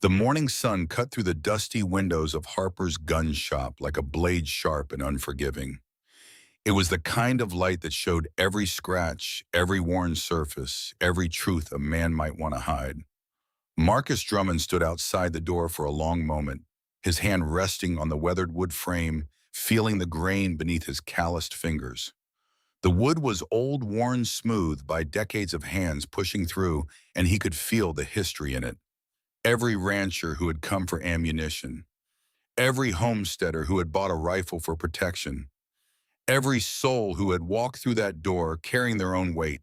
The morning sun cut through the dusty windows of Harper's gun shop like a blade sharp and unforgiving. It was the kind of light that showed every scratch, every worn surface, every truth a man might want to hide. Marcus Drummond stood outside the door for a long moment, his hand resting on the weathered wood frame, feeling the grain beneath his calloused fingers. The wood was old, worn smooth by decades of hands pushing through, and he could feel the history in it. Every rancher who had come for ammunition, every homesteader who had bought a rifle for protection, every soul who had walked through that door carrying their own weight,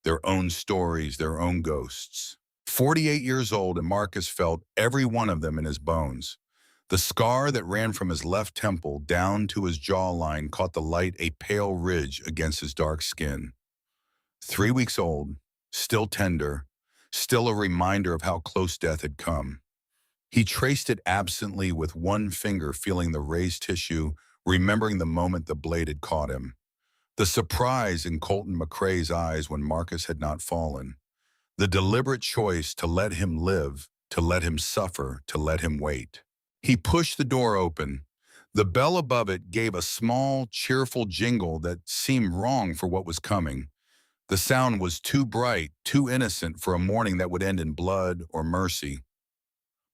their own stories, their own ghosts. 48 years old, and Marcus felt every one of them in his bones. The scar that ran from his left temple down to his jawline caught the light a pale ridge against his dark skin. 3 weeks old, still tender, still a reminder of how close death had come. He traced it absently with one finger, feeling the raised tissue, remembering the moment the blade had caught him. The surprise in Colton McCrae's eyes when Marcus had not fallen. The deliberate choice to let him live, to let him suffer, to let him wait. He pushed the door open. The bell above it gave a small, cheerful jingle that seemed wrong for what was coming. The sound was too bright, too innocent for a morning that would end in blood or mercy.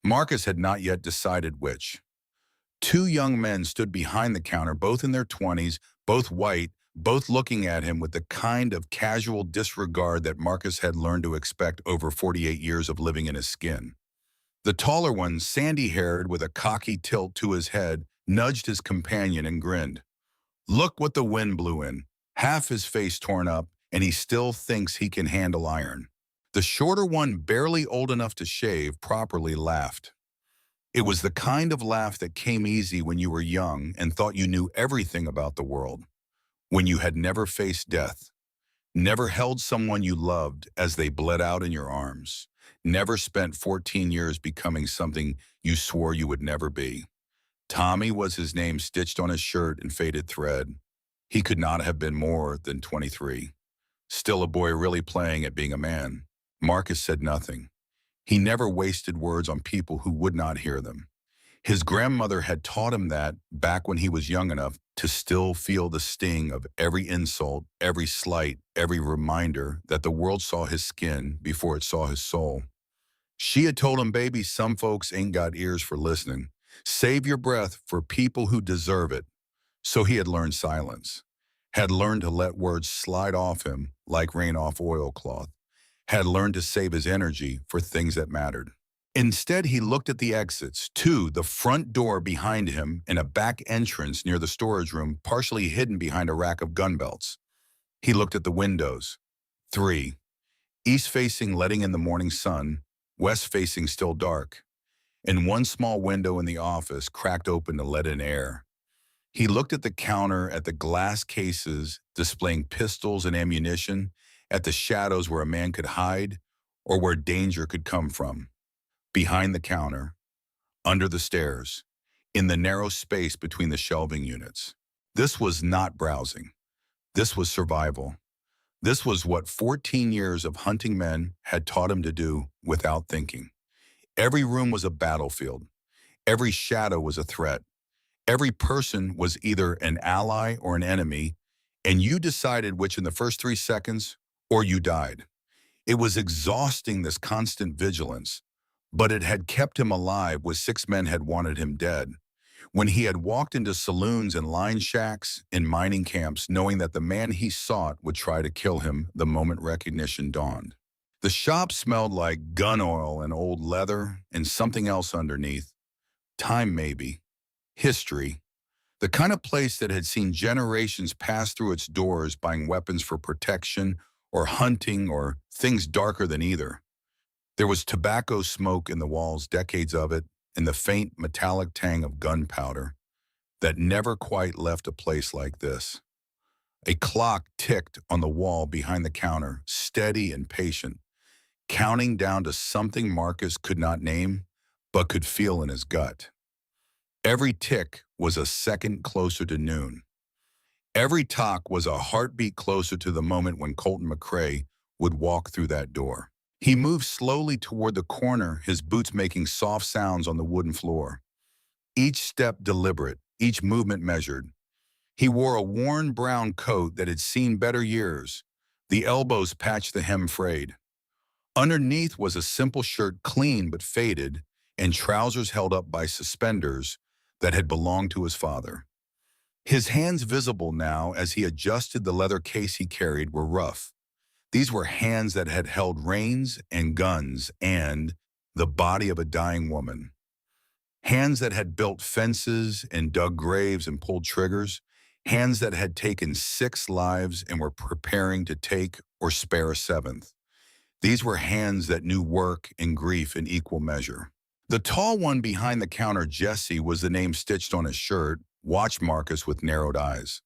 Marcus had not yet decided which. Two young men stood behind the counter, both in their 20s, both white, both looking at him with the kind of casual disregard that Marcus had learned to expect over 48 years of living in his skin. The taller one, sandy-haired with a cocky tilt to his head, nudged his companion and grinned. Look what the wind blew in. Half his face torn up, and he still thinks he can handle iron. The shorter one, barely old enough to shave, properly laughed. It was the kind of laugh that came easy when you were young and thought you knew everything about the world, when you had never faced death, never held someone you loved as they bled out in your arms, never spent 14 years becoming something you swore you would never be. Tommy was his name stitched on his shirt in faded thread. He could not have been more than 23. Still a boy really playing at being a man. Marcus said nothing. He never wasted words on people who would not hear them. His grandmother had taught him that back when he was young enough to still feel the sting of every insult, every slight, every reminder that the world saw his skin before it saw his soul. She had told him, baby, some folks ain't got ears for listening. Save your breath for people who deserve it. So he had learned silence, had learned to let words slide off him like rain off oilcloth, had learned to save his energy for things that mattered. Instead, he looked at the exits, two, the front door behind him and a back entrance near the storage room, partially hidden behind a rack of gun belts. He looked at the windows, three, east-facing letting in the morning sun, west-facing still dark, and one small window in the office cracked open to let in air. He looked at the counter, at the glass cases displaying pistols and ammunition, at the shadows where a man could hide or where danger could come from. Behind the counter, under the stairs, in the narrow space between the shelving units. This was not browsing. This was survival. This was what 14 years of hunting men had taught him to do without thinking. Every room was a battlefield. Every shadow was a threat. Every person was either an ally or an enemy, and you decided which in the first 3 seconds, or you died. It was exhausting, this constant vigilance, but it had kept him alive when 6 men had wanted him dead. When he had walked into saloons and line shacks, in mining camps, knowing that the man he sought would try to kill him the moment recognition dawned. The shop smelled like gun oil and old leather and something else underneath. Time maybe. History. The kind of place that had seen generations pass through its doors buying weapons for protection or hunting or things darker than either. There was tobacco smoke in the walls, decades of it, and the faint metallic tang of gunpowder that never quite left a place like this. A clock ticked on the wall behind the counter, steady and patient, counting down to something Marcus could not name, but could feel in his gut. Every tick was a second closer to noon. Every talk was a heartbeat closer to the moment when Colton McCrae would walk through that door. He moved slowly toward the corner, his boots making soft sounds on the wooden floor. Each step deliberate, each movement measured. He wore a worn brown coat that had seen better years, the elbows patched, the hem frayed. Underneath was a simple shirt, clean but faded, and trousers held up by suspenders that had belonged to his father. His hands, visible now as he adjusted the leather case he carried, were rough. These were hands that had held reins and guns and the body of a dying woman. Hands that had built fences and dug graves and pulled triggers. Hands that had taken 6 lives and were preparing to take or spare a 7th. These were hands that knew work and grief in equal measure. The tall one behind the counter, Jesse, was the name stitched on his shirt, watched Marcus with narrowed eyes.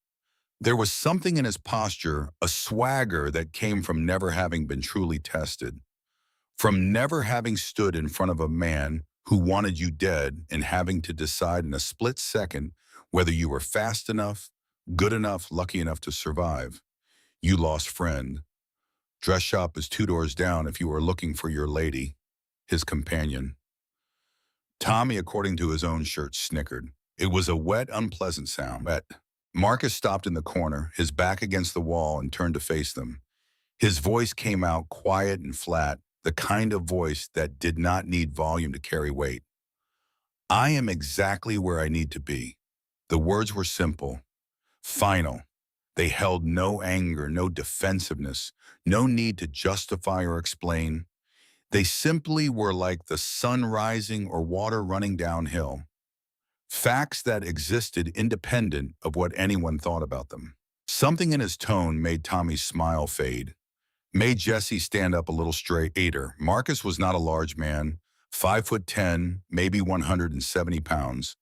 There was something in his posture, a swagger that came from never having been truly tested, from never having stood in front of a man who wanted you dead and having to decide in a split second whether you were fast enough, good enough, lucky enough to survive. You lost friend. Dress shop is 2 doors down if you are looking for your lady, his companion. Tommy, according to his own shirt, snickered. It was a wet, unpleasant sound. Wet. Marcus stopped in the corner, his back against the wall, and turned to face them. His voice came out quiet and flat, the kind of voice that did not need volume to carry weight. I am exactly where I need to be. The words were simple, final. They held no anger, no defensiveness, no need to justify or explain. They simply were like the sun rising or water running downhill. Facts that existed independent of what anyone thought about them. Something in his tone made Tommy's smile fade, made Jesse stand up a little straighter. Marcus was not a large man, 5'10", maybe 170 pounds,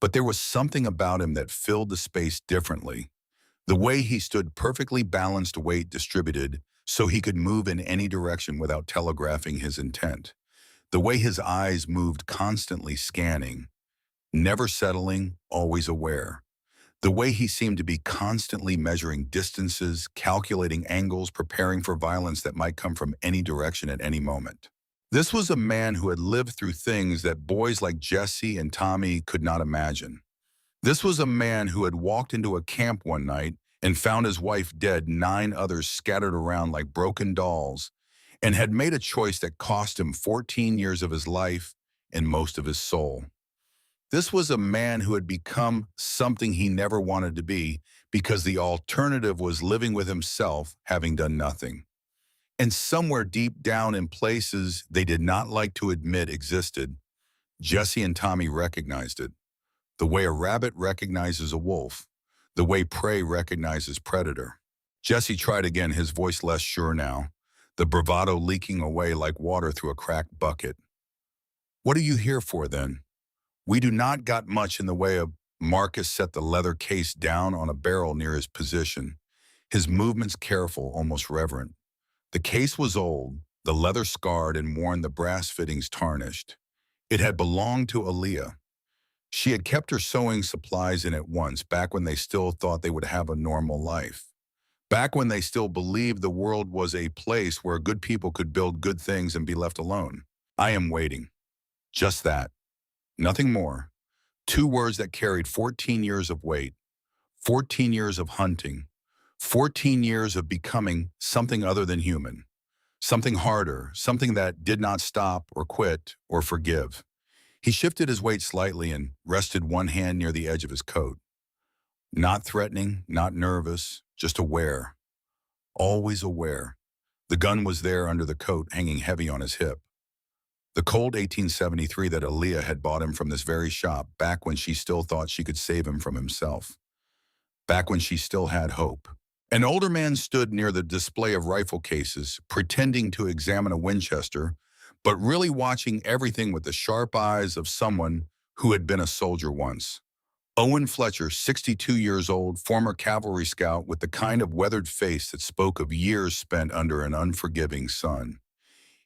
but there was something about him that filled the space differently. The way he stood, perfectly balanced, weight distributed, so he could move in any direction without telegraphing his intent. The way his eyes moved, constantly scanning, never settling, always aware. The way he seemed to be constantly measuring distances, calculating angles, preparing for violence that might come from any direction at any moment. This was a man who had lived through things that boys like Jesse and Tommy could not imagine. This was a man who had walked into a camp one night and found his wife dead, 9 others scattered around like broken dolls, and had made a choice that cost him 14 years of his life and most of his soul. This was a man who had become something he never wanted to be because the alternative was living with himself, having done nothing. And somewhere deep down, in places they did not like to admit existed, Jesse and Tommy recognized it. The way a rabbit recognizes a wolf, the way prey recognizes predator. Jesse tried again, his voice less sure now, the bravado leaking away like water through a cracked bucket. What are you here for, then? We do not got much in the way of. Marcus set the leather case down on a barrel near his position, his movements careful, almost reverent. The case was old, the leather scarred and worn, the brass fittings tarnished. It had belonged to Aaliyah. She had kept her sewing supplies in it once, back when they still thought they would have a normal life. Back when they still believed the world was a place where good people could build good things and be left alone. I am waiting. Just that. Nothing more. 2 words that carried 14 years of weight, 14 years of hunting, 14 years of becoming something other than human, something harder, something that did not stop or quit or forgive. He shifted his weight slightly and rested one hand near the edge of his coat. Not threatening, not nervous, just aware. Always aware. The gun was there under the coat, hanging heavy on his hip. The Colt 1873 that Aaliyah had bought him from this very shop, back when she still thought she could save him from himself. Back when she still had hope. An older man stood near the display of rifle cases, pretending to examine a Winchester, but really watching everything with the sharp eyes of someone who had been a soldier once. Owen Fletcher, 62 years old, former cavalry scout with the kind of weathered face that spoke of years spent under an unforgiving sun.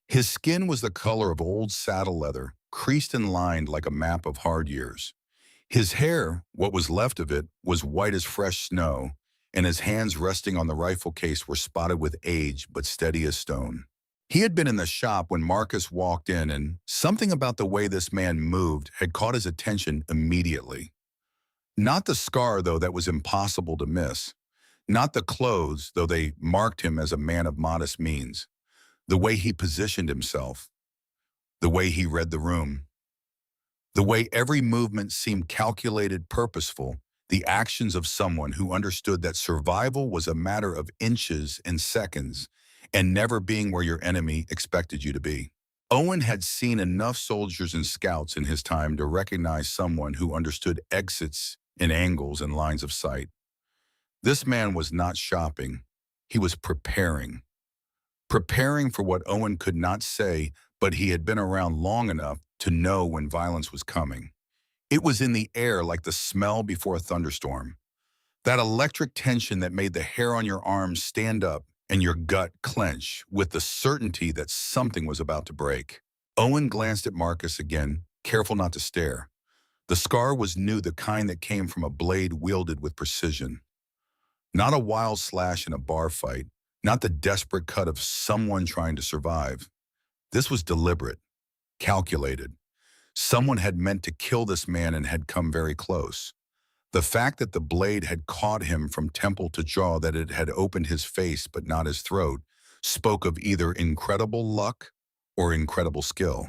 His skin was the color of old saddle leather, creased and lined like a map of hard years. His hair, what was left of it, was white as fresh snow, and his hands resting on the rifle case were spotted with age but steady as stone. He had been in the shop when Marcus walked in, and something about the way this man moved had caught his attention immediately. Not the scar, though, that was impossible to miss. Not the clothes, though they marked him as a man of modest means. The way he positioned himself, the way he read the room, the way every movement seemed calculated, purposeful, the actions of someone who understood that survival was a matter of inches and seconds, and never being where your enemy expected you to be. Owen had seen enough soldiers and scouts in his time to recognize someone who understood exits and angles and lines of sight. This man was not shopping. He was preparing. Preparing for what Owen could not say, but he had been around long enough to know when violence was coming. It was in the air like the smell before a thunderstorm. That electric tension that made the hair on your arms stand up and your gut clench with the certainty that something was about to break. Owen glanced at Marcus again, careful not to stare. The scar was new, the kind that came from a blade wielded with precision. Not a wild slash in a bar fight, not the desperate cut of someone trying to survive. This was deliberate, calculated. Someone had meant to kill this man and had come very close. The fact that the blade had caught him from temple to jaw, that it had opened his face but not his throat, spoke of either incredible luck or incredible skill.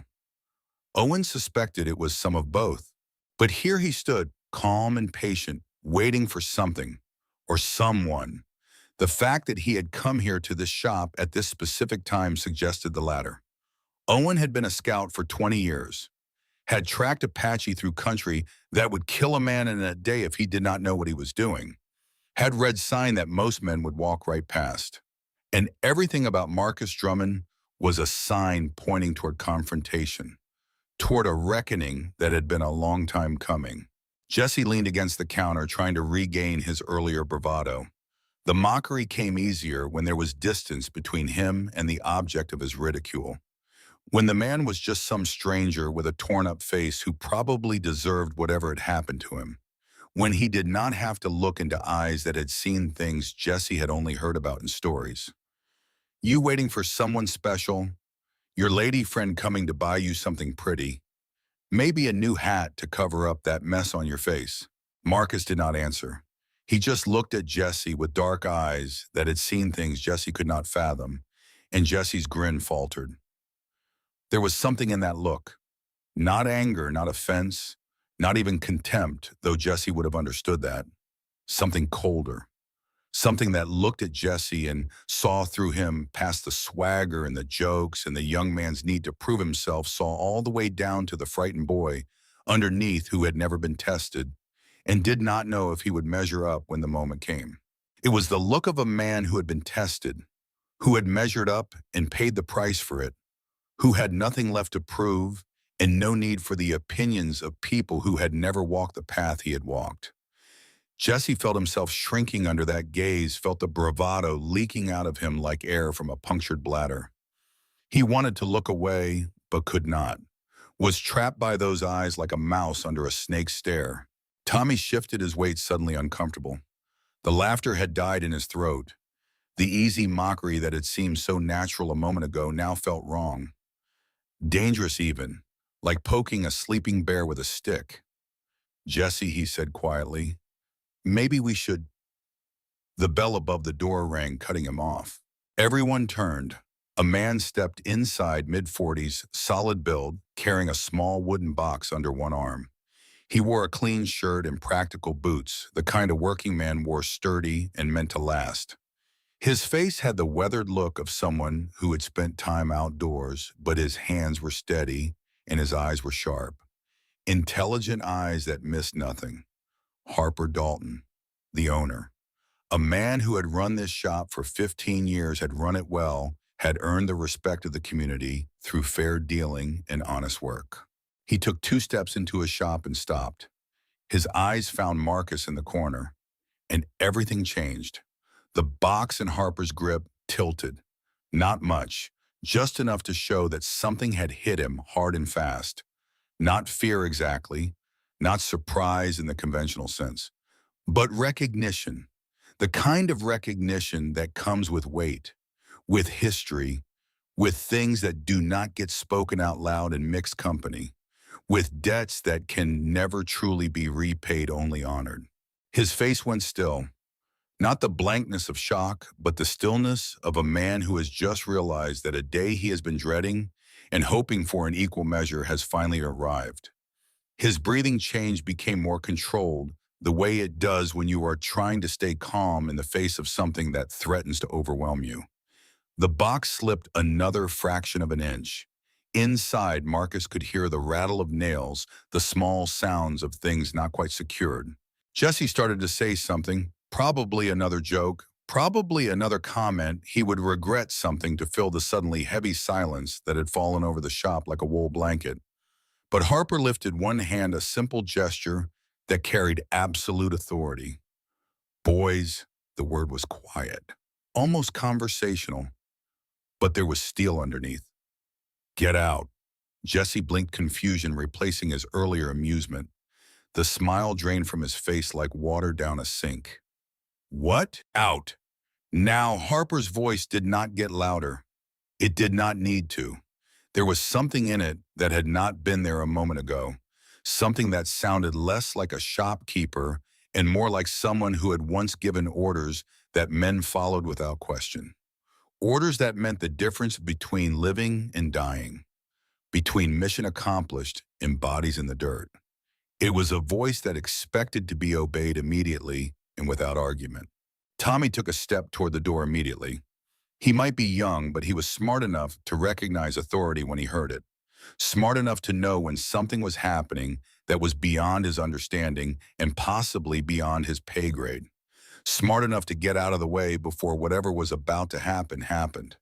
Owen suspected it was some of both. But here he stood, calm and patient, waiting for something or someone. The fact that he had come here to this shop at this specific time suggested the latter. Owen had been a scout for 20 years, had tracked Apache through country that would kill a man in a day if he did not know what he was doing, had read sign that most men would walk right past. And everything about Marcus Drummond was a sign pointing toward confrontation, toward a reckoning that had been a long time coming. Jesse leaned against the counter, trying to regain his earlier bravado. The mockery came easier when there was distance between him and the object of his ridicule. When the man was just some stranger with a torn-up face who probably deserved whatever had happened to him. When he did not have to look into eyes that had seen things Jesse had only heard about in stories. You waiting for someone special? Your lady friend coming to buy you something pretty? Maybe a new hat to cover up that mess on your face? Marcus did not answer. He just looked at Jesse with dark eyes that had seen things Jesse could not fathom, and Jesse's grin faltered. There was something in that look. Not anger, not offense, not even contempt, though Jesse would have understood that. Something colder. Something that looked at Jesse and saw through him past the swagger and the jokes and the young man's need to prove himself, saw all the way down to the frightened boy underneath who had never been tested and did not know if he would measure up when the moment came. It was the look of a man who had been tested, who had measured up and paid the price for it, who had nothing left to prove and no need for the opinions of people who had never walked the path he had walked. Jesse felt himself shrinking under that gaze, felt the bravado leaking out of him like air from a punctured bladder. He wanted to look away, but could not, was trapped by those eyes like a mouse under a snake's stare. Tommy shifted his weight, suddenly uncomfortable. The laughter had died in his throat. The easy mockery that had seemed so natural a moment ago now felt wrong. Dangerous even, like poking a sleeping bear with a stick. Jesse, he said quietly, maybe we should. The bell above the door rang, cutting him off. Everyone turned. A man stepped inside, mid-40s, solid build, carrying a small wooden box under one arm. He wore a clean shirt and practical boots, the kind a working man wore, sturdy and meant to last. His face had the weathered look of someone who had spent time outdoors, but his hands were steady and his eyes were sharp. Intelligent eyes that missed nothing. Harper Dalton, the owner. A man who had run this shop for 15 years, had run it well, had earned the respect of the community through fair dealing and honest work. He took 2 steps into his shop and stopped. His eyes found Marcus in the corner, and everything changed. The box in Harper's grip tilted. Not much, just enough to show that something had hit him hard and fast. Not fear exactly, not surprise in the conventional sense, but recognition. The kind of recognition that comes with weight, with history, with things that do not get spoken out loud in mixed company, with debts that can never truly be repaid, only honored. His face went still, not the blankness of shock, but the stillness of a man who has just realized that a day he has been dreading and hoping for in equal measure has finally arrived. His breathing change became more controlled, the way it does when you are trying to stay calm in the face of something that threatens to overwhelm you. The box slipped another fraction of an inch. Inside, Marcus could hear the rattle of nails, the small sounds of things not quite secured. Jesse started to say something, probably another joke, probably another comment he would regret, something to fill the suddenly heavy silence that had fallen over the shop like a wool blanket. But Harper lifted one hand, a simple gesture that carried absolute authority. Boys, the word was quiet, almost conversational, but there was steel underneath. Get out. Jesse blinked confusion, replacing his earlier amusement. The smile drained from his face like water down a sink. What? Out. Now, Harper's voice did not get louder. It did not need to. There was something in it that had not been there a moment ago, something that sounded less like a shopkeeper and more like someone who had once given orders that men followed without question. Orders that meant the difference between living and dying, between mission accomplished and bodies in the dirt. It was a voice that expected to be obeyed immediately and without argument. Tommy took a step toward the door immediately. He might be young, but he was smart enough to recognize authority when he heard it. Smart enough to know when something was happening that was beyond his understanding and possibly beyond his pay grade. Smart enough to get out of the way before whatever was about to happen happened.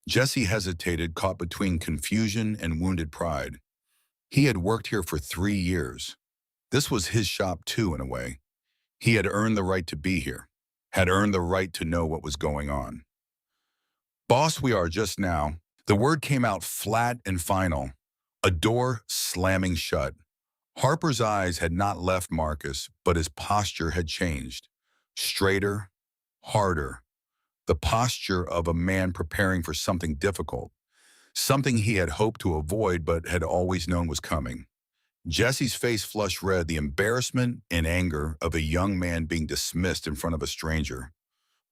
Jesse hesitated, caught between confusion and wounded pride. He had worked here for 3 years. This was his shop too, in a way. He had earned the right to be here, had earned the right to know what was going on. Boss, we are just now. The word came out flat and final, a door slamming shut. Harper's eyes had not left Marcus, but his posture had changed. Straighter, harder. The posture of a man preparing for something difficult, something he had hoped to avoid but had always known was coming. Jesse's face flushed red, the embarrassment and anger of a young man being dismissed in front of a stranger.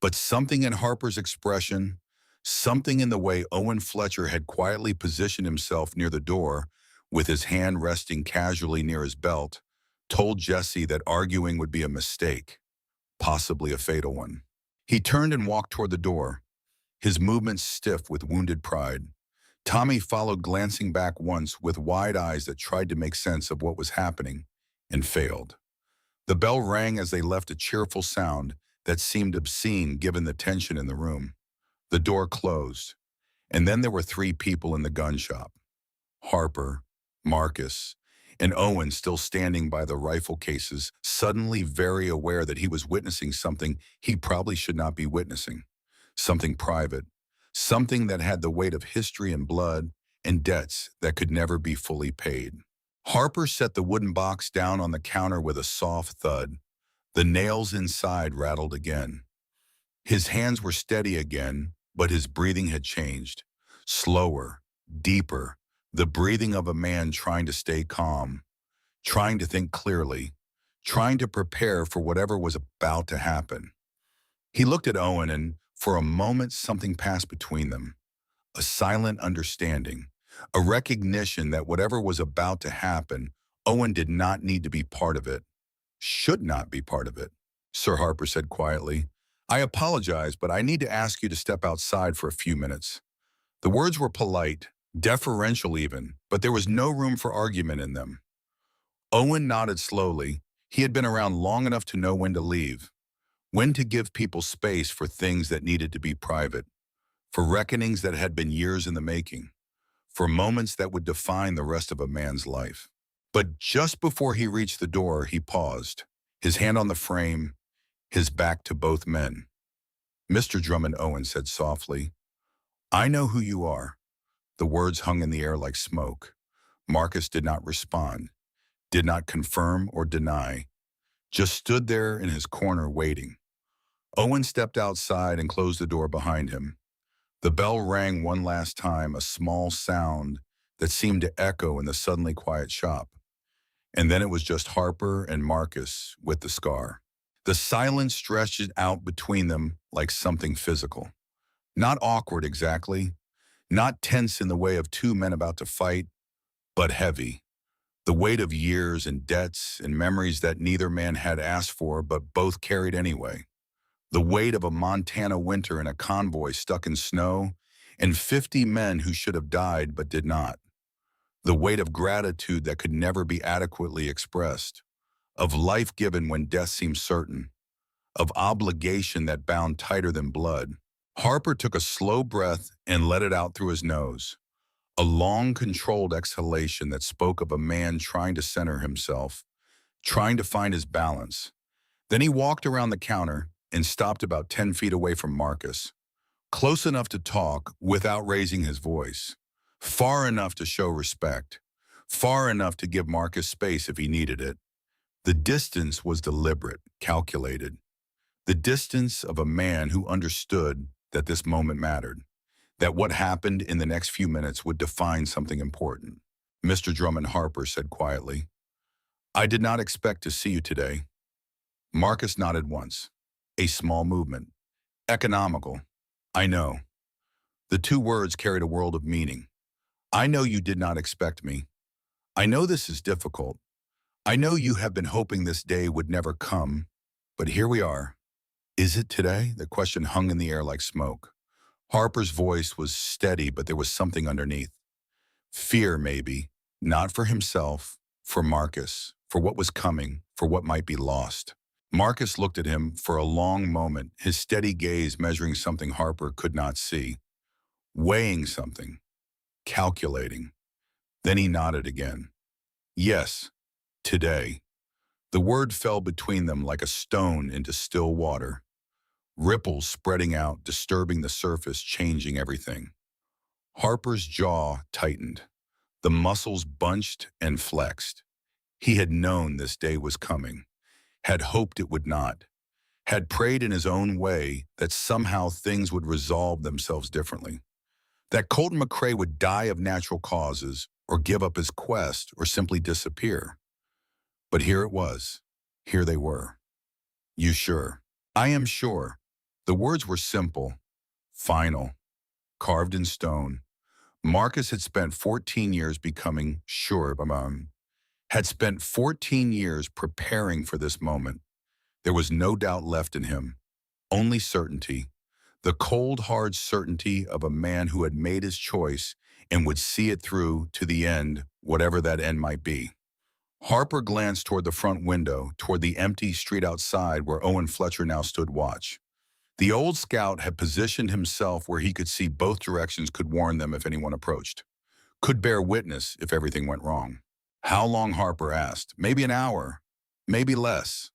But something in Harper's expression, something in the way Owen Fletcher had quietly positioned himself near the door, with his hand resting casually near his belt, told Jesse that arguing would be a mistake, possibly a fatal one. He turned and walked toward the door, his movements stiff with wounded pride. Tommy followed, glancing back once with wide eyes that tried to make sense of what was happening, and failed. The bell rang as they left, a cheerful sound that seemed obscene given the tension in the room. The door closed, and then there were 3 people in the gun shop. Harper, Marcus, and Owen still standing by the rifle cases, suddenly very aware that he was witnessing something he probably should not be witnessing. Something private, something that had the weight of history and blood and debts that could never be fully paid. Harper set the wooden box down on the counter with a soft thud. The nails inside rattled again. His hands were steady again, but his breathing had changed. Slower, deeper, the breathing of a man trying to stay calm, trying to think clearly, trying to prepare for whatever was about to happen. He looked at Owen, and for a moment something passed between them. A silent understanding, a recognition that whatever was about to happen, Owen did not need to be part of it, should not be part of it. Sir, Harper said quietly, I apologize, but I need to ask you to step outside for a few minutes. The words were polite, deferential even, but there was no room for argument in them. Owen nodded slowly. He had been around long enough to know when to leave, when to give people space for things that needed to be private, for reckonings that had been years in the making, for moments that would define the rest of a man's life. But just before he reached the door, he paused, his hand on the frame, his back to both men. Mr. Drummond, Owen said softly, I know who you are. The words hung in the air like smoke. Marcus did not respond, did not confirm or deny, just stood there in his corner waiting. Owen stepped outside and closed the door behind him. The bell rang one last time, a small sound that seemed to echo in the suddenly quiet shop. And then it was just Harper and Marcus with the scar. The silence stretched out between them like something physical. Not awkward exactly, not tense in the way of two men about to fight, but heavy. The weight of years and debts and memories that neither man had asked for but both carried anyway. The weight of a Montana winter in a convoy stuck in snow and 50 men who should have died but did not. The weight of gratitude that could never be adequately expressed, of life given when death seemed certain, of obligation that bound tighter than blood. Harper took a slow breath and let it out through his nose, a long, controlled exhalation that spoke of a man trying to center himself, trying to find his balance. Then he walked around the counter and stopped about 10 feet away from Marcus, close enough to talk without raising his voice, far enough to show respect, far enough to give Marcus space if he needed it. The distance was deliberate, calculated. The distance of a man who understood that this moment mattered, that what happened in the next few minutes would define something important. Mr. Drummond, Harper said quietly, "I did not expect to see you today." Marcus nodded once. A small movement. Economical. I know. The two words carried a world of meaning. I know you did not expect me. I know this is difficult. I know you have been hoping this day would never come, but here we are. Is it today? The question hung in the air like smoke. Harper's voice was steady, but there was something underneath. Fear, maybe. Not for himself, for Marcus, for what was coming, for what might be lost. Marcus looked at him for a long moment, his steady gaze measuring something Harper could not see, weighing something, calculating. Then he nodded again. Yes, today. The word fell between them like a stone into still water, ripples spreading out, disturbing the surface, changing everything. Harper's jaw tightened. The muscles bunched and flexed. He had known this day was coming, had hoped it would not, had prayed in his own way that somehow things would resolve themselves differently, that Colton McRae would die of natural causes or give up his quest or simply disappear. But here it was. Here they were. You sure? I am sure. The words were simple, final, carved in stone. Marcus had spent 14 years becoming sure of him, had spent 14 years preparing for this moment. There was no doubt left in him, only certainty, the cold, hard certainty of a man who had made his choice and would see it through to the end, whatever that end might be. Harper glanced toward the front window, toward the empty street outside where Owen Fletcher now stood watch. The old scout had positioned himself where he could see both directions, could warn them if anyone approached, could bear witness if everything went wrong. How long, Harper asked. Maybe an hour, maybe less.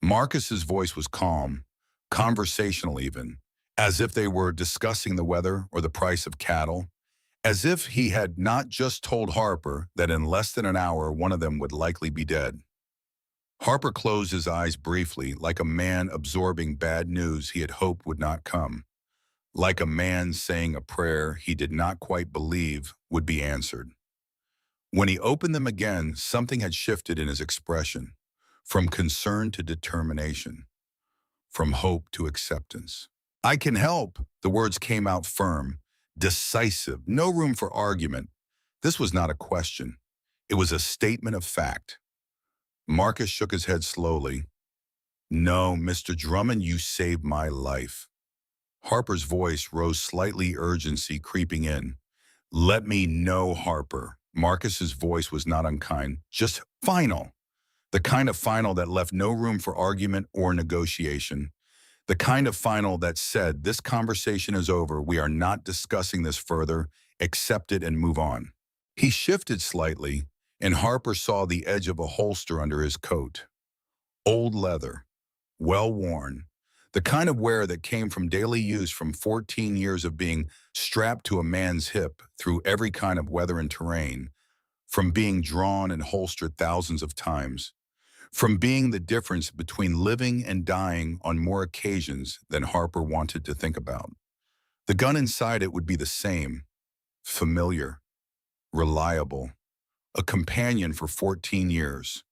Marcus's voice was calm, conversational even, as if they were discussing the weather or the price of cattle, as if he had not just told Harper that in less than an hour one of them would likely be dead. Harper closed his eyes briefly, like a man absorbing bad news he had hoped would not come, like a man saying a prayer he did not quite believe would be answered. When he opened them again, something had shifted in his expression, from concern to determination, from hope to acceptance. I can help. The words came out firm, decisive, no room for argument. This was not a question. It was a statement of fact. Marcus shook his head slowly. No, Mr. Drummond, you saved my life. Harper's voice rose slightly, urgency creeping in. Let me know, Harper. Marcus's voice was not unkind, just final. The kind of final that left no room for argument or negotiation. The kind of final that said, this conversation is over, we are not discussing this further, accept it and move on. He shifted slightly, and Harper saw the edge of a holster under his coat. Old leather, well worn, the kind of wear that came from daily use from 14 years of being strapped to a man's hip through every kind of weather and terrain, from being drawn and holstered thousands of times, from being the difference between living and dying on more occasions than Harper wanted to think about. The gun inside it would be the same, familiar, reliable, a companion for 14 years,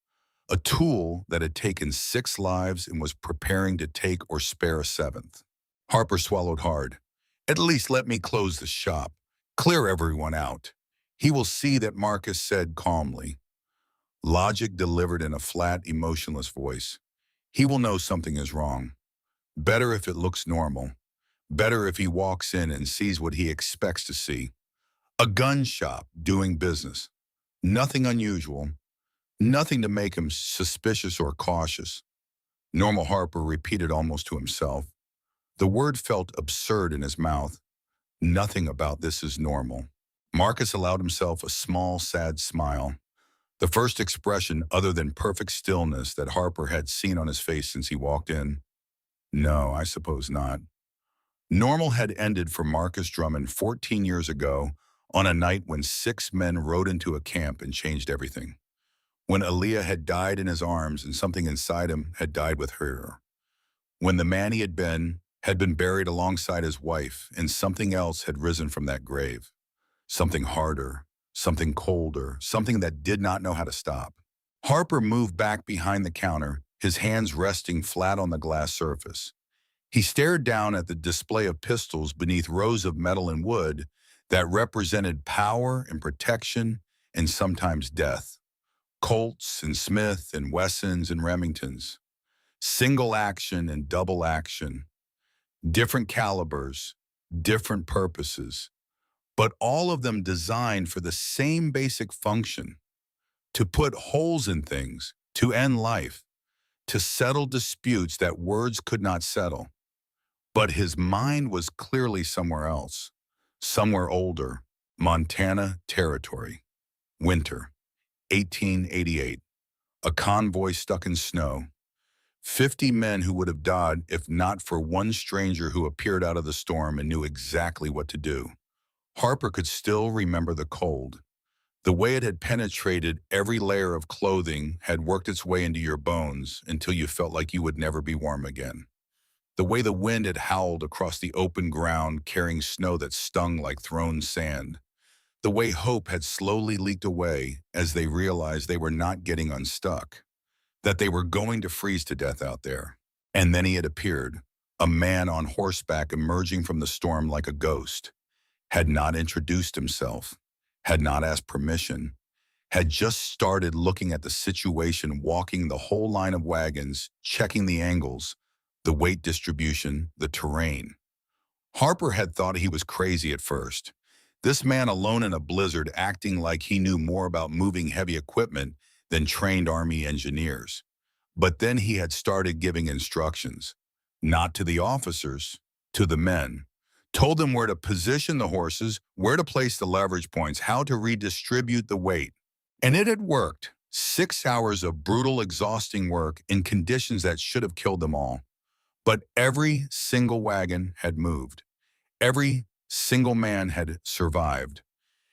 a tool that had taken 6 lives and was preparing to take or spare a 7th. Harper swallowed hard. At least let me close the shop. Clear everyone out. He will see that, Marcus said calmly. Logic delivered in a flat, emotionless voice. He will know something is wrong. Better if it looks normal. Better if he walks in and sees what he expects to see. A gun shop doing business. Nothing unusual. Nothing to make him suspicious or cautious. Normal, Harper repeated almost to himself. The word felt absurd in his mouth. Nothing about this is normal. Marcus allowed himself a small, sad smile. The first expression other than perfect stillness that Harper had seen on his face since he walked in. No, I suppose not. Normal had ended for Marcus Drummond 14 years ago on a night when 6 men rode into a camp and changed everything. When Aaliyah had died in his arms and something inside him had died with her. When the man he had been buried alongside his wife and something else had risen from that grave. Something harder, something colder, something that did not know how to stop. Harper moved back behind the counter, his hands resting flat on the glass surface. He stared down at the display of pistols beneath rows of metal and wood that represented power and protection and sometimes death. Colts and Smith and Wessons and Remingtons. Single action and double action. Different calibers, different purposes, but all of them designed for the same basic function: to put holes in things, to end life, to settle disputes that words could not settle. But his mind was clearly somewhere else, somewhere older, Montana territory. Winter, 1888. A convoy stuck in snow. 50 men who would have died if not for one stranger who appeared out of the storm and knew exactly what to do. Harper could still remember the cold. The way it had penetrated every layer of clothing, had worked its way into your bones until you felt like you would never be warm again. The way the wind had howled across the open ground carrying snow that stung like thrown sand. The way hope had slowly leaked away as they realized they were not getting unstuck, that they were going to freeze to death out there. And then he had appeared, a man on horseback emerging from the storm like a ghost, had not introduced himself, had not asked permission, had just started looking at the situation, walking the whole line of wagons, checking the angles, the weight distribution, the terrain. Harper had thought he was crazy at first. This man alone in a blizzard acting like he knew more about moving heavy equipment than trained Army engineers. But then he had started giving instructions, not to the officers, to the men. Told them where to position the horses, where to place the leverage points, how to redistribute the weight. And it had worked. 6 hours of brutal, exhausting work in conditions that should have killed them all. But every single wagon had moved. Every single man had survived.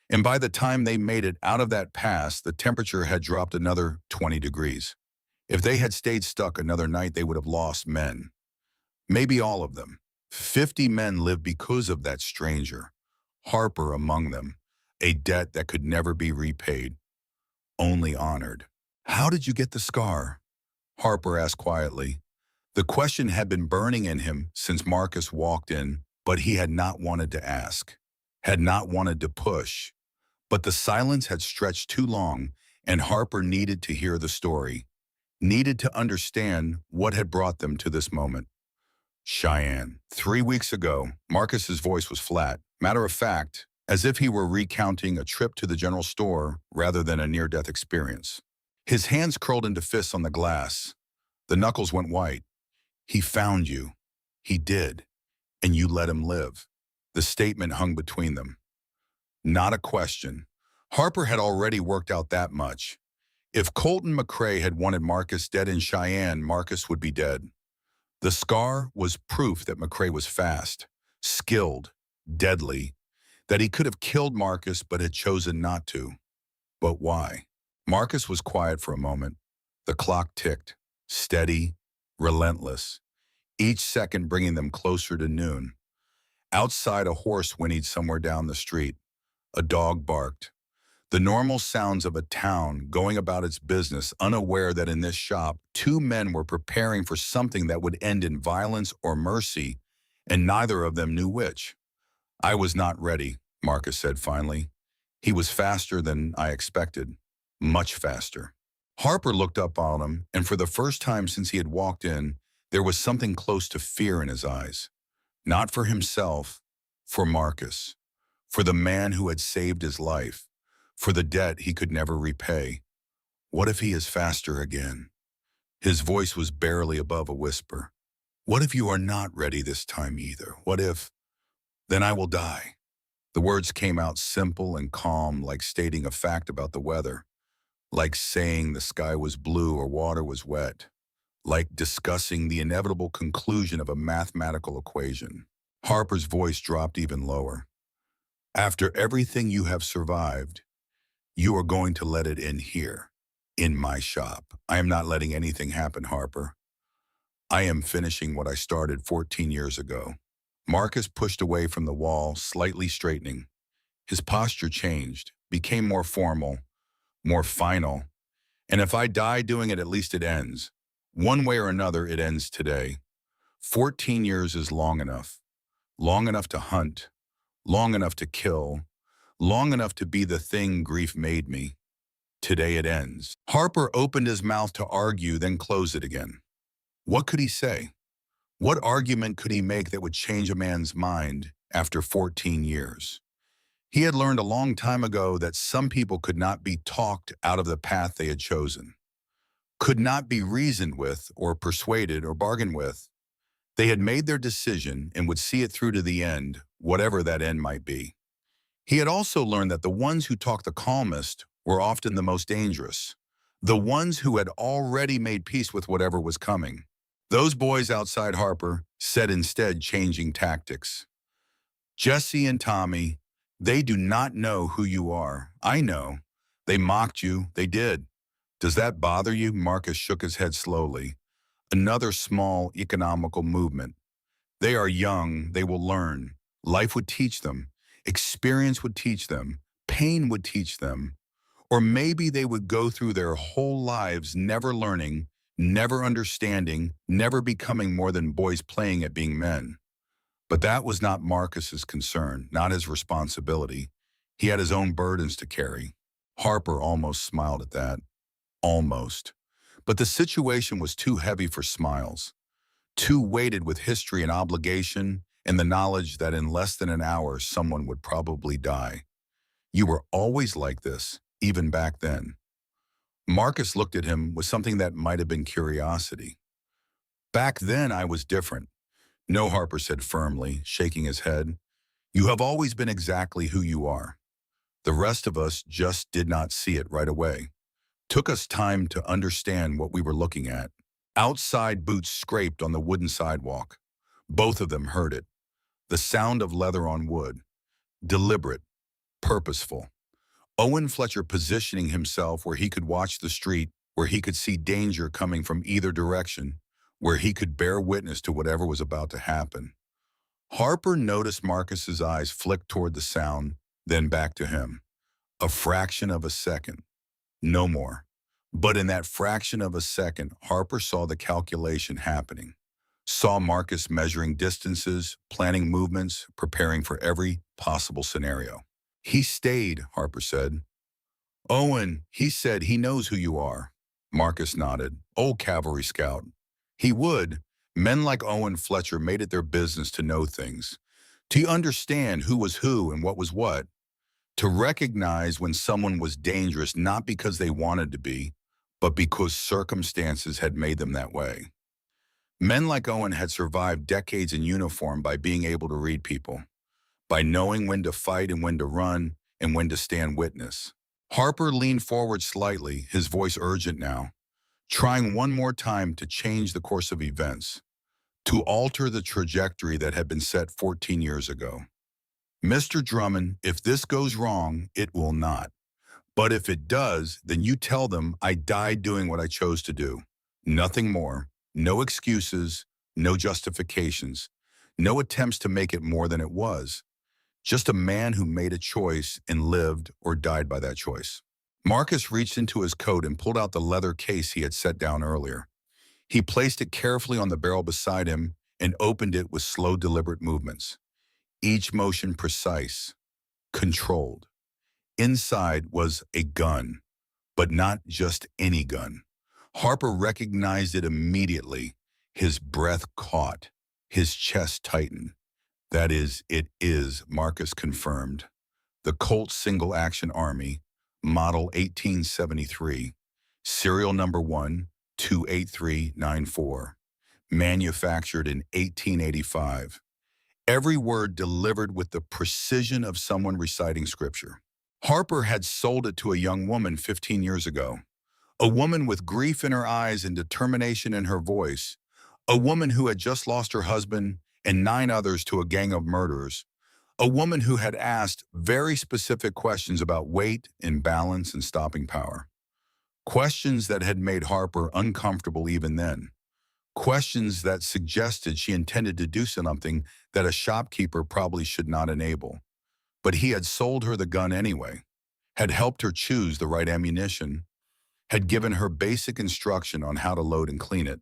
And by the time they made it out of that pass, the temperature had dropped another 20 degrees. If they had stayed stuck another night, they would have lost men. Maybe all of them. 50 men lived because of that stranger, Harper among them, a debt that could never be repaid, only honored. How did you get the scar? Harper asked quietly. The question had been burning in him since Marcus walked in, but he had not wanted to ask, had not wanted to push. But the silence had stretched too long, and Harper needed to hear the story, needed to understand what had brought them to this moment. Cheyenne. 3 weeks ago, Marcus's voice was flat, matter of fact, as if he were recounting a trip to the general store rather than a near-death experience. His hands curled into fists on the glass. The knuckles went white. He found you. He did. And you let him live. The statement hung between them. Not a question. Harper had already worked out that much. If Colton McCrae had wanted Marcus dead in Cheyenne, Marcus would be dead. The scar was proof that McCrae was fast, skilled, deadly, that he could have killed Marcus but had chosen not to. But why? Marcus was quiet for a moment. The clock ticked, steady, relentless, each second bringing them closer to noon. Outside, a horse whinnied somewhere down the street. A dog barked. The normal sounds of a town going about its business, unaware that in this shop, two men were preparing for something that would end in violence or mercy, and neither of them knew which. I was not ready, Marcus said finally. He was faster than I expected, much faster. Harper looked up on him, and for the first time since he had walked in, there was something close to fear in his eyes. Not for himself, for Marcus, for the man who had saved his life, for the debt he could never repay. What if he is faster again? His voice was barely above a whisper. What if you are not ready this time either? What if, then I will die? The words came out simple and calm, like stating a fact about the weather, like saying the sky was blue or water was wet, like discussing the inevitable conclusion of a mathematical equation. Harper's voice dropped even lower. After everything you have survived, you are going to let it in here, in my shop. I am not letting anything happen, Harper. I am finishing what I started 14 years ago. Marcus pushed away from the wall, slightly straightening. His posture changed, became more formal, more final. And if I die doing it, at least it ends. One way or another, it ends today. 14 years is long enough. Long enough to hunt, long enough to kill, long enough to be the thing grief made me. Today it ends. Harper opened his mouth to argue, then closed it again. What could he say? What argument could he make that would change a man's mind after 14 years? He had learned a long time ago that some people could not be talked out of the path they had chosen, could not be reasoned with or persuaded or bargained with. They had made their decision and would see it through to the end, whatever that end might be. He had also learned that the ones who talked the calmest were often the most dangerous, the ones who had already made peace with whatever was coming. Those boys outside Harper said instead changing tactics. Jesse and Tommy, they do not know who you are. I know. They mocked you. They did. Does that bother you? Marcus shook his head slowly. Another small economical movement. They are young. They will learn. Life would teach them. Experience would teach them. Pain would teach them. Or maybe they would go through their whole lives never learning, never understanding, never becoming more than boys playing at being men. But that was not Marcus's concern, not his responsibility. He had his own burdens to carry. Harper almost smiled at that. Almost. But the situation was too heavy for smiles, too weighted with history and obligation and the knowledge that in less than an hour someone would probably die. You were always like this, even back then. Marcus looked at him with something that might have been curiosity. Back then I was different. No, Harper said firmly, shaking his head. You have always been exactly who you are. The rest of us just did not see it right away. Took us time to understand what we were looking at. Outside boots scraped on the wooden sidewalk. Both of them heard it. The sound of leather on wood. Deliberate, purposeful. Owen Fletcher positioning himself where he could watch the street, where he could see danger coming from either direction, where he could bear witness to whatever was about to happen. Harper noticed Marcus's eyes flick toward the sound, then back to him. A fraction of a second. No more. But in that fraction of a second, Harper saw the calculation happening. Saw Marcus measuring distances, planning movements, preparing for every possible scenario. He stayed, Harper said. Owen, he said he knows who you are. Marcus nodded. Old cavalry scout. He would. Men like Owen Fletcher made it their business to know things, to understand who was who and what was what, to recognize when someone was dangerous not because they wanted to be, but because circumstances had made them that way. Men like Owen had survived decades in uniform by being able to read people, by knowing when to fight and when to run and when to stand witness. Harper leaned forward slightly, his voice urgent now, trying one more time to change the course of events, to alter the trajectory that had been set 14 years ago. Mr. Drummond, if this goes wrong, it will not. But if it does, then you tell them I died doing what I chose to do. Nothing more. No excuses, no justifications. No attempts to make it more than it was. Just a man who made a choice and lived or died by that choice. Marcus reached into his coat and pulled out the leather case he had set down earlier. He placed it carefully on the barrel beside him and opened it with slow, deliberate movements, each motion precise, controlled. Inside was a gun, but not just any gun. Harper recognized it immediately. His breath caught, his chest tightened. That is, it is, Marcus confirmed. The Colt Single Action Army, Model 1873, serial number 1 28394, manufactured in 1885. Every word delivered with the precision of someone reciting scripture. Harper had sold it to a young woman 15 years ago, a woman with grief in her eyes and determination in her voice, a woman who had just lost her husband and 9 others to a gang of murderers, a woman who had asked very specific questions about weight, imbalance, and stopping power. Questions that had made Harper uncomfortable even then. Questions that suggested she intended to do something that a shopkeeper probably should not enable. But he had sold her the gun anyway, had helped her choose the right ammunition, had given her basic instruction on how to load and clean it,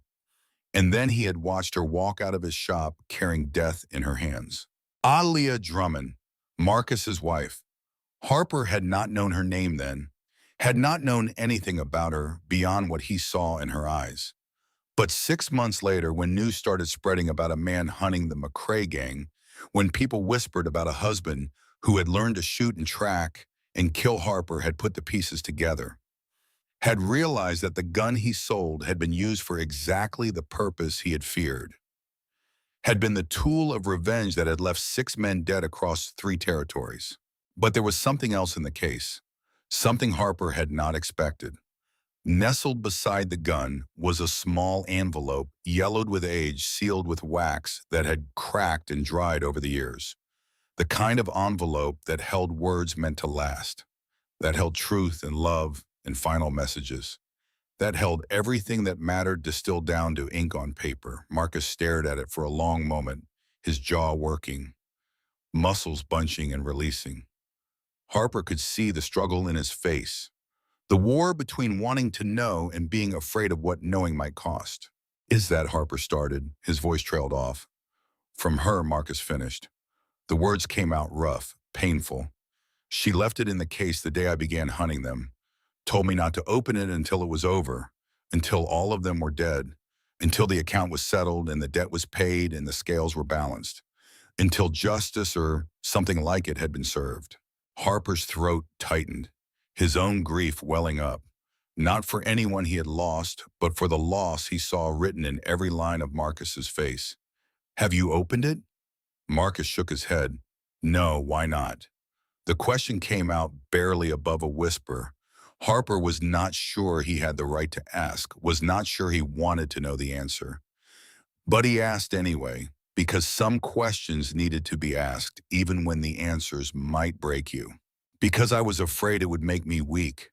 and then he had watched her walk out of his shop carrying death in her hands. Alia Drummond, Marcus's wife. Harper had not known her name then, had not known anything about her beyond what he saw in her eyes. But 6 months later, when news started spreading about a man hunting the McCrae gang, when people whispered about a husband who had learned to shoot and track and kill Harper, had put the pieces together, had realized that the gun he sold had been used for exactly the purpose he had feared, had been the tool of revenge that had left 6 men dead across 3 territories. But there was something else in the case, something Harper had not expected. Nestled beside the gun was a small envelope, yellowed with age, sealed with wax that had cracked and dried over the years. The kind of envelope that held words meant to last, that held truth and love and final messages, that held everything that mattered distilled down to ink on paper. Marcus stared at it for a long moment, his jaw working, muscles bunching and releasing. Harper could see the struggle in his face, the war between wanting to know and being afraid of what knowing might cost. Is that, Harper started? His voice trailed off. From her, Marcus finished. The words came out rough, painful. She left it in the case the day I began hunting them. Told me not to open it until it was over, until all of them were dead, until the account was settled and the debt was paid and the scales were balanced, until justice or something like it had been served. Harper's throat tightened, his own grief welling up, not for anyone he had lost, but for the loss he saw written in every line of Marcus's face. Have you opened it? Marcus shook his head. No, why not? The question came out barely above a whisper. Harper was not sure he had the right to ask, was not sure he wanted to know the answer. But he asked anyway, because some questions needed to be asked, even when the answers might break you. Because I was afraid it would make me weak.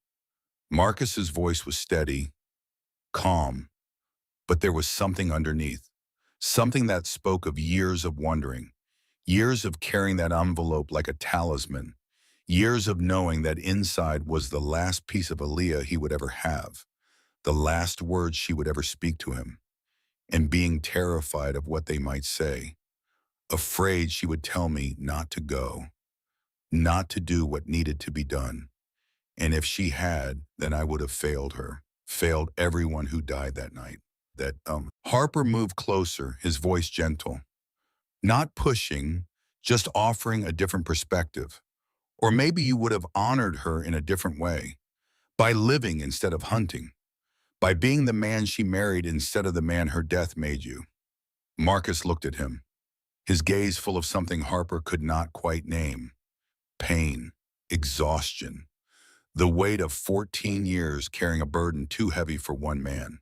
Marcus's voice was steady, calm, but there was something underneath, something that spoke of years of wondering, years of carrying that envelope like a talisman, years of knowing that inside was the last piece of Aaliyah he would ever have, the last words she would ever speak to him, and being terrified of what they might say, afraid she would tell me not to go, not to do what needed to be done. And if she had, then I would have failed her, failed everyone who died that night. Harper moved closer, his voice gentle, not pushing, just offering a different perspective. Or maybe you would have honored her in a different way, by living instead of hunting, by being the man she married instead of the man her death made you. Marcus looked at him, his gaze full of something Harper could not quite name. Pain, exhaustion, the weight of 14 years carrying a burden too heavy for one man,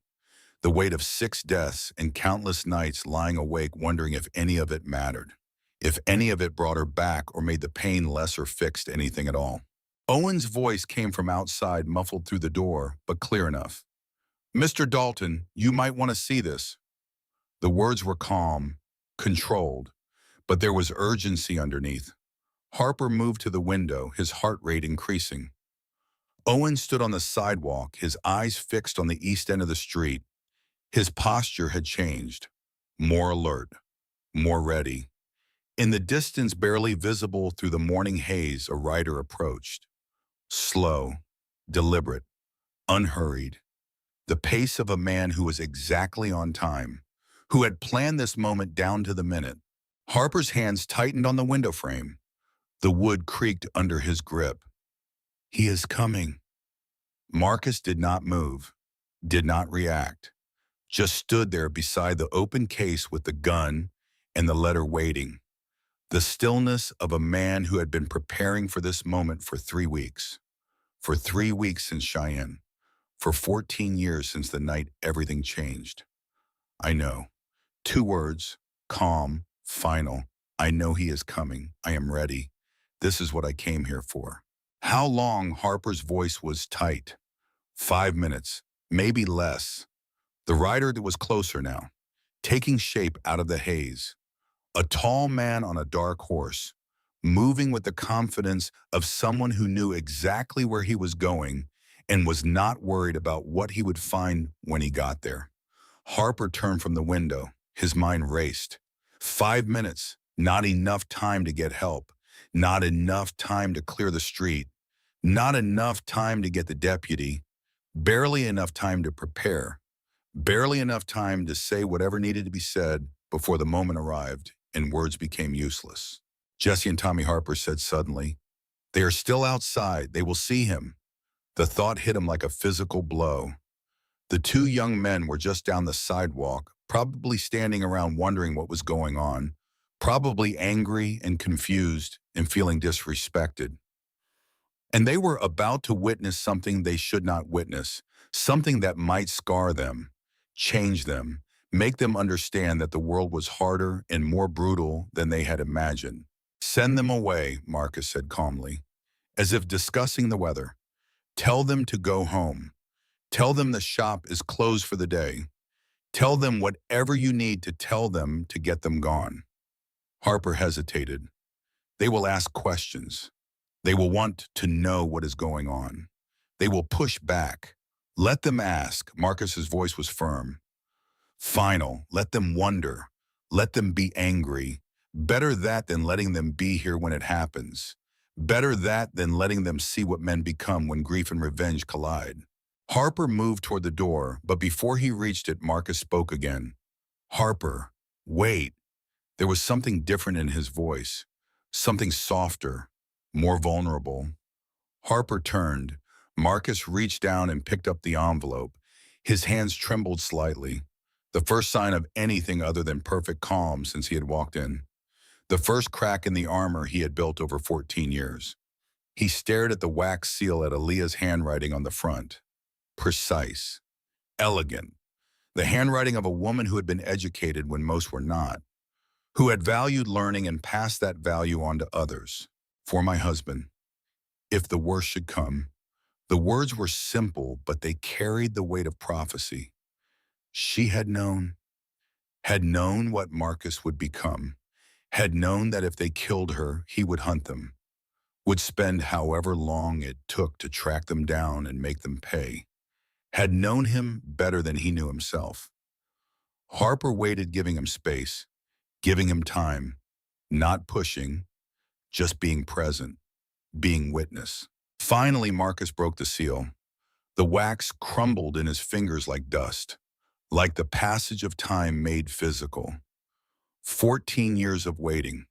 the weight of 6 deaths and countless nights lying awake wondering if any of it mattered, if any of it brought her back or made the pain less or fixed anything at all. Owen's voice came from outside, muffled through the door, but clear enough. Mr. Dalton, you might want to see this. The words were calm, controlled, But there was urgency underneath. Harper moved to the window, his heart rate increasing. Owen stood on the sidewalk, his eyes fixed on the east end of the street. His posture had changed. More alert, more ready. In the distance, barely visible through the morning haze, a rider approached. Slow, deliberate, unhurried. The pace of a man who was exactly on time, who had planned this moment down to the minute. Harper's hands tightened on the window frame. The wood creaked under his grip. He is coming. Marcus did not move, did not react, just stood there beside the open case with the gun and the letter waiting. The stillness of a man who had been preparing for this moment for 3 weeks. For 3 weeks since Cheyenne. For 14 years since the night everything changed. I know. 2 words, calm, final. I know he is coming. I am ready. This is what I came here for. How long? Harper's voice was tight. 5 minutes, maybe less. The rider was closer now, taking shape out of the haze. A tall man on a dark horse, moving with the confidence of someone who knew exactly where he was going and was not worried about what he would find when he got there. Harper turned from the window. His mind raced. 5 minutes, not enough time to get help, not enough time to clear the street, not enough time to get the deputy, barely enough time to prepare, barely enough time to say whatever needed to be said before the moment arrived and words became useless. Jesse and Tommy Harper said suddenly, "They are still outside. They will see him." The thought hit him like a physical blow. The 2 young men were just down the sidewalk, probably standing around wondering what was going on, probably angry and confused and feeling disrespected. And they were about to witness something they should not witness, something that might scar them, change them, make them understand that the world was harder and more brutal than they had imagined. "Send them away," Marcus said calmly, as if discussing the weather. "Tell them to go home. Tell them the shop is closed for the day. Tell them whatever you need to tell them to get them gone." Harper hesitated. They will ask questions. They will want to know what is going on. They will push back. Let them ask. Marcus's voice was firm. Final. Let them wonder. Let them be angry. Better that than letting them be here when it happens. Better that than letting them see what men become when grief and revenge collide. Harper moved toward the door, but before he reached it, Marcus spoke again. "Harper, wait." There was something different in his voice, something softer, more vulnerable. Harper turned. Marcus reached down and picked up the envelope. His hands trembled slightly, the first sign of anything other than perfect calm since he had walked in. The first crack in the armor he had built over 14 years. He stared at the wax seal at Aaliyah's handwriting on the front. Precise, elegant, the handwriting of a woman who had been educated when most were not, who had valued learning and passed that value on to others. "For my husband, if the worst should come." The words were simple, but they carried the weight of prophecy. She had known what Marcus would become, had known that if they killed her, he would hunt them, would spend however long it took to track them down and make them pay, had known him better than he knew himself. Harper waited, giving him space, giving him time, not pushing, just being present, being witness. Finally, Marcus broke the seal. The wax crumbled in his fingers like dust, like the passage of time made physical. 14 years of waiting,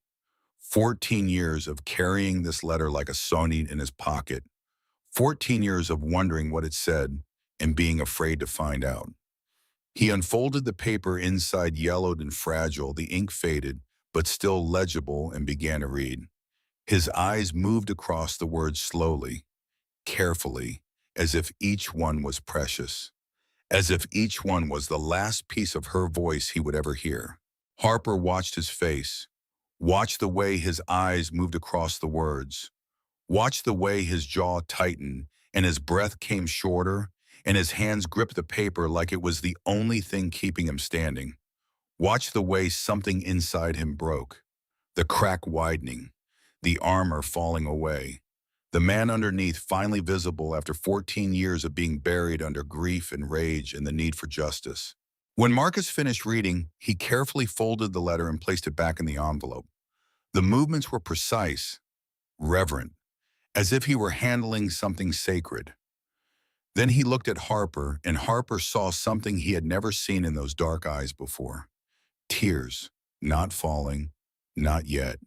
14 years of carrying this letter like a sony in his pocket, 14 years of wondering what it said and being afraid to find out. He unfolded the paper, inside yellowed and fragile, the ink faded, but still legible, and began to read. His eyes moved across the words slowly, carefully, as if each one was precious, as if each one was the last piece of her voice he would ever hear. Harper watched his face, watched the way his eyes moved across the words, watched the way his jaw tightened and his breath came shorter and his hands gripped the paper like it was the only thing keeping him standing. Watched the way something inside him broke. the crack widening, the armor falling away. The man underneath finally visible after 14 years of being buried under grief and rage and the need for justice. When Marcus finished reading, he carefully folded the letter and placed it back in the envelope. The movements were precise, reverent, as if he were handling something sacred. Then he looked at Harper, and Harper saw something he had never seen in those dark eyes before. Tears, not falling, not yet,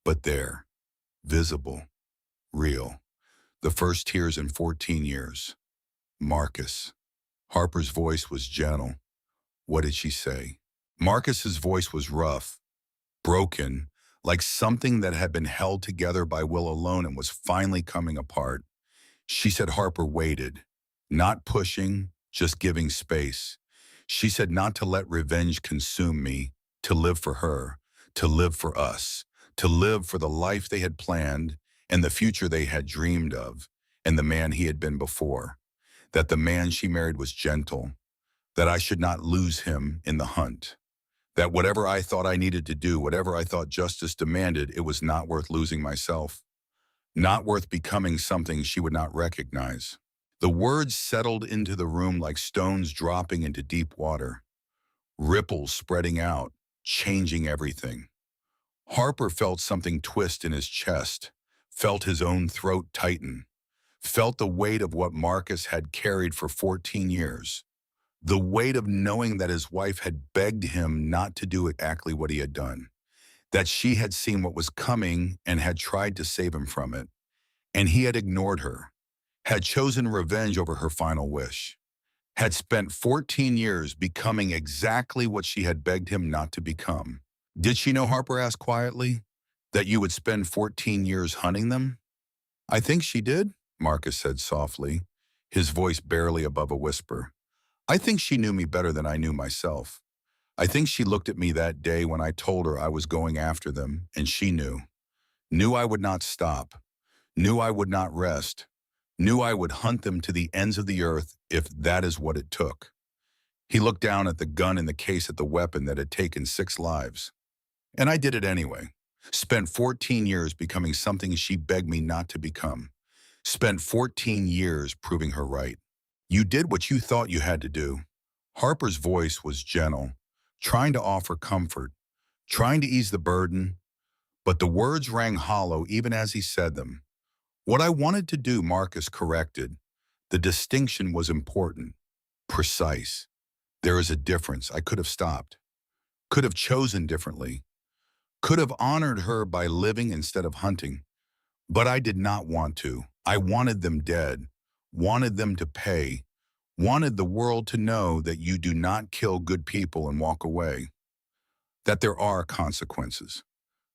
but there, visible, real. The first tears in 14 years. Marcus. Harper's voice was gentle. What did she say? Marcus's voice was rough, broken, like something that had been held together by will alone and was finally coming apart. She said Harper waited, not pushing, just giving space. She said not to let revenge consume me, to live for her, to live for us, to live for the life they had planned and the future they had dreamed of, and the man he had been before. That the man she married was gentle, that I should not lose him in the hunt. That whatever I thought I needed to do, whatever I thought justice demanded, it was not worth losing myself, not worth becoming something she would not recognize. The words settled into the room like stones dropping into deep water, ripples spreading out, changing everything. Harper felt something twist in his chest, felt his own throat tighten, felt the weight of what Marcus had carried for 14 years. The weight of knowing that his wife had begged him not to do exactly what he had done, that she had seen what was coming and had tried to save him from it, and he had ignored her, had chosen revenge over her final wish, had spent 14 years becoming exactly what she had begged him not to become. Did she know, Harper asked quietly, that you would spend 14 years hunting them? I think she did, Marcus said softly, his voice barely above a whisper. I think she knew me better than I knew myself. I think she looked at me that day when I told her I was going after them, and she knew I would not stop, knew I would not rest, knew I would hunt them to the ends of the earth if that is what it took. He looked down at the gun in the case at the weapon that had taken 6 lives. And I did it anyway. Spent 14 years becoming something she begged me not to become. Spent 14 years proving her right. You did what you thought you had to do. Harper's voice was gentle, trying to offer comfort, trying to ease the burden, but the words rang hollow even as he said them. What I wanted to do, Marcus corrected. The distinction was important, precise. There is a difference. I could have stopped, could have chosen differently, could have honored her by living instead of hunting. But I did not want to. I wanted them dead, wanted them to pay, wanted the world to know that you do not kill good people and walk away, that there are consequences,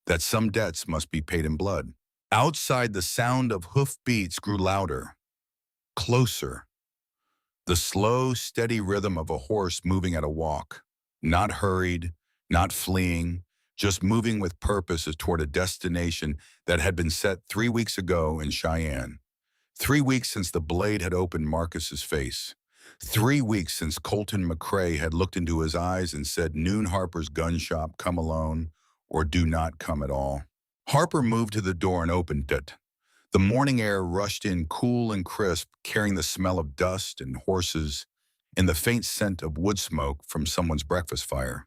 that some debts must be paid in blood. Outside, the sound of hoofbeats grew louder, closer, the slow, steady rhythm of a horse moving at a walk, not hurried, not fleeing, just moving with purpose toward a destination that had been set 3 weeks ago in Cheyenne. 3 weeks since the blade had opened Marcus's face. 3 weeks since Colton McCrae had looked into his eyes and said, "Noon Harper's gun shop, come alone, or do not come at all." Harper moved to the door and opened it. The morning air rushed in cool and crisp, carrying the smell of dust and horses and the faint scent of wood smoke from someone's breakfast fire.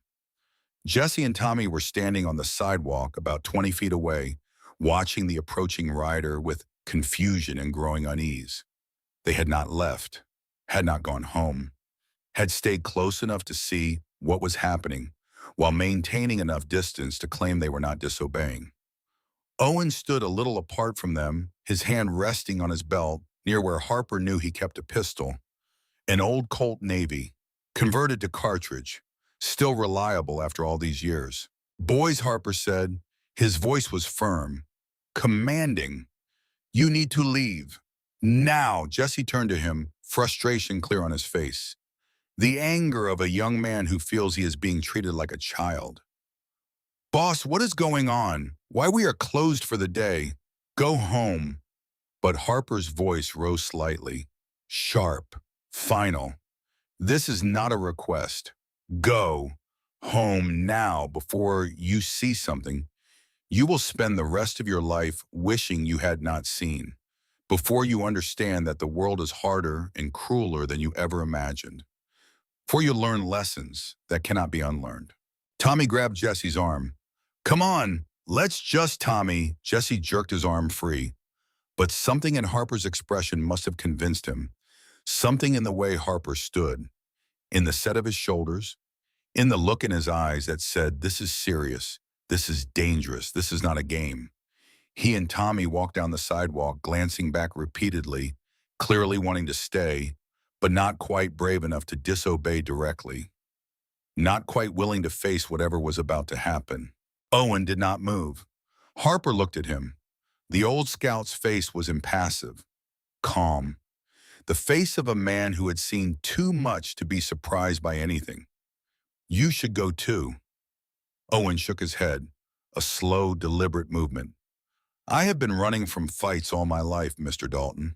Jesse and Tommy were standing on the sidewalk about 20 feet away, watching the approaching rider with confusion and growing unease. They had not left, had not gone home, had stayed close enough to see what was happening, while maintaining enough distance to claim they were not disobeying. Owen stood a little apart from them, his hand resting on his belt, near where Harper knew he kept a pistol, an old Colt Navy, converted to cartridge, still reliable after all these years. "Boys," Harper said, his voice was firm, commanding, "you need to leave. Now." Jesse turned to him, frustration clear on his face. The anger of a young man who feels he is being treated like a child. "Boss, what is going on? Why we are closed for the day? Go home." But Harper's voice rose slightly, sharp, final. "This is not a request. Go home now before you see something. You will spend the rest of your life wishing you had not seen, before you understand that the world is harder and crueler than you ever imagined. Before you learn lessons that cannot be unlearned. Tommy grabbed Jesse's arm. Come on, let's just, Tommy. Jesse jerked his arm free, but something in Harper's expression must have convinced him. Something in the way Harper stood, in the set of his shoulders, in the look in his eyes that said, this is serious, this is dangerous, this is not a game. He and Tommy walked down the sidewalk, glancing back repeatedly, clearly wanting to stay, but not quite brave enough to disobey directly, not quite willing to face whatever was about to happen. Owen did not move. Harper looked at him. The old scout's face was impassive, calm, the face of a man who had seen too much to be surprised by anything. You should go too. Owen shook his head, a slow, deliberate movement. I have been running from fights all my life, Mr. Dalton.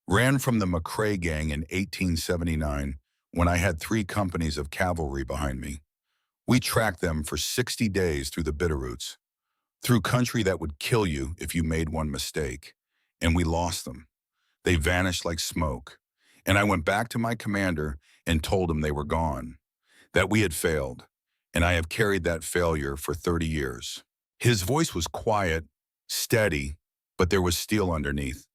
Ran from the McCrae gang in 1879 when I had 3 companies of cavalry behind me. We tracked them for 60 days through the Bitterroots, through country that would kill you if you made one mistake, and we lost them. They vanished like smoke, and I went back to my commander and told him they were gone, that we had failed, and I have carried that failure for 30 years. His voice was quiet, steady, but there was steel underneath.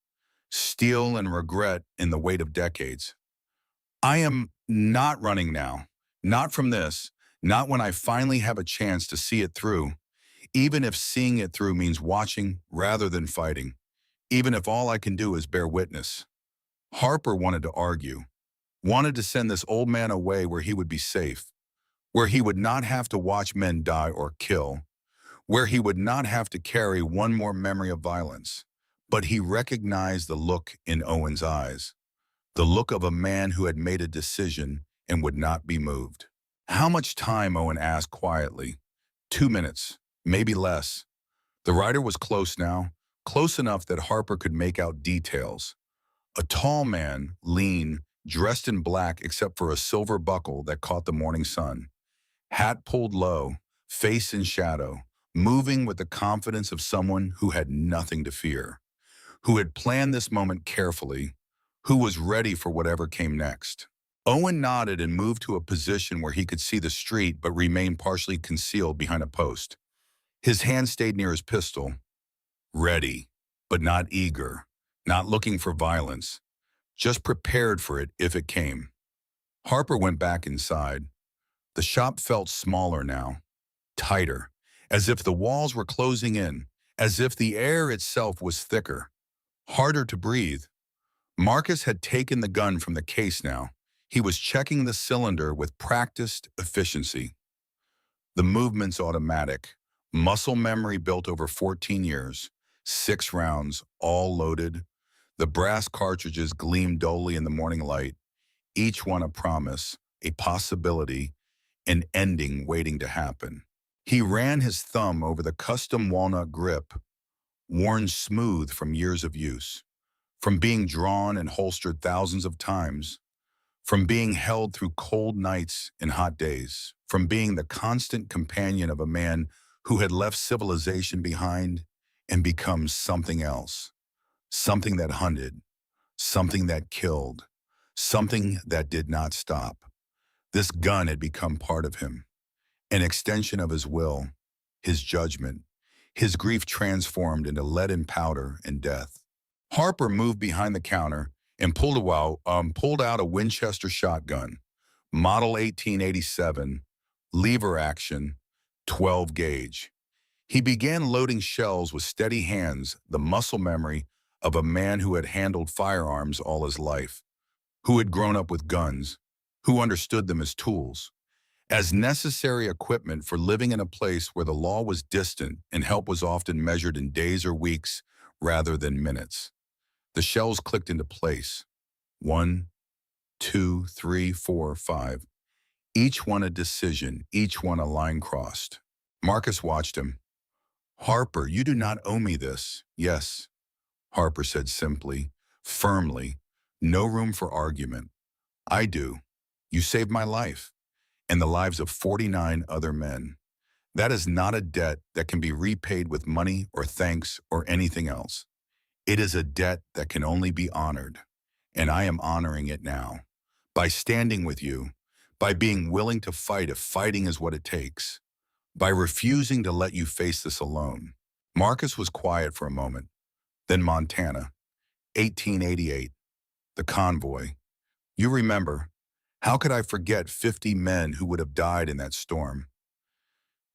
Steel and regret in the weight of decades. I am not running now. Not from this. Not when I finally have a chance to see it through. Even if seeing it through means watching rather than fighting. Even if all I can do is bear witness. Harper wanted to argue. Wanted to send this old man away where he would be safe. Where he would not have to watch men die or kill. Where he would not have to carry one more memory of violence. But he recognized the look in Owen's eyes, the look of a man who had made a decision and would not be moved. How much time, Owen asked quietly. 2 minutes, maybe less. The rider was close now, close enough that Harper could make out details. A tall man, lean, dressed in black except for a silver buckle that caught the morning sun. Hat pulled low, face in shadow, moving with the confidence of someone who had nothing to fear, who had planned this moment carefully, who was ready for whatever came next. Owen nodded and moved to a position where he could see the street but remained partially concealed behind a post. His hand stayed near his pistol, ready, but not eager, not looking for violence, just prepared for it if it came. Harper went back inside. The shop felt smaller now, tighter, as if the walls were closing in, as if the air itself was thicker, harder to breathe. Marcus had taken the gun from the case now. He was checking the cylinder with practiced efficiency. The movement's automatic, muscle memory built over 14 years, 6 rounds, all loaded. The brass cartridges gleamed dully in the morning light, each one a promise, a possibility, an ending waiting to happen. He ran his thumb over the custom walnut grip, worn smooth from years of use, from being drawn and holstered thousands of times, from being held through cold nights and hot days, from being the constant companion of a man who had left civilization behind and become something else, something that hunted, something that killed, something that did not stop. This gun had become part of him, an extension of his will, his judgment, his grief transformed into leaden powder and death. Harper moved behind the counter and pulled out a Winchester shotgun, model 1887, lever action, 12 gauge. He began loading shells with steady hands, the muscle memory of a man who had handled firearms all his life, who had grown up with guns, who understood them as tools, as necessary equipment for living in a place where the law was distant and help was often measured in days or weeks rather than minutes. The shells clicked into place. 1, 2, 3, 4, 5. Each one a decision, each one a line crossed. Marcus watched him. Harper, you do not owe me this. Yes, Harper said simply, firmly, no room for argument. I do. You saved my life, and the lives of 49 other men. That is not a debt that can be repaid with money or thanks or anything else. It is a debt that can only be honored, and I am honoring it now. By standing with you, by being willing to fight if fighting is what it takes, by refusing to let you face this alone. Marcus was quiet for a moment. Then Montana, 1888, the convoy. You remember, how could I forget 50 men who would have died in that storm?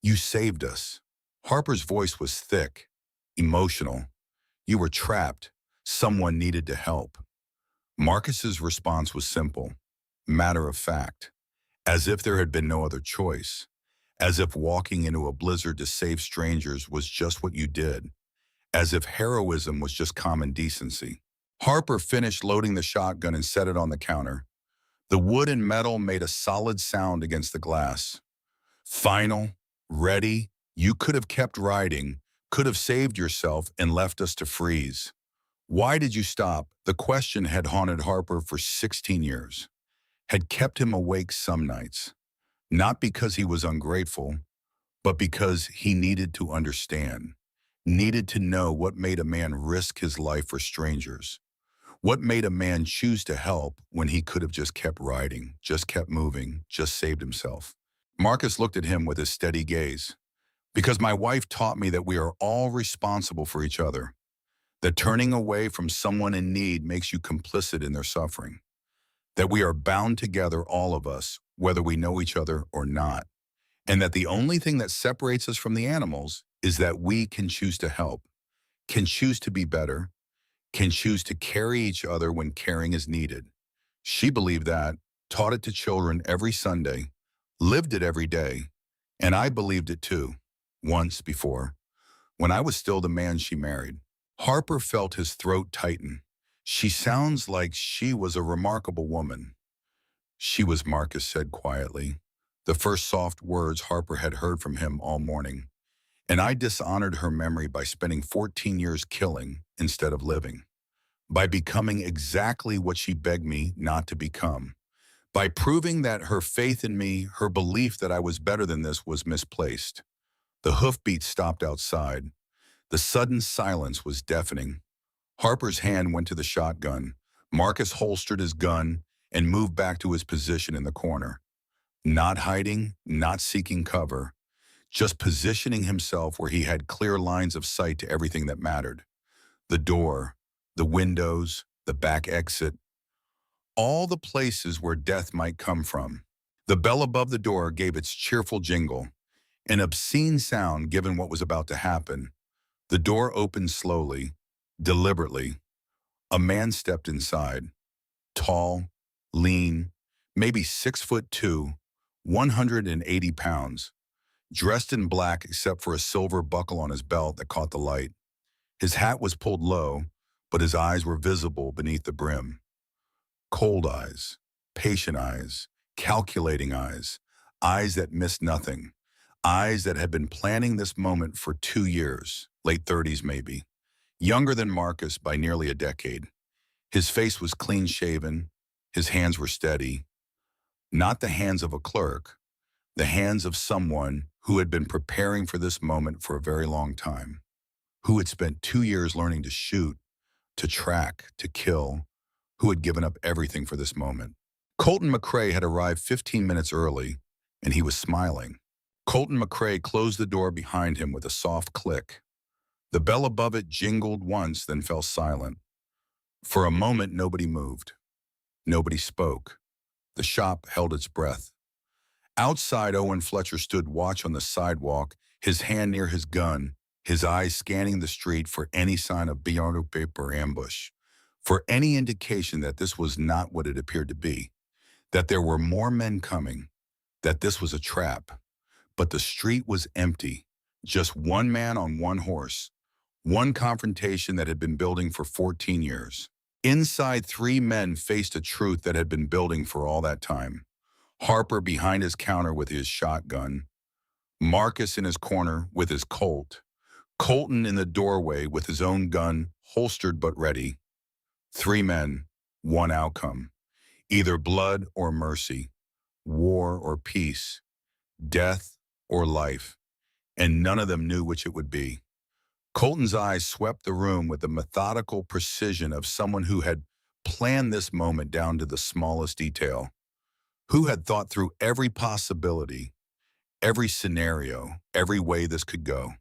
You saved us. Harper's voice was thick, emotional. You were trapped. Someone needed to help. Marcus's response was simple, matter of fact, as if there had been no other choice, as if walking into a blizzard to save strangers was just what you did, as if heroism was just common decency. Harper finished loading the shotgun and set it on the counter. The wood and metal made a solid sound against the glass. Final, ready, you could have kept riding, could have saved yourself and left us to freeze. Why did you stop? The question had haunted Harper for 16 years, had kept him awake some nights. Not because he was ungrateful, but because he needed to understand, needed to know what made a man risk his life for strangers, what made a man choose to help when he could have just kept riding, just kept moving, just saved himself. Marcus looked at him with his steady gaze. Because my wife taught me that we are all responsible for each other, that turning away from someone in need makes you complicit in their suffering, that we are bound together, all of us, whether we know each other or not, and that the only thing that separates us from the animals is that we can choose to help, can choose to be better, can choose to carry each other when caring is needed. She believed that, taught it to children every Sunday, lived it every day, and I believed it too, once before, when I was still the man she married. Harper felt his throat tighten. She sounds like she was a remarkable woman. She was, Marcus said quietly, the first soft words Harper had heard from him all morning. And I dishonored her memory by spending 14 years killing instead of living, by becoming exactly what she begged me not to become, by proving that her faith in me, her belief that I was better than this was misplaced. The hoofbeats stopped outside. The sudden silence was deafening. Harper's hand went to the shotgun. Marcus holstered his gun and moved back to his position in the corner. Not hiding, not seeking cover, just positioning himself where he had clear lines of sight to everything that mattered. The door, the windows, the back exit, all the places where death might come from. The bell above the door gave its cheerful jingle, an obscene sound given what was about to happen. The door opened slowly, deliberately. A man stepped inside, tall, lean, maybe 6'2", 180 pounds, dressed in black except for a silver buckle on his belt that caught the light. His hat was pulled low, but his eyes were visible beneath the brim. Cold eyes, patient eyes, calculating eyes, eyes that missed nothing, eyes that had been planning this moment for 2 years, late 30s maybe, younger than Marcus by nearly a decade. His face was clean-shaven, his hands were steady, not the hands of a clerk, the hands of someone who had been preparing for this moment for a very long time, who had spent 2 years learning to shoot, to track, to kill, who had given up everything for this moment. Colton McRae had arrived 15 minutes early, and he was smiling. Colton McRae closed the door behind him with a soft click. The bell above it jingled once, then fell silent. For a moment, nobody moved. Nobody spoke. The shop held its breath. Outside, Owen Fletcher stood watch on the sidewalk, his hand near his gun, his eyes scanning the street for any sign of beyond paper ambush, for any indication that this was not what it appeared to be, that there were more men coming, that this was a trap. But the street was empty, just one man on one horse, one confrontation that had been building for 14 years. Inside, 3 men faced a truth that had been building for all that time. Harper behind his counter with his shotgun, Marcus in his corner with his Colt, Colton in the doorway with his own gun, holstered but ready. 3 men, one outcome, either blood or mercy, war or peace, death or life. and none of them knew which it would be. Colton's eyes swept the room with the methodical precision of someone who had planned this moment down to the smallest detail, who had thought through every possibility, every scenario, every way this could go.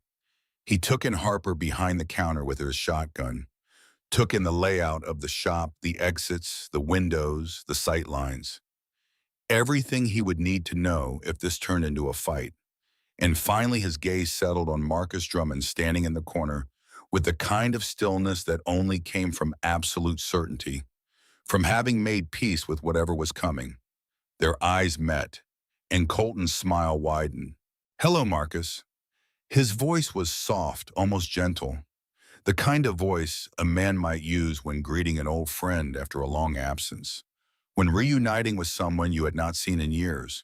He took in Harper behind the counter with his shotgun, took in the layout of the shop, the exits, the windows, the sight lines, everything he would need to know if this turned into a fight. And finally his gaze settled on Marcus Drummond standing in the corner with the kind of stillness that only came from absolute certainty, from having made peace with whatever was coming. Their eyes met, and Colton's smile widened. "Hello, Marcus." His voice was soft, almost gentle, the kind of voice a man might use when greeting an old friend after a long absence, when reuniting with someone you had not seen in years.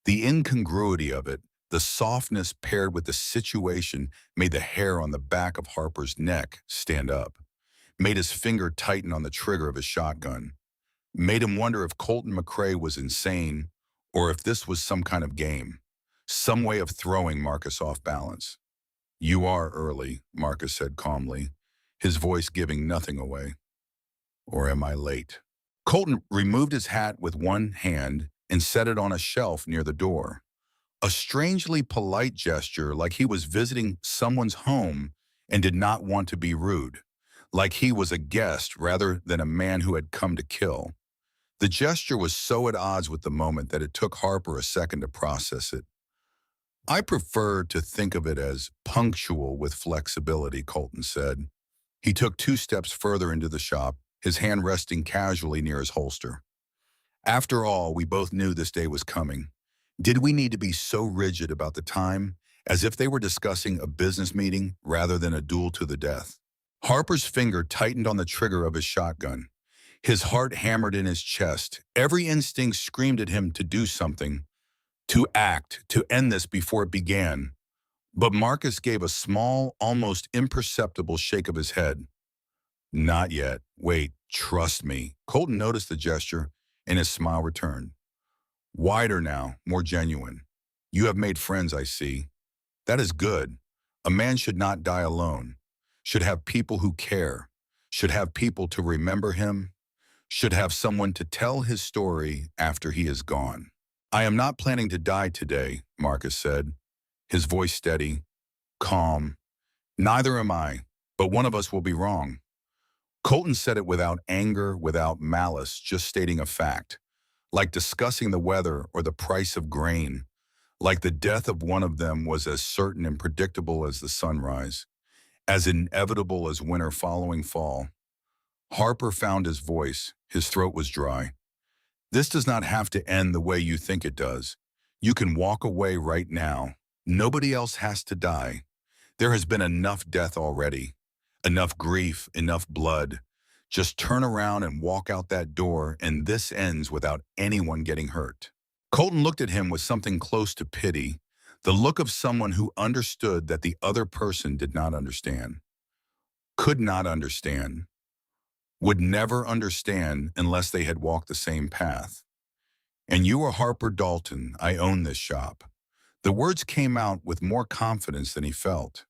The incongruity of it, the softness paired with the situation, made the hair on the back of Harper's neck stand up, made his finger tighten on the trigger of his shotgun, made him wonder if Colton McRae was insane or if this was some kind of game, some way of throwing Marcus off balance. "You are early," Marcus said calmly, his voice giving nothing away. "Or am I late?" Colton removed his hat with one hand and set it on a shelf near the door. A strangely polite gesture, like he was visiting someone's home and did not want to be rude, like he was a guest rather than a man who had come to kill. The gesture was so at odds with the moment that it took Harper a second to process it. "I prefer to think of it as punctual with flexibility," Colton said. He took 2 steps further into the shop, his hand resting casually near his holster. "After all, we both knew this day was coming. Did we need to be so rigid about the time, as if they were discussing a business meeting rather than a duel to the death?" Harper's finger tightened on the trigger of his shotgun. His heart hammered in his chest. Every instinct screamed at him to do something, to act, to end this before it began. But Marcus gave a small, almost imperceptible shake of his head. "Not yet. Wait, trust me." Colton noticed the gesture, and his smile returned. "Wider now, more genuine. You have made friends, I see. That is good. A man should not die alone. Should have people who care. Should have people to remember him. Should have someone to tell his story after he is gone." "I am not planning to die today," Marcus said, his voice steady, calm. "Neither am I, but one of us will be wrong." Colton said it without anger, without malice, just stating a fact, like discussing the weather or the price of grain, like the death of one of them was as certain and predictable as the sunrise, as inevitable as winter following fall. Harper found his voice. His throat was dry. "This does not have to end the way you think it does. You can walk away right now. Nobody else has to die. There has been enough death already, enough grief, enough blood. Just turn around and walk out that door, and this ends without anyone getting hurt." Colton looked at him with something close to pity, the look of someone who understood that the other person did not understand, could not understand, would never understand unless they had walked the same path. "And you are Harper Dalton. I own this shop." The words came out with more confidence than he felt.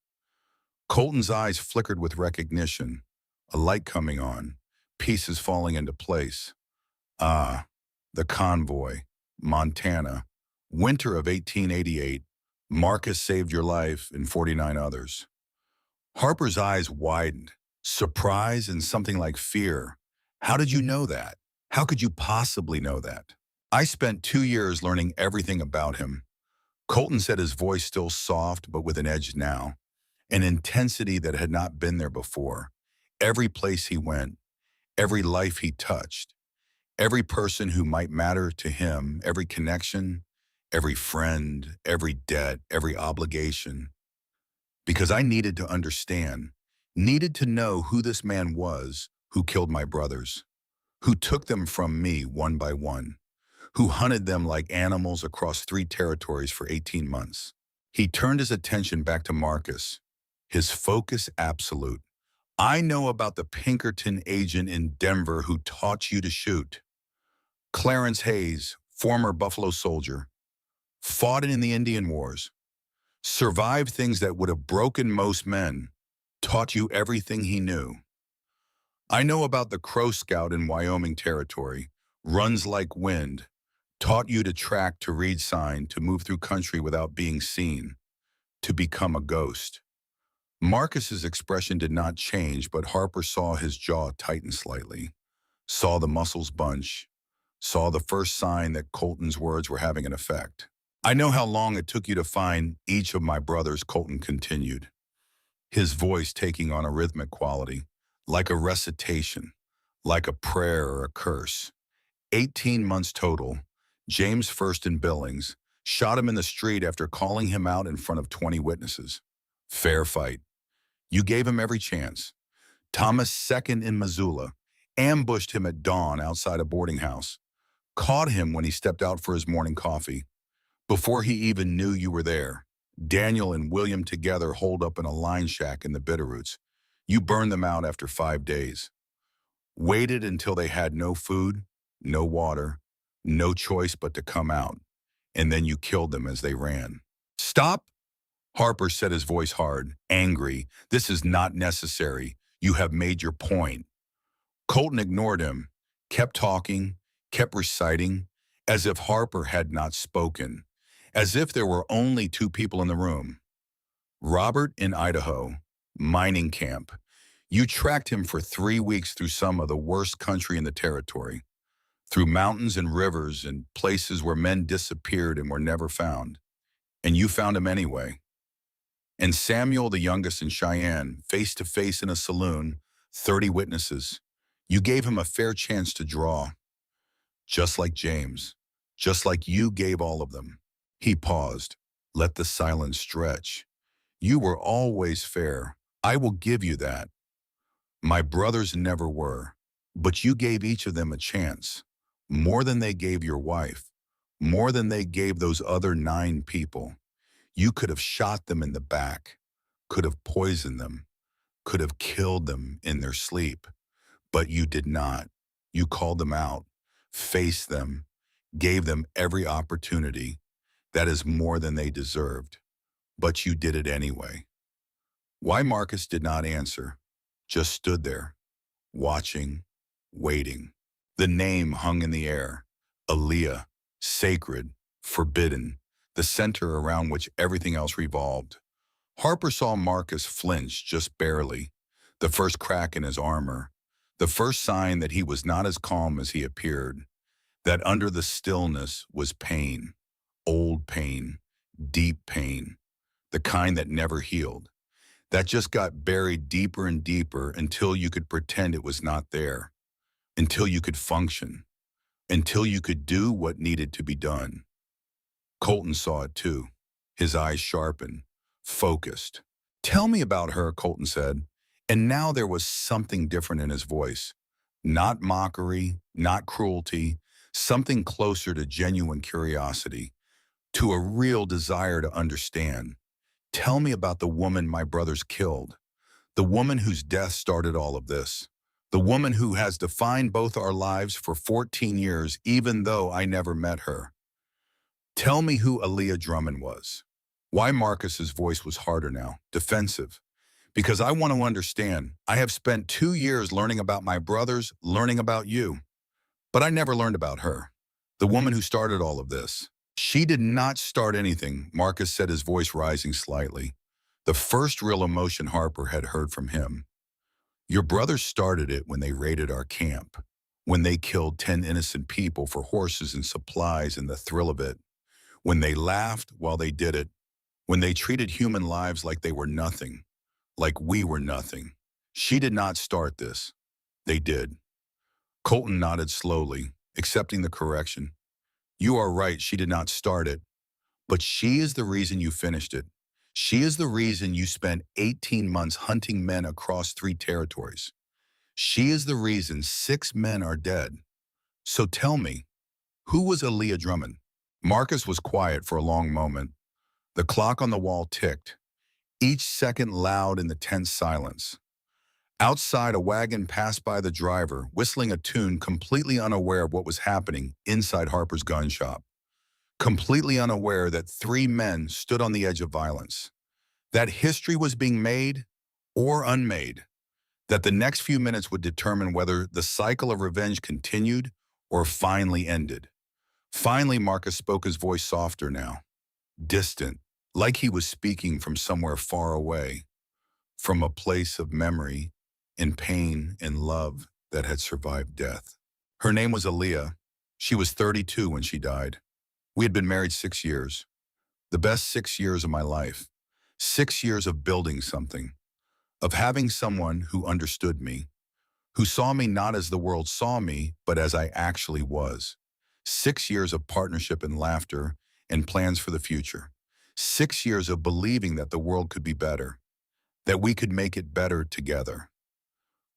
Colton's eyes flickered with recognition, a light coming on, pieces falling into place. Ah, the convoy, Montana, winter of 1888. Marcus saved your life and 49 others. Harper's eyes widened, surprise and something like fear. "How did you know that? How could you possibly know that?" "I spent 2 years learning everything about him." Colton said, his voice still soft but with an edge now, an intensity that had not been there before. Every place he went, every life he touched, every person who might matter to him, every connection, every friend, every debt, every obligation. Because I needed to understand, needed to know who this man was who killed my brothers, who took them from me one by one, who hunted them like animals across 3 territories for 18 months. He turned his attention back to Marcus, his focus absolute. "I know about the Pinkerton agent in Denver who taught you to shoot. Clarence Hayes, former Buffalo soldier, fought in the Indian Wars. survived things that would have broken most men, taught you everything he knew. I know about the Crow Scout in Wyoming Territory, runs like wind, taught you to track, to read sign, to move through country without being seen, to become a ghost. Marcus's expression did not change, but Harper saw his jaw tighten slightly, saw the muscles bunch, saw the first sign that Colton's words were having an effect. I know how long it took you to find each of my brothers, Colton continued, his voice taking on a rhythmic quality, like a recitation, like a prayer or a curse. 18 months total. James first in Billings shot him in the street after calling him out in front of 20 witnesses. Fair fight. You gave him every chance. Thomas second in Missoula ambushed him at dawn outside a boarding house, caught him when he stepped out for his morning coffee, before he even knew you were there. Daniel and William together holed up in a line shack in the Bitterroots. You burned them out after 5 days. Waited until they had no food, no water, no choice but to come out. And then you killed them as they ran. Stop! Harper said, his voice hard, angry. This is not necessary. You have made your point. Colton ignored him, kept talking, kept reciting, as if Harper had not spoken, as if there were only two people in the room. Robert in Idaho, mining camp. You tracked him for 3 weeks through some of the worst country in the territory, through mountains and rivers and places where men disappeared and were never found. And you found him anyway. And Samuel, the youngest in Cheyenne, face to face in a saloon, 30 witnesses. You gave him a fair chance to draw, just like James, just like you gave all of them. He paused, let the silence stretch. You were always fair. I will give you that. My brothers never were, but you gave each of them a chance, more than they gave your wife, more than they gave those other 9 people. You could have shot them in the back, could have poisoned them, could have killed them in their sleep, but you did not. You called them out, faced them, gave them every opportunity. That is more than they deserved, but you did it anyway. Why Marcus did not answer, just stood there, watching, waiting. The name hung in the air, Aaliyah, sacred, forbidden, the center around which everything else revolved. Harper saw Marcus flinch just barely, the first crack in his armor, the first sign that he was not as calm as he appeared, that under the stillness was pain, old pain, deep pain, the kind that never healed, that just got buried deeper and deeper until you could pretend it was not there, until you could function, until you could do what needed to be done. Colton saw it too, his eyes sharpened, focused. Tell me about her, Colton said, and now there was something different in his voice. Not mockery, not cruelty, something closer to genuine curiosity, to a real desire to understand. Tell me about the woman my brothers killed, the woman whose death started all of this, the woman who has defined both our lives for 14 years, even though I never met her. Tell me who Aaliyah Drummond was. Why Marcus's voice was harder now, defensive. Because I want to understand. I have spent 2 years learning about my brothers, learning about you. But I never learned about her, the woman who started all of this. She did not start anything, Marcus said, his voice rising slightly. The first real emotion Harper had heard from him. Your brothers started it when they raided our camp, when they killed 10 innocent people for horses and supplies and the thrill of it, when they laughed while they did it, when they treated human lives like they were nothing, like we were nothing. She did not start this. They did. Colton nodded slowly, accepting the correction. You are right, she did not start it, but she is the reason you finished it. She is the reason you spent 18 months hunting men across 3 territories. She is the reason 6 men are dead. So tell me, who was Aaliyah Drummond? Marcus was quiet for a long moment. The clock on the wall ticked, each second loud in the tense silence. Outside, a wagon passed by the driver, whistling a tune, completely unaware of what was happening inside Harper's gun shop. completely unaware that three men stood on the edge of violence, that history was being made or unmade, that the next few minutes would determine whether the cycle of revenge continued or finally ended. Finally, Marcus spoke, his voice softer now, distant, like he was speaking from somewhere far away, from a place of memory and pain and love that had survived death. Her name was Aaliyah. She was 32 when she died. We had been married 6 years, the best 6 years of my life. 6 years of building something, of having someone who understood me, who saw me not as the world saw me, but as I actually was. 6 years of partnership and laughter and plans for the future. 6 years of believing that the world could be better, that we could make it better together.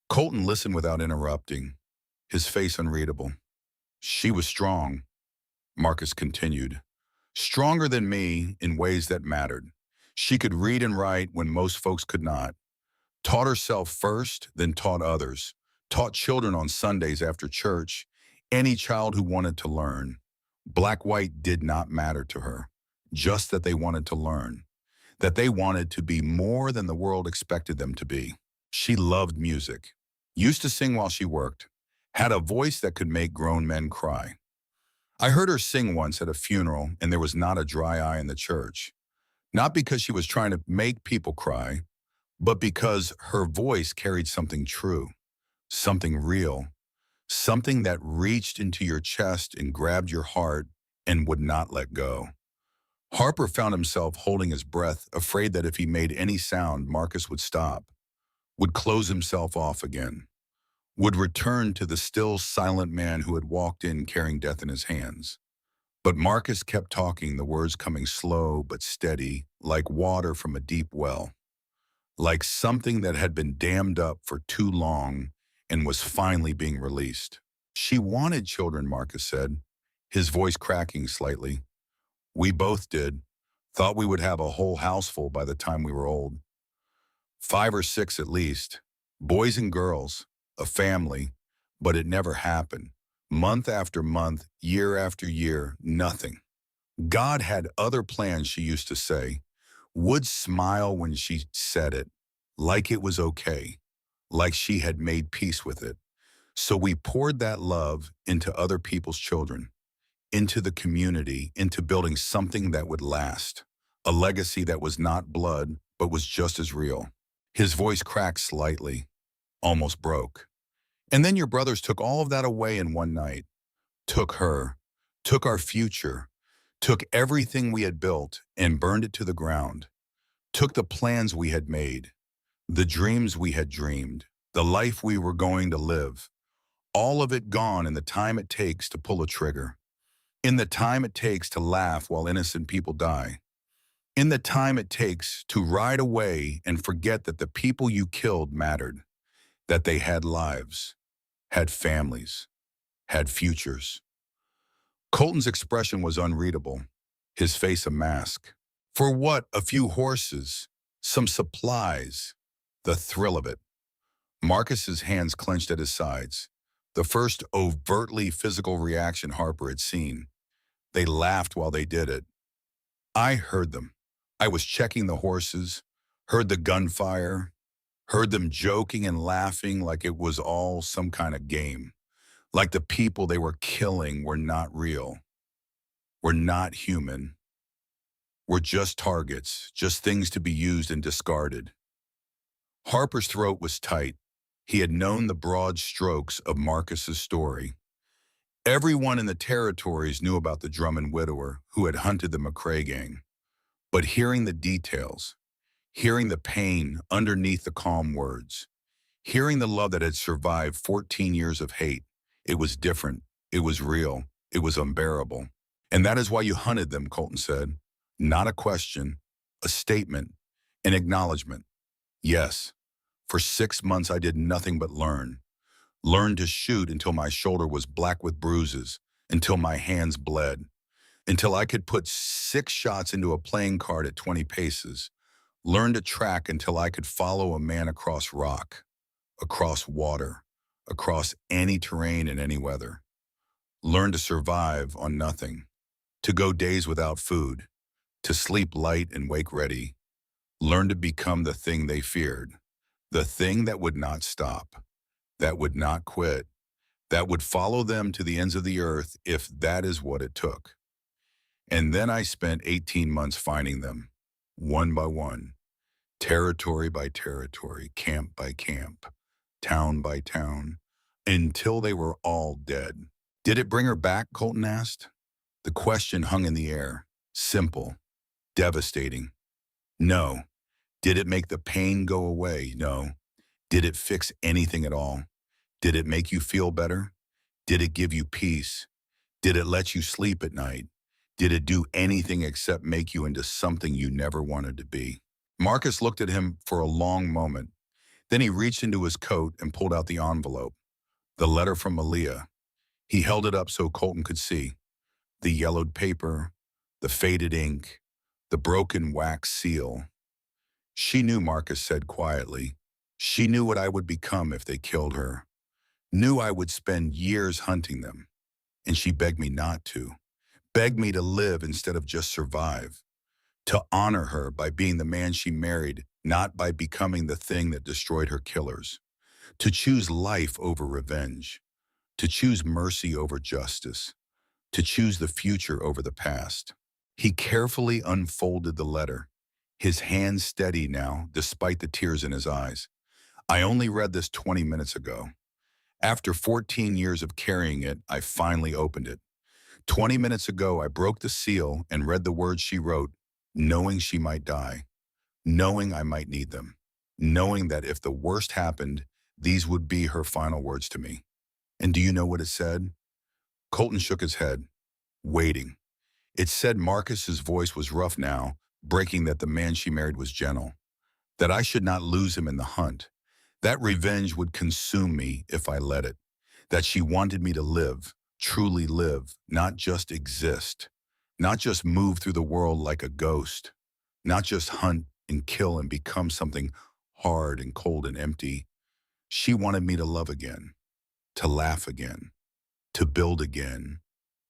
Colton listened without interrupting, his face unreadable. She was strong, Marcus continued. Stronger than me in ways that mattered. She could read and write when most folks could not. Taught herself first, then taught others. Taught children on Sundays after church, any child who wanted to learn. Black-white did not matter to her, just that they wanted to learn, that they wanted to be more than the world expected them to be. She loved music, used to sing while she worked, had a voice that could make grown men cry. I heard her sing once at a funeral, and there was not a dry eye in the church. Not because she was trying to make people cry, but because her voice carried something true, something real, something that reached into your chest and grabbed your heart and would not let go. Harper found himself holding his breath, afraid that if he made any sound, Marcus would stop, would close himself off again, would return to the still, silent man who had walked in carrying death in his hands. But Marcus kept talking, the words coming slow but steady, like water from a deep well, like something that had been dammed up for too long and was finally being released. She wanted children, Marcus said, his voice cracking slightly. We both did. Thought we would have a whole house full by the time we were old. 5 or 6 at least. Boys and girls, a family, but it never happened. Month after month, year after year, nothing. God had other plans, she used to say, would smile when she said it, like it was okay, like she had made peace with it. So we poured that love into other people's children, into the community, into building something that would last, a legacy that was not blood, but was just as real. His voice cracked slightly, almost broke. And then your brothers took all of that away in one night, took her, took our future, took everything we had built and burned it to the ground, took the plans we had made, the dreams we had dreamed, the life we were going to live, all of it gone in the time it takes to pull a trigger, in the time it takes to laugh while innocent people die, in the time it takes to ride away and forget that the people you killed mattered, that they had lives, had families, had futures. Colton's expression was unreadable, his face a mask. For what? A few horses, some supplies, the thrill of it. Marcus's hands clenched at his sides, the first overtly physical reaction Harper had seen. They laughed while they did it. I heard them. I was checking the horses, heard the gunfire, heard them joking and laughing like it was all some kind of game, like the people they were killing were not real, were not human, were just targets, just things to be used and discarded. Harper's throat was tight. He had known the broad strokes of Marcus's story. Everyone in the territories knew about the Drummond widower who had hunted the McCrae gang. But hearing the details, hearing the pain underneath the calm words, hearing the love that had survived 14 years of hate, it was different, it was real, it was unbearable. And that is why you hunted them, Colton said. Not a question, a statement, an acknowledgement. Yes, for 6 months I did nothing but learn. Learned to shoot until my shoulder was black with bruises, until my hands bled, until I could put 6 shots into a playing card at 20 paces. Learned to track until I could follow a man across rock, across water, across any terrain in any weather. Learned to survive on nothing, to go days without food, to sleep light and wake ready, learn to become the thing they feared, the thing that would not stop, that would not quit, that would follow them to the ends of the earth if that is what it took. And then I spent 18 months finding them, one by one, territory by territory, camp by camp, town by town, until they were all dead. Did it bring her back, Colton asked. The question hung in the air, simple, devastating. No. Did it make the pain go away? No. Did it fix anything at all? Did it make you feel better? Did it give you peace? Did it let you sleep at night? Did it do anything except make you into something you never wanted to be? Marcus looked at him for a long moment. Then he reached into his coat and pulled out the envelope. The letter from Malia. He held it up so Colton could see. The yellowed paper, the faded ink, the broken wax seal. She knew, Marcus said quietly. She knew what I would become if they killed her. Knew I would spend years hunting them. And she begged me not to. Begged me to live instead of just survive. To honor her by being the man she married, not by becoming the thing that destroyed her killers. To choose life over revenge. To choose mercy over justice. To choose the future over the past. He carefully unfolded the letter, his hands steady now, despite the tears in his eyes. I only read this 20 minutes ago. After 14 years of carrying it, I finally opened it. 20 minutes ago, I broke the seal and read the words she wrote, knowing she might die, knowing I might need them, knowing that if the worst happened, these would be her final words to me. And do you know what it said? Colton shook his head, waiting. It said Marcus's voice was rough now, breaking that the man she married was gentle, that I should not lose him in the hunt, that revenge would consume me if I let it, that she wanted me to live, truly live, not just exist, not just move through the world like a ghost, not just hunt and kill and become something hard and cold and empty. She wanted me to love again, to laugh again, to build again,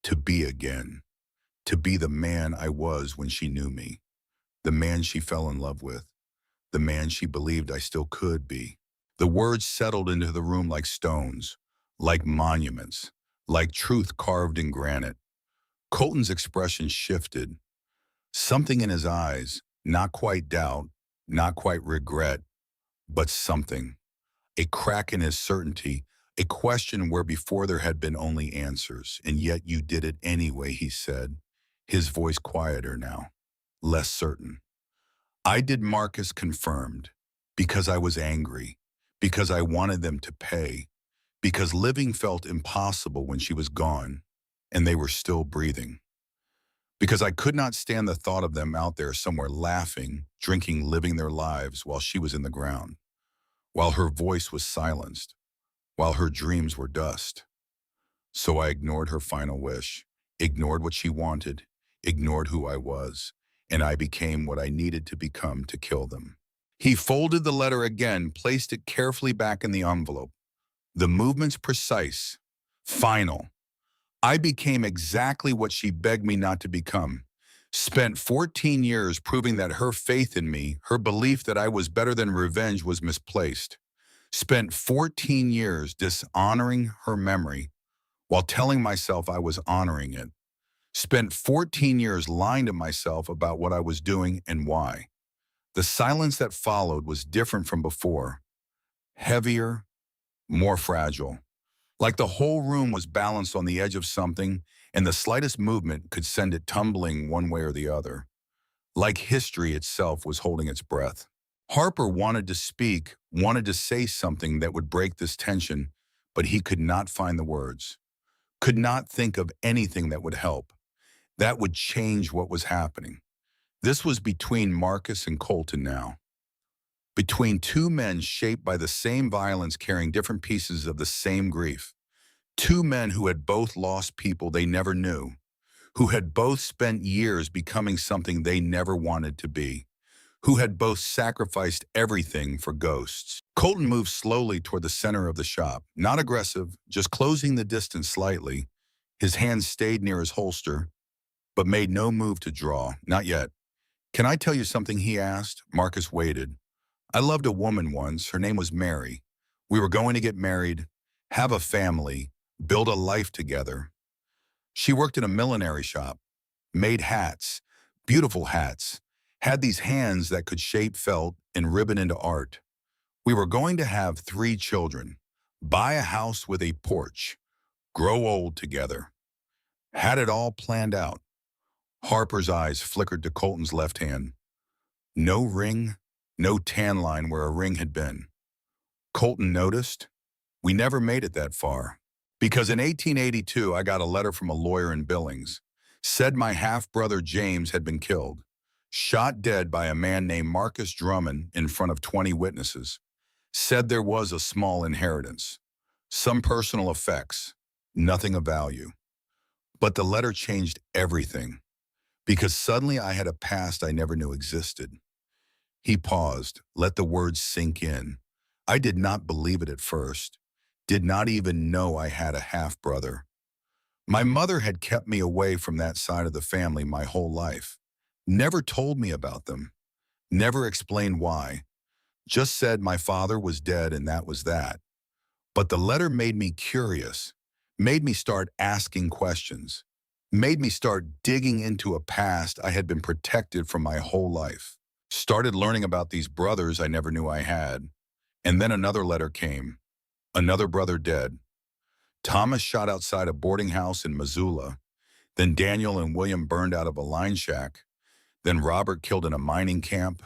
to be again, to be the man I was when she knew me, the man she fell in love with, the man she believed I still could be. The words settled into the room like stones, like monuments, like truth carved in granite. Colton's expression shifted. Something in his eyes, not quite doubt, not quite regret, but something. A crack in his certainty, a question where before there had been only answers, and yet you did it anyway, he said, his voice quieter now, less certain. I did, Marcus confirmed, because I was angry, because I wanted them to pay, because living felt impossible when she was gone, and they were still breathing. Because I could not stand the thought of them out there somewhere laughing, drinking, living their lives while she was in the ground, while her voice was silenced, while her dreams were dust. So I ignored her final wish, ignored what she wanted, ignored who I was, and I became what I needed to become to kill them. He folded the letter again, placed it carefully back in the envelope. The movements precise, final. I became exactly what she begged me not to become. Spent 14 years proving that her faith in me, her belief that I was better than revenge was misplaced. Spent 14 years dishonoring her memory while telling myself I was honoring it. Spent 14 years lying to myself about what I was doing and why. The silence that followed was different from before, heavier, more fragile. Like the whole room was balanced on the edge of something, and the slightest movement could send it tumbling one way or the other. Like history itself was holding its breath. Harper wanted to speak, wanted to say something that would break this tension, but he could not find the words, could not think of anything that would help, that would change what was happening. This was between Marcus and Colton now. Between two men shaped by the same violence, carrying different pieces of the same grief. Two men who had both lost people they never knew, who had both spent years becoming something they never wanted to be, who had both sacrificed everything for ghosts. Colton moved slowly toward the center of the shop, not aggressive, just closing the distance slightly. His hands stayed near his holster. but made no move to draw. Not yet. Can I tell you something, he asked. Marcus waited. I loved a woman once. Her name was Mary. We were going to get married, have a family, build a life together. She worked in a millinery shop, made hats, beautiful hats, had these hands that could shape felt and ribbon into art. We were going to have 3 children, buy a house with a porch, grow old together. Had it all planned out. Harper's eyes flickered to Colton's left hand. No ring, no tan line where a ring had been. Colton noticed. We never made it that far. Because in 1882, I got a letter from a lawyer in Billings. Said my half-brother James had been killed. Shot dead by a man named Marcus Drummond in front of 20 witnesses. Said there was a small inheritance. Some personal effects. Nothing of value. But the letter changed everything. Because suddenly I had a past I never knew existed. He paused, let the words sink in. I did not believe it at first. Did not even know I had a half-brother. My mother had kept me away from that side of the family my whole life. Never told me about them. Never explained why. Just said my father was dead and that was that. But the letter made me curious, made me start asking questions, made me start digging into a past I had been protected from my whole life. Started learning about these brothers I never knew I had. And then another letter came. Another brother dead. Thomas shot outside a boarding house in Missoula. Then Daniel and William burned out of a line shack. Then Robert killed in a mining camp.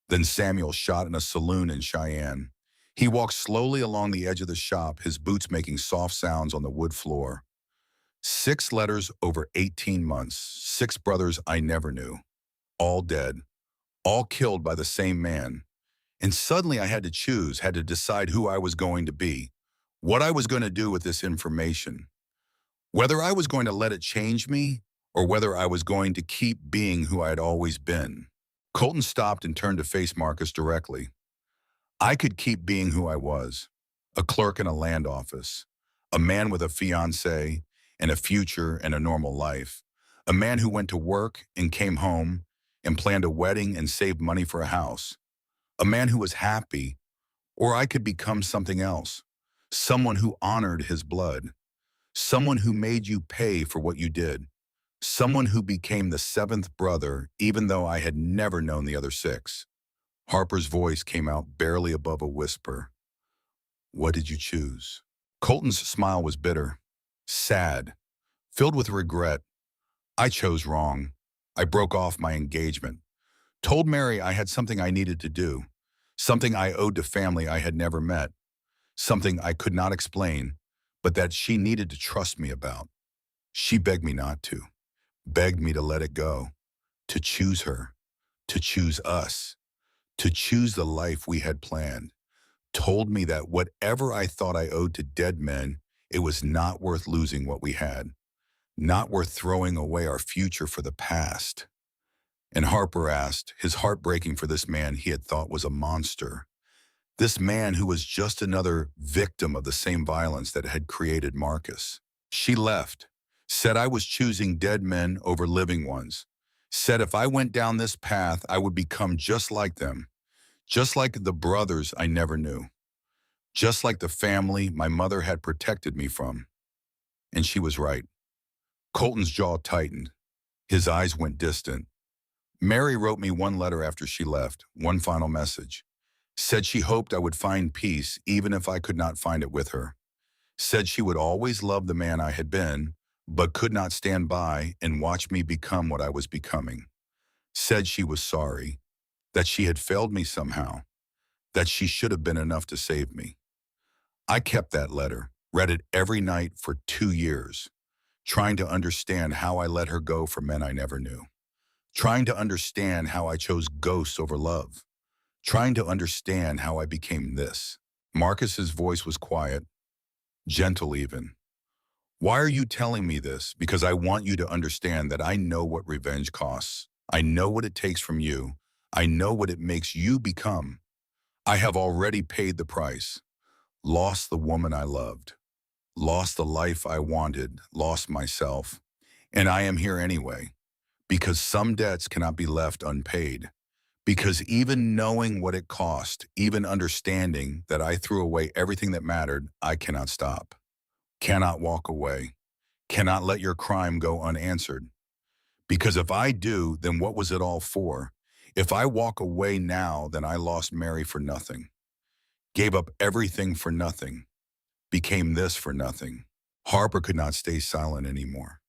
Then Samuel shot in a saloon in Cheyenne. He walked slowly along the edge of the shop, his boots making soft sounds on the wood floor. 6 letters over 18 months. 6 brothers I never knew. All dead. All killed by the same man. And suddenly I had to choose, had to decide who I was going to be, what I was going to do with this information, whether I was going to let it change me or whether I was going to keep being who I had always been. Colton stopped and turned to face Marcus directly. I could keep being who I was, a clerk in a land office, a man with a fiancée and a future and a normal life, a man who went to work and came home and planned a wedding and saved money for a house, a man who was happy, or I could become something else, someone who honored his blood, someone who made you pay for what you did, someone who became the 7th brother even though I had never known the other 6. Harper's voice came out barely above a whisper. What did you choose? Colton's smile was bitter, sad, filled with regret. I chose wrong. I broke off my engagement. Told Mary I had something I needed to do, something I owed to family I had never met, something I could not explain, but that she needed to trust me about. She begged me not to, begged me to let it go, to choose her, to choose us, to choose the life we had planned. Told me that whatever I thought I owed to dead men, it was not worth losing what we had, not worth throwing away our future for the past. And Harper asked, his heart breaking for this man he had thought was a monster. This man who was just another victim of the same violence that had created Marcus. She left, said I was choosing dead men over living ones, said if I went down this path, I would become just like them, just like the brothers I never knew, just like the family my mother had protected me from. And she was right. Colton's jaw tightened. His eyes went distant. Mary wrote me one letter after she left, one final message. Said she hoped I would find peace even if I could not find it with her. Said she would always love the man I had been, but could not stand by and watch me become what I was becoming. Said she was sorry, that she had failed me somehow, that she should have been enough to save me. I kept that letter, read it every night for 2 years, trying to understand how I let her go for men I never knew, trying to understand how I chose ghosts over love, trying to understand how I became this. Marcus's voice was quiet, gentle even. Why are you telling me this? Because I want you to understand that I know what revenge costs. I know what it takes from you. I know what it makes you become. I have already paid the price. Lost the woman I loved. Lost the life I wanted. Lost myself. And I am here anyway. because some debts cannot be left unpaid. Because even knowing what it cost, even understanding that I threw away everything that mattered, I cannot stop, cannot walk away, cannot let your crime go unanswered. Because if I do, then what was it all for? If I walk away now, then I lost Mary for nothing, gave up everything for nothing, became this for nothing. Harper could not stay silent anymore.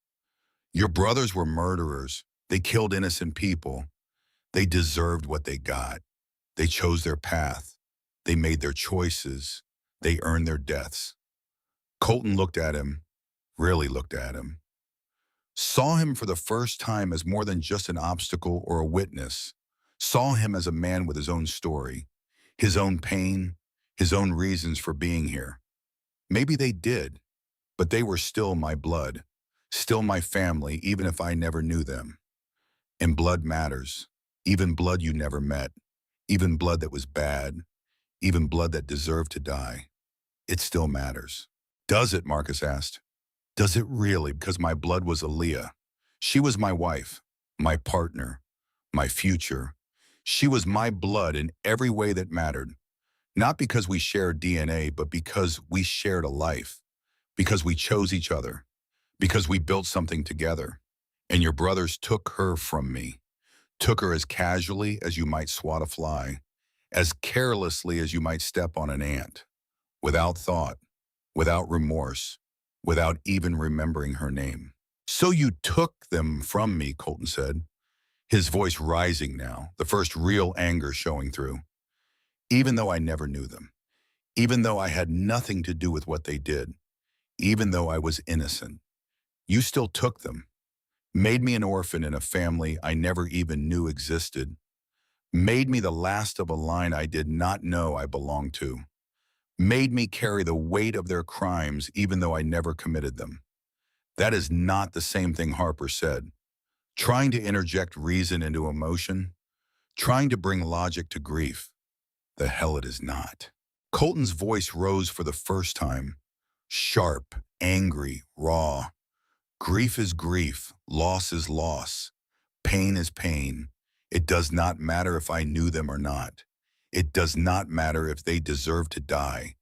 Your brothers were murderers. They killed innocent people. They deserved what they got. They chose their path. They made their choices. They earned their deaths. Colton looked at him, really looked at him, saw him for the first time as more than just an obstacle or a witness, saw him as a man with his own story, his own pain, his own reasons for being here. Maybe they did, but they were still my blood, still my family, even if I never knew them. And blood matters, even blood you never met, even blood that was bad, even blood that deserved to die. It still matters. Does it? Marcus asked. Does it really? Because my blood was Aaliyah. She was my wife, my partner, my future. She was my blood in every way that mattered. Not because we shared DNA, but because we shared a life, because we chose each other, because we built something together. And your brothers took her from me, took her as casually as you might swat a fly, as carelessly as you might step on an ant, without thought, without remorse, without even remembering her name. So you took them from me, Colton said, his voice rising now, the first real anger showing through. Even though I never knew them, even though I had nothing to do with what they did, even though I was innocent, you still took them, made me an orphan in a family I never even knew existed, made me the last of a line I did not know I belonged to, made me carry the weight of their crimes even though I never committed them. That is not the same thing Harper said. Trying to interject reason into emotion, trying to bring logic to grief. The hell it is not. Colton's voice rose for the first time, sharp, angry, raw. Grief is grief, loss is loss, pain is pain. It does not matter if I knew them or not. It does not matter if they deserve to die.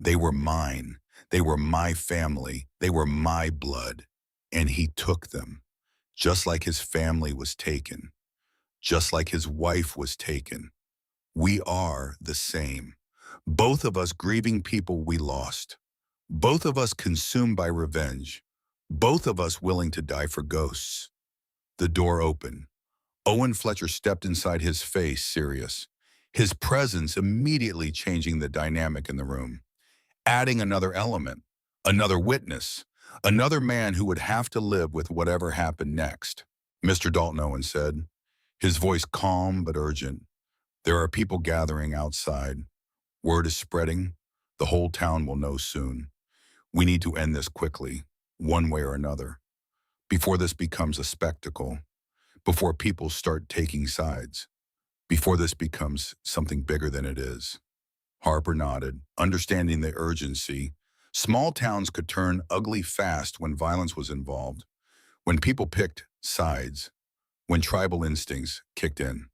They were mine. They were my family. They were my blood. And he took them, just like his family was taken, just like his wife was taken. We are the same. Both of us grieving people we lost. Both of us consumed by revenge. Both of us willing to die for ghosts. The door opened. Owen Fletcher stepped inside, his face serious, his presence immediately changing the dynamic in the room, adding another element, another witness, another man who would have to live with whatever happened next. Mr. Dalton, Owen said, his voice calm but urgent. There are people gathering outside. Word is spreading. The whole town will know soon. We need to end this quickly, one way or another, before this becomes a spectacle, before people start taking sides, before this becomes something bigger than it is. Harper nodded, understanding the urgency. Small towns could turn ugly fast when violence was involved, when people picked sides, when tribal instincts kicked in.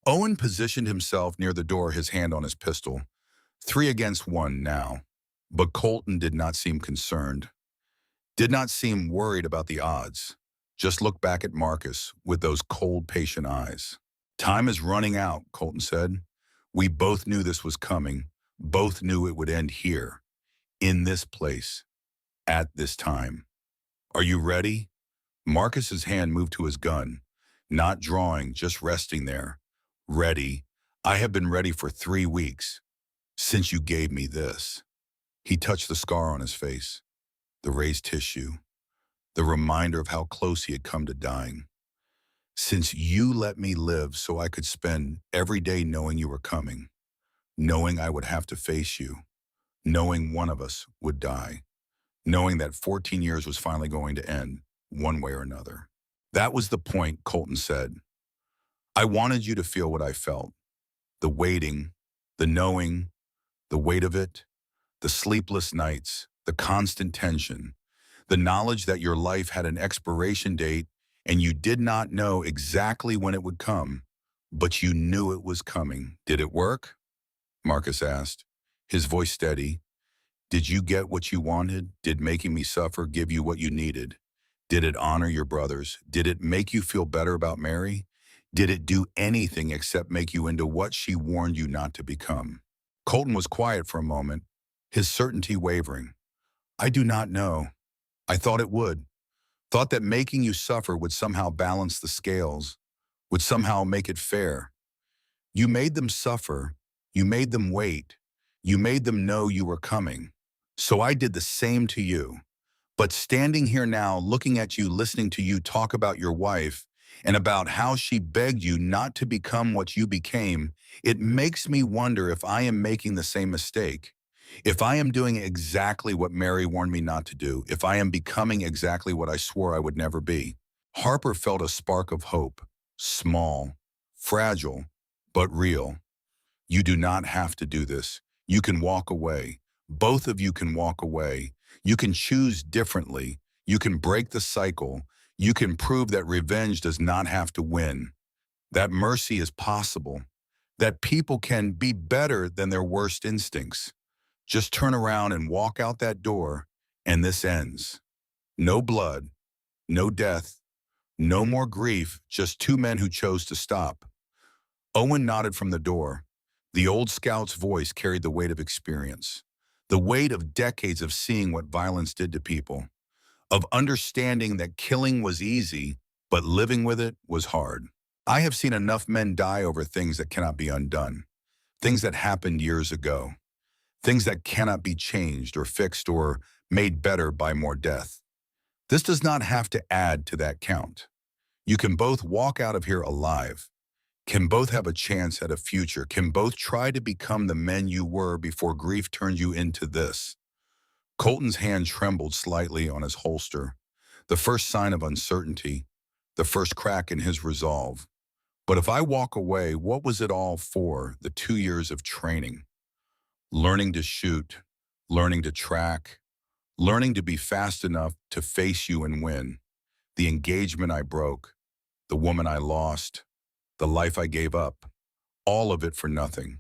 Owen positioned himself near the door, his hand on his pistol. 3 against 1 now. But Colton did not seem concerned, did not seem worried about the odds. Just looked back at Marcus with those cold, patient eyes. Time is running out, Colton said. We both knew this was coming, both knew it would end here, in this place, at this time. Are you ready? Marcus's hand moved to his gun, not drawing, just resting there. Ready. I have been ready for 3 weeks, since you gave me this. He touched the scar on his face, the raised tissue, the reminder of how close he had come to dying. Since you let me live so I could spend every day knowing you were coming, knowing I would have to face you, knowing one of us would die, knowing that 14 years was finally going to end, one way or another. That was the point, Colton said. I wanted you to feel what I felt, the waiting, the knowing, the weight of it, the sleepless nights, the constant tension, the knowledge that your life had an expiration date and you did not know exactly when it would come, but you knew it was coming. Did it work? Marcus asked, his voice steady. Did you get what you wanted? Did making me suffer give you what you needed? Did it honor your brothers? Did it make you feel better about Mary? Did it do anything except make you into what she warned you not to become? Colton was quiet for a moment, his certainty wavering. I do not know. I thought it would. Thought that making you suffer would somehow balance the scales, would somehow make it fair. You made them suffer. You made them wait. You made them know you were coming. So I did the same to you. But standing here now, looking at you, listening to you talk about your wife and about how she begged you not to become what you became, it makes me wonder if I am making the same mistake. If I am doing exactly what Mary warned me not to do, if I am becoming exactly what I swore I would never be. Harper felt a spark of hope, small, fragile, but real. You do not have to do this. You can walk away. Both of you can walk away. You can choose differently. You can break the cycle. You can prove that revenge does not have to win, that mercy is possible, that people can be better than their worst instincts. Just turn around and walk out that door, and this ends. No blood, no death, no more grief, just two men who chose to stop. Owen nodded from the door. The old scout's voice carried the weight of experience, the weight of decades of seeing what violence did to people, of understanding that killing was easy, but living with it was hard. I have seen enough men die over things that cannot be undone, things that happened years ago, things that cannot be changed or fixed or made better by more death. This does not have to add to that count. You can both walk out of here alive, can both have a chance at a future, can both try to become the men you were before grief turned you into this. Colton's hand trembled slightly on his holster, the first sign of uncertainty, the first crack in his resolve. But if I walk away, what was it all for, the 2 years of training? Learning to shoot, learning to track, learning to be fast enough to face you and win. The engagement I broke, the woman I lost, the life I gave up, all of it for nothing.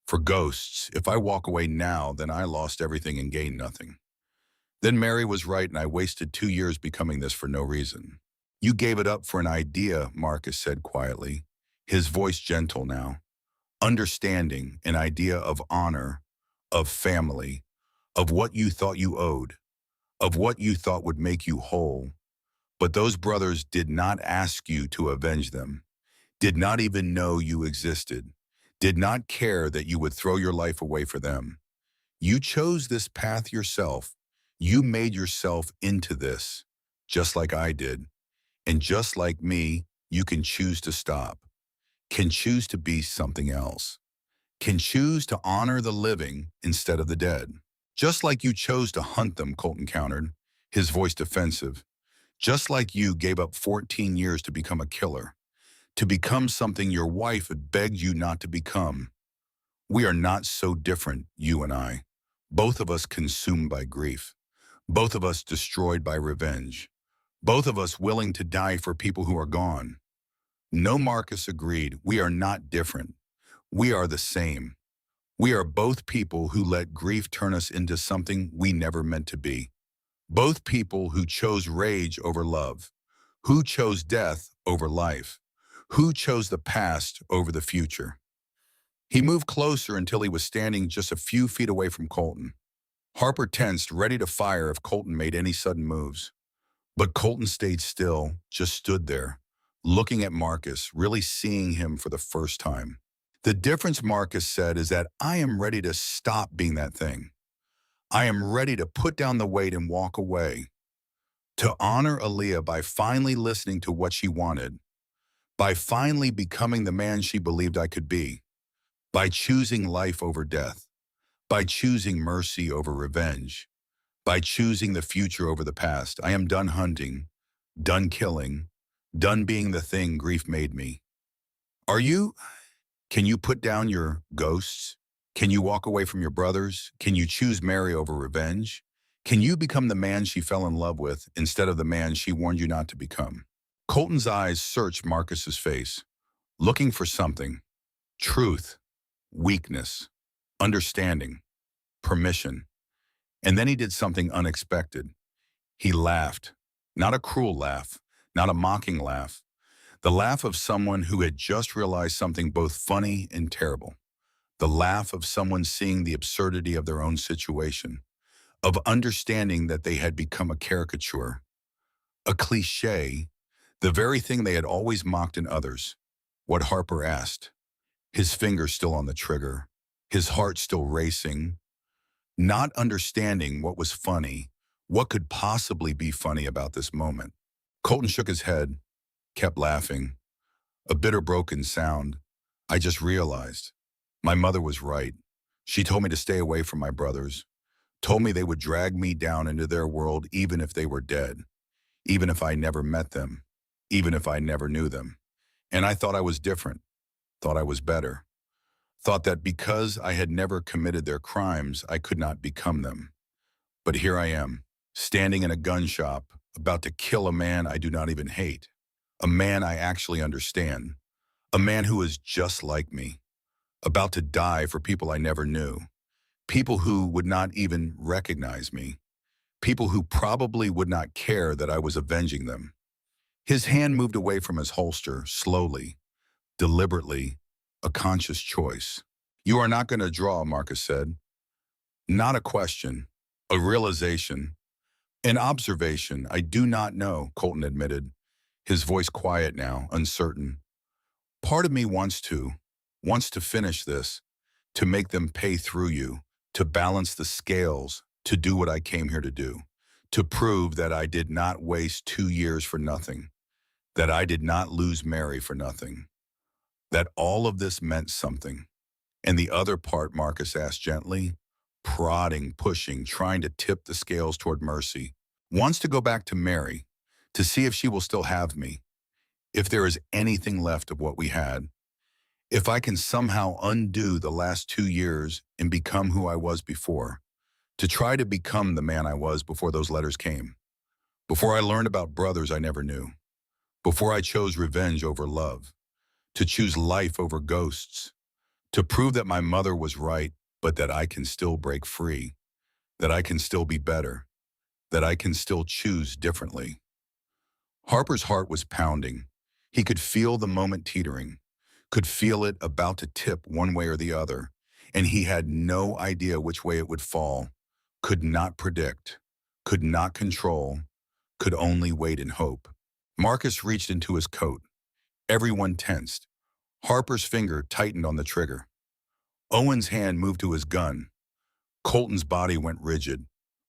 For ghosts, if I walk away now, then I lost everything and gained nothing. Then Mary was right and I wasted 2 years becoming this for no reason. You gave it up for an idea, Marcus said quietly, his voice gentle now. Understanding, an idea of honor, of family, of what you thought you owed, of what you thought would make you whole. But those brothers did not ask you to avenge them, did not even know you existed, did not care that you would throw your life away for them. You chose this path yourself. You made yourself into this, just like I did. And just like me, you can choose to stop, can choose to be something else, can choose to honor the living instead of the dead. Just like you chose to hunt them, Colton countered, his voice defensive. Just like you gave up 14 years to become a killer, to become something your wife had begged you not to become. We are not so different, you and I. Both of us consumed by grief. Both of us destroyed by revenge. Both of us willing to die for people who are gone. No, Marcus agreed, we are not different. We are the same. We are both people who let grief turn us into something we never meant to be. Both people who chose rage over love, who chose death over life, who chose the past over the future. He moved closer until he was standing just a few feet away from Colton. Harper tensed, ready to fire if Colton made any sudden moves. But Colton stayed still, just stood there, looking at Marcus, really seeing him for the first time. The difference, Marcus said, is that I am ready to stop being that thing. I am ready to put down the weight and walk away. To honor Aaliyah by finally listening to what she wanted, by finally becoming the man she believed I could be, by choosing life over death, by choosing mercy over revenge, by choosing the future over the past. I am done hunting, done killing, done being the thing grief made me. Are you? Can you put down your ghosts? Can you walk away from your brothers? Can you choose Mary over revenge? Can you become the man she fell in love with instead of the man she warned you not to become? Colton's eyes searched Marcus's face, looking for something: truth, weakness, understanding, permission. And then he did something unexpected. He laughed. Not a cruel laugh, not a mocking laugh. The laugh of someone who had just realized something both funny and terrible. The laugh of someone seeing the absurdity of their own situation, of understanding that they had become a caricature, a cliche, the very thing they had always mocked in others. What Harper asked, his finger still on the trigger, his heart still racing, not understanding what was funny, what could possibly be funny about this moment. Colton shook his head, kept laughing, a bitter broken sound. I just realized. My mother was right. She told me to stay away from my brothers, told me they would drag me down into their world even if they were dead, even if I never met them, even if I never knew them. And I thought I was different, thought I was better, thought that because I had never committed their crimes, I could not become them. But here I am, standing in a gun shop, about to kill a man I do not even hate, a man I actually understand, a man who is just like me, about to die for people I never knew, people who would not even recognize me, people who probably would not care that I was avenging them. His hand moved away from his holster, slowly, deliberately, a conscious choice. You are not going to draw, Marcus said. Not a question, a realization, an observation. I do not know, Colton admitted, his voice quiet now, uncertain. Part of me wants to finish this, to make them pay through you, to balance the scales, to do what I came here to do, to prove that I did not waste 2 years for nothing, that I did not lose Mary for nothing, that all of this meant something. And the other part, Marcus asked gently, prodding, pushing, trying to tip the scales toward mercy, wants to go back to Mary, to see if she will still have me, if there is anything left of what we had, if I can somehow undo the last 2 years and become who I was before, to try to become the man I was before those letters came, before I learned about brothers I never knew, before I chose revenge over love, to choose life over ghosts, to prove that my mother was right, but that I can still break free, that I can still be better, that I can still choose differently. Harper's heart was pounding. He could feel the moment teetering, could feel it about to tip one way or the other, and he had no idea which way it would fall, could not predict, could not control, could only wait and hope. Marcus reached into his coat. Everyone tensed. Harper's finger tightened on the trigger. Owen's hand moved to his gun. Colton's body went rigid,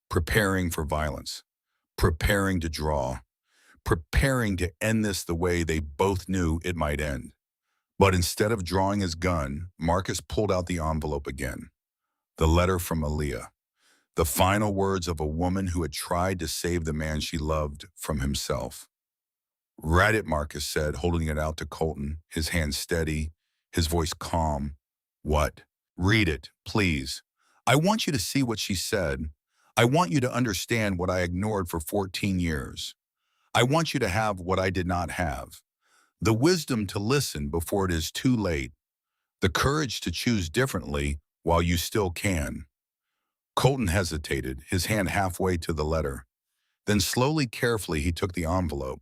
preparing for violence, preparing to draw, preparing to end this the way they both knew it might end. But instead of drawing his gun, Marcus pulled out the envelope again. The letter from Aaliyah. The final words of a woman who had tried to save the man she loved from himself. Read it, Marcus said, holding it out to Colton, his hand steady, his voice calm. What? Read it, please. I want you to see what she said. I want you to understand what I ignored for 14 years. I want you to have what I did not have. The wisdom to listen before it is too late. The courage to choose differently while you still can. Colton hesitated, his hand halfway to the letter. Then slowly, carefully, he took the envelope.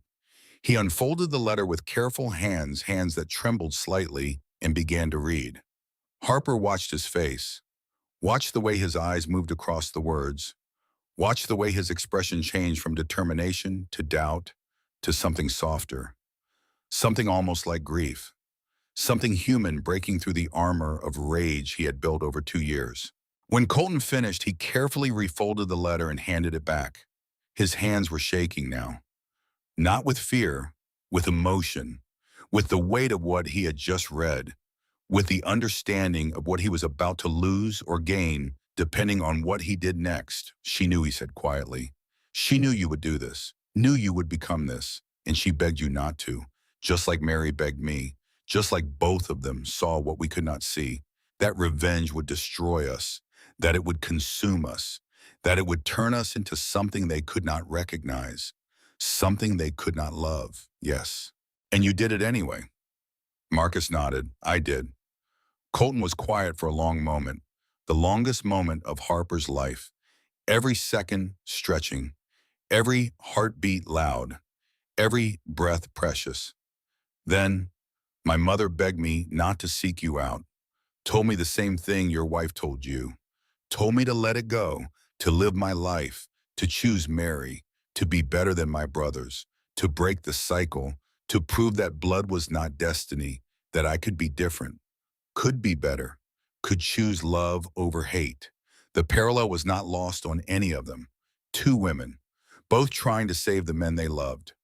He unfolded the letter with careful hands, hands that trembled slightly, and began to read. Harper watched his face, watched the way his eyes moved across the words, watched the way his expression changed from determination to doubt to something softer, something almost like grief, something human breaking through the armor of rage he had built over 2 years. When Colton finished, he carefully refolded the letter and handed it back. His hands were shaking now. Not with fear, with emotion, with the weight of what he had just read, with the understanding of what he was about to lose or gain, depending on what he did next. She knew, he said quietly. She knew you would do this, knew you would become this, and she begged you not to, just like Mary begged me, just like both of them saw what we could not see, that revenge would destroy us, that it would consume us, that it would turn us into something they could not recognize, something they could not love, yes. And you did it anyway. Marcus nodded. I did. Colton was quiet for a long moment, the longest moment of Harper's life, every second stretching, every heartbeat loud, every breath precious. Then, my mother begged me not to seek you out, told me the same thing your wife told you, told me to let it go, to live my life, to choose Mary, to be better than my brothers, to break the cycle, to prove that blood was not destiny, that I could be different, could be better, could choose love over hate. The parallel was not lost on any of them. Two women, both trying to save the men they loved,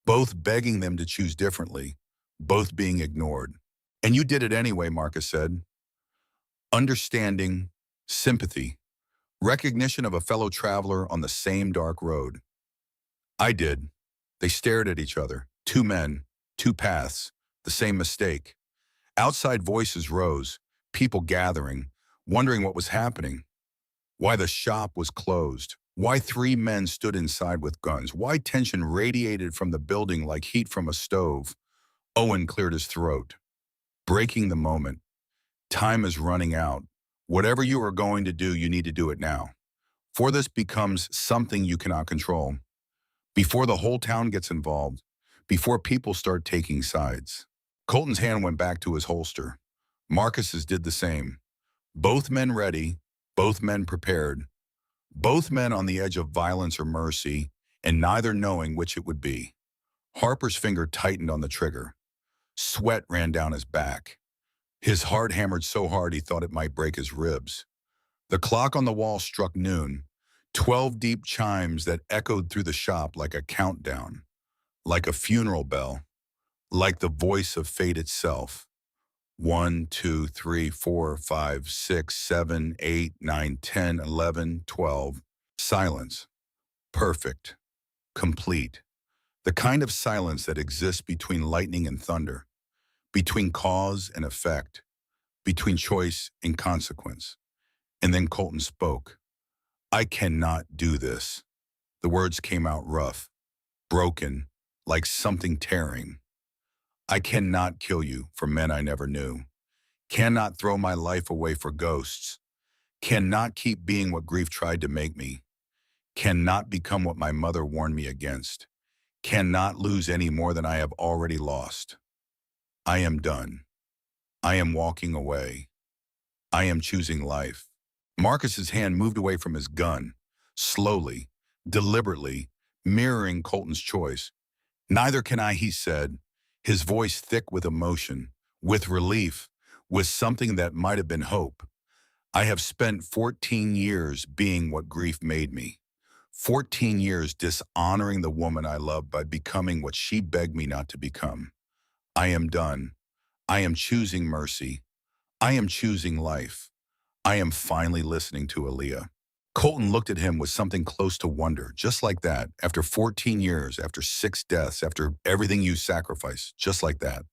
both begging them to choose differently, both being ignored. And you did it anyway, Marcus said. Understanding, sympathy, recognition of a fellow traveler on the same dark road. I did. They stared at each other. Two men, two paths, the same mistake. Outside voices rose, people gathering, wondering what was happening, why the shop was closed, why three men stood inside with guns, why tension radiated from the building like heat from a stove. Owen cleared his throat, breaking the moment. Time is running out. Whatever you are going to do, you need to do it now. For this becomes something you cannot control. Before the whole town gets involved, before people start taking sides. Colton's hand went back to his holster. Marcus's did the same. Both men ready, both men prepared, both men on the edge of violence or mercy, and neither knowing which it would be. Harper's finger tightened on the trigger. Sweat ran down his back. His heart hammered so hard he thought it might break his ribs. The clock on the wall struck noon, 12 deep chimes that echoed through the shop like a countdown, like a funeral bell, like the voice of fate itself. 1, 2, 3, 4, 5, 6, 7, 8, 9, 10, 11, 12. Silence. Perfect. Complete. The kind of silence that exists between lightning and thunder, between cause and effect, between choice and consequence. And then Colton spoke. I cannot do this. The words came out rough, broken, like something tearing. I cannot kill you for men I never knew. Cannot throw my life away for ghosts. Cannot keep being what grief tried to make me. Cannot become what my mother warned me against. Cannot lose any more than I have already lost. I am done. I am walking away. I am choosing life. Marcus's hand moved away from his gun, slowly, deliberately, mirroring Colton's choice. Neither can I, he said, his voice thick with emotion, with relief, with something that might have been hope. I have spent 14 years being what grief made me. 14 years dishonoring the woman I loved by becoming what she begged me not to become. I am done. I am choosing mercy. I am choosing life. I am finally listening to Aaliyah. Colton looked at him with something close to wonder, just like that, after 14 years, after 6 deaths, after everything you sacrificed, just like that.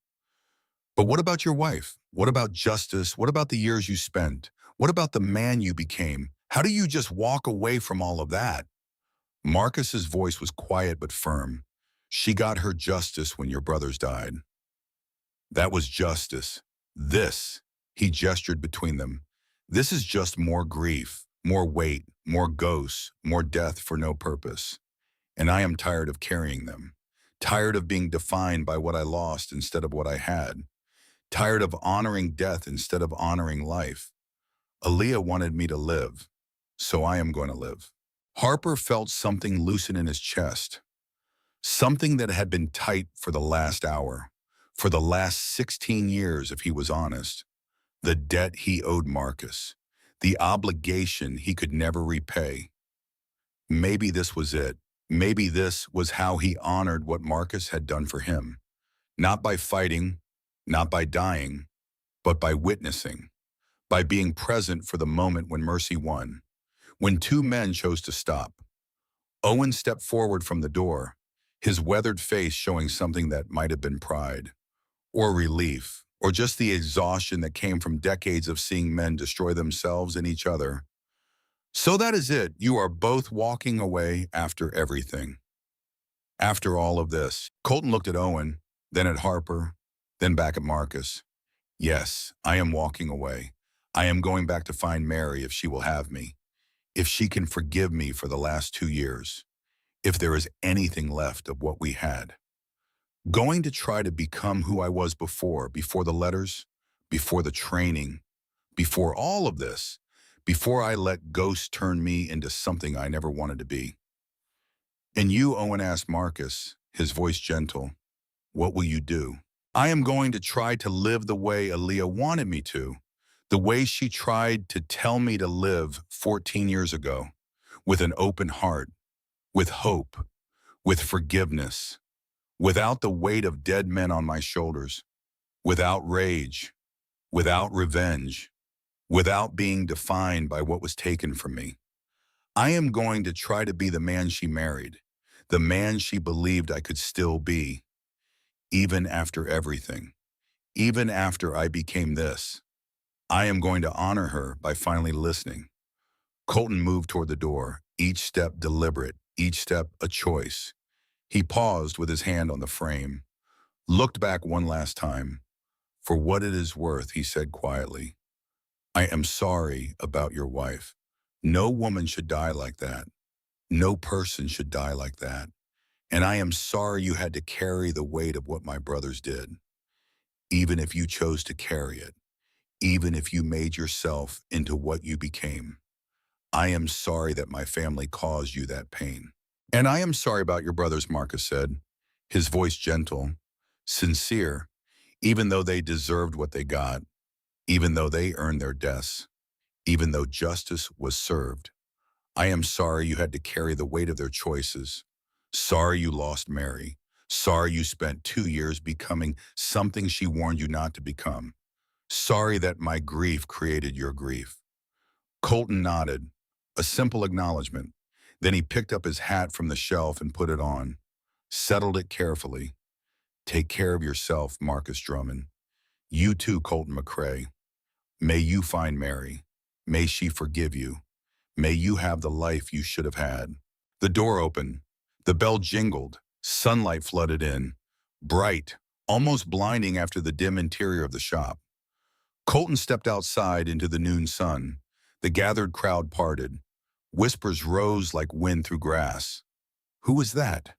But what about your wife? What about justice? What about the years you spent? What about the man you became? How do you just walk away from all of that? Marcus's voice was quiet but firm. She got her justice when your brothers died. That was justice. This, he gestured between them. This is just more grief, more weight, more ghosts, more death for no purpose. And I am tired of carrying them. Tired of being defined by what I lost instead of what I had. Tired of honoring death instead of honoring life. Aaliyah wanted me to live, so I am going to live. Harper felt something loosen in his chest. Something that had been tight for the last hour, for the last 16 years if he was honest. The debt he owed Marcus, the obligation he could never repay. Maybe this was it. Maybe this was how he honored what Marcus had done for him. Not by fighting, not by dying, but by witnessing, by being present for the moment when mercy won, when two men chose to stop. Owen stepped forward from the door, his weathered face showing something that might have been pride, or relief, or just the exhaustion that came from decades of seeing men destroy themselves and each other. So that is it. You are both walking away after everything. After all of this, Colton looked at Owen, then at Harper, then back at Marcus. Yes, I am walking away. I am going back to find Mary if she will have me, if she can forgive me for the last 2 years, if there is anything left of what we had. Going to try to become who I was before the letters, before the training, before all of this, before I let ghosts turn me into something I never wanted to be. And you, Owen asked Marcus, his voice gentle, what will you do? I am going to try to live the way Aaliyah wanted me to, the way she tried to tell me to live 14 years ago, with an open heart, with hope, with forgiveness, without the weight of dead men on my shoulders, without rage, without revenge, without being defined by what was taken from me. I am going to try to be the man she married, the man she believed I could still be, even after everything, even after I became this. I am going to honor her by finally listening. Colton moved toward the door, each step deliberate, each step a choice. He paused with his hand on the frame, looked back one last time. For what it is worth, he said quietly, I am sorry about your wife. No woman should die like that. No person should die like that. And I am sorry you had to carry the weight of what my brothers did, even if you chose to carry it, even if you made yourself into what you became. I am sorry that my family caused you that pain. And I am sorry about your brothers, Marcus said, his voice gentle, sincere, even though they deserved what they got, even though they earned their deaths, even though justice was served. I am sorry you had to carry the weight of their choices. Sorry you lost Mary. Sorry you spent 2 years becoming something she warned you not to become. Sorry that my grief created your grief. Colton nodded, a simple acknowledgement. Then he picked up his hat from the shelf and put it on, settled it carefully. Take care of yourself, Marcus Drummond. You too, Colton McRae. May you find Mary. May she forgive you. May you have the life you should have had. The door opened. The bell jingled. Sunlight flooded in. Bright, almost blinding after the dim interior of the shop. Colton stepped outside into the noon sun. The gathered crowd parted. Whispers rose like wind through grass. Who was that?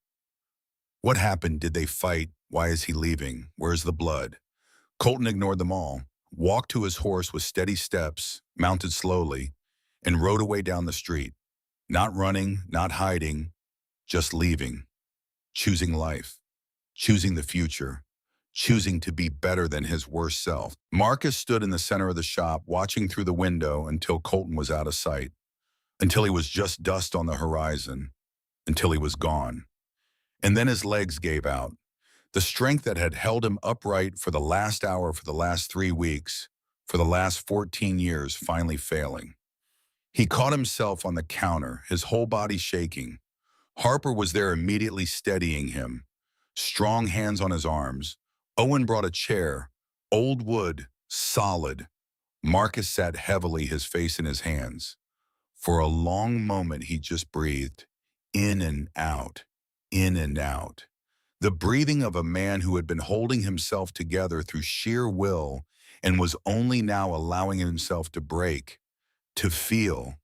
What happened? Did they fight? Why is he leaving? Where's the blood? Colton ignored them all, walked to his horse with steady steps, mounted slowly, and rode away down the street. Not running, not hiding, just leaving. Choosing life. Choosing the future. Choosing to be better than his worst self. Marcus stood in the center of the shop, watching through the window until Colton was out of sight, until he was just dust on the horizon, until he was gone. And then his legs gave out. The strength that had held him upright for the last hour, for the last 3 weeks, for the last 14 years, finally failing. He caught himself on the counter, his whole body shaking. Harper was there immediately steadying him, strong hands on his arms. Owen brought a chair, old wood, solid. Marcus sat heavily, his face in his hands. For a long moment, he just breathed, in and out, in and out. The breathing of a man who had been holding himself together through sheer will and was only now allowing himself to break, to feel,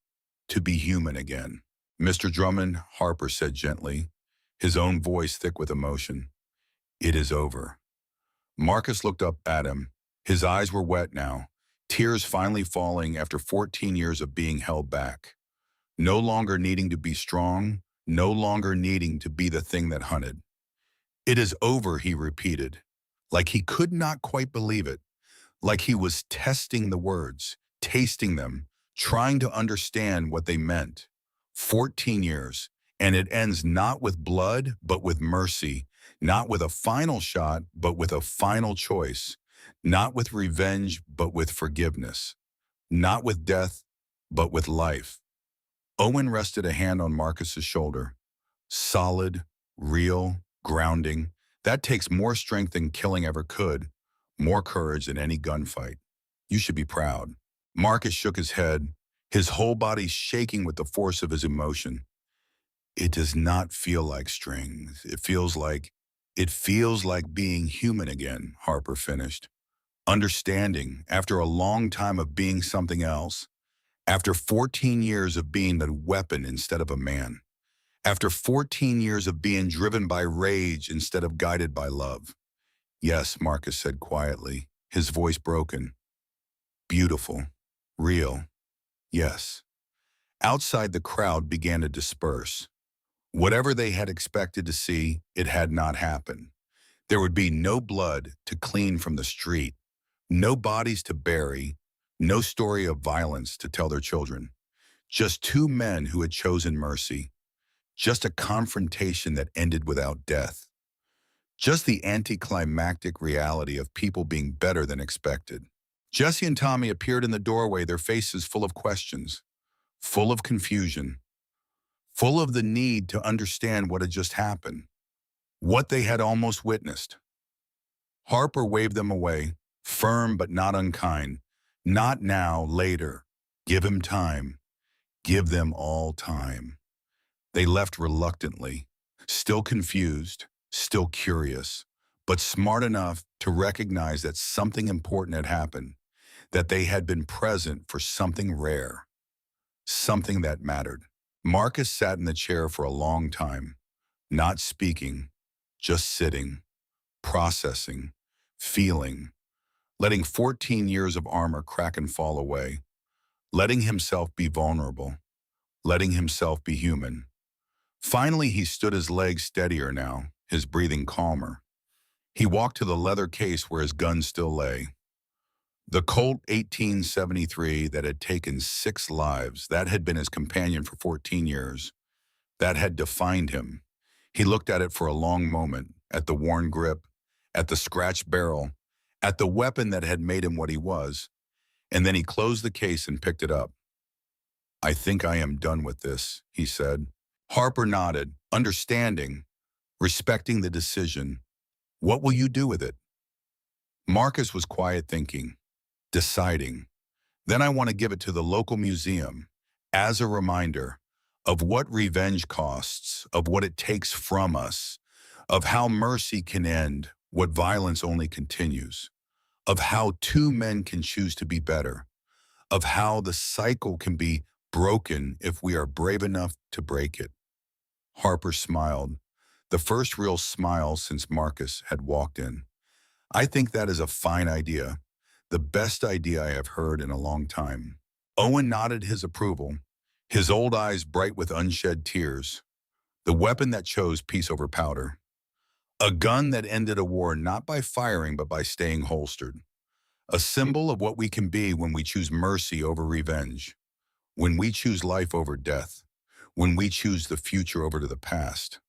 to be human again. Mr. Drummond, Harper said gently, his own voice thick with emotion. It is over. Marcus looked up at him. His eyes were wet now, tears finally falling after 14 years of being held back. No longer needing to be strong, no longer needing to be the thing that hunted. It is over, he repeated, like he could not quite believe it, like he was testing the words, tasting them, trying to understand what they meant. 14 years, and it ends not with blood, but with mercy, not with a final shot, but with a final choice, not with revenge, but with forgiveness, not with death, but with life. Owen rested a hand on Marcus's shoulder. Solid, real, grounding. That takes more strength than killing ever could, more courage than any gunfight. You should be proud. Marcus shook his head, his whole body shaking with the force of his emotion. It does not feel like strings. It feels like being human again, Harper finished. Understanding, after a long time of being something else, after 14 years of being a weapon instead of a man, after 14 years of being driven by rage instead of guided by love. Yes, Marcus said quietly, his voice broken. Beautiful. Real. Yes. Outside, the crowd began to disperse. Whatever they had expected to see, it had not happened. There would be no blood to clean from the street, no bodies to bury, no story of violence to tell their children. Just two men who had chosen mercy. Just a confrontation that ended without death. Just the anticlimactic reality of people being better than expected. Jesse and Tommy appeared in the doorway, their faces full of questions, full of confusion, full of the need to understand what had just happened, what they had almost witnessed. Harper waved them away, firm but not unkind. Not now, later. Give him time. Give them all time. They left reluctantly, still confused, still curious, but smart enough to recognize that something important had happened, that they had been present for something rare, something that mattered. Marcus sat in the chair for a long time, not speaking, just sitting, processing, feeling, letting 14 years of armor crack and fall away, letting himself be vulnerable, letting himself be human. Finally, he stood, his legs steadier now, his breathing calmer. He walked to the leather case where his gun still lay. The Colt 1873 that had taken 6 lives, that had been his companion for 14 years, that had defined him. He looked at it for a long moment, at the worn grip, at the scratched barrel, at the weapon that had made him what he was, and then he closed the case and picked it up. "I think I am done with this," he said. Harper nodded, understanding, respecting the decision. "What will you do with it?" Marcus was quiet, thinking, deciding. "Then I want to give it to the local museum as a reminder of what revenge costs, of what it takes from us, of how mercy can end, what violence only continues, of how two men can choose to be better, of how the cycle can be broken if we are brave enough to break it." Harper smiled, the first real smile since Marcus had walked in. "I think that is a fine idea, the best idea I have heard in a long time." Owen nodded his approval, his old eyes bright with unshed tears. The weapon that chose peace over powder. A gun that ended a war not by firing but by staying holstered. A symbol of what we can be when we choose mercy over revenge, when we choose life over death, when we choose the future over to the past.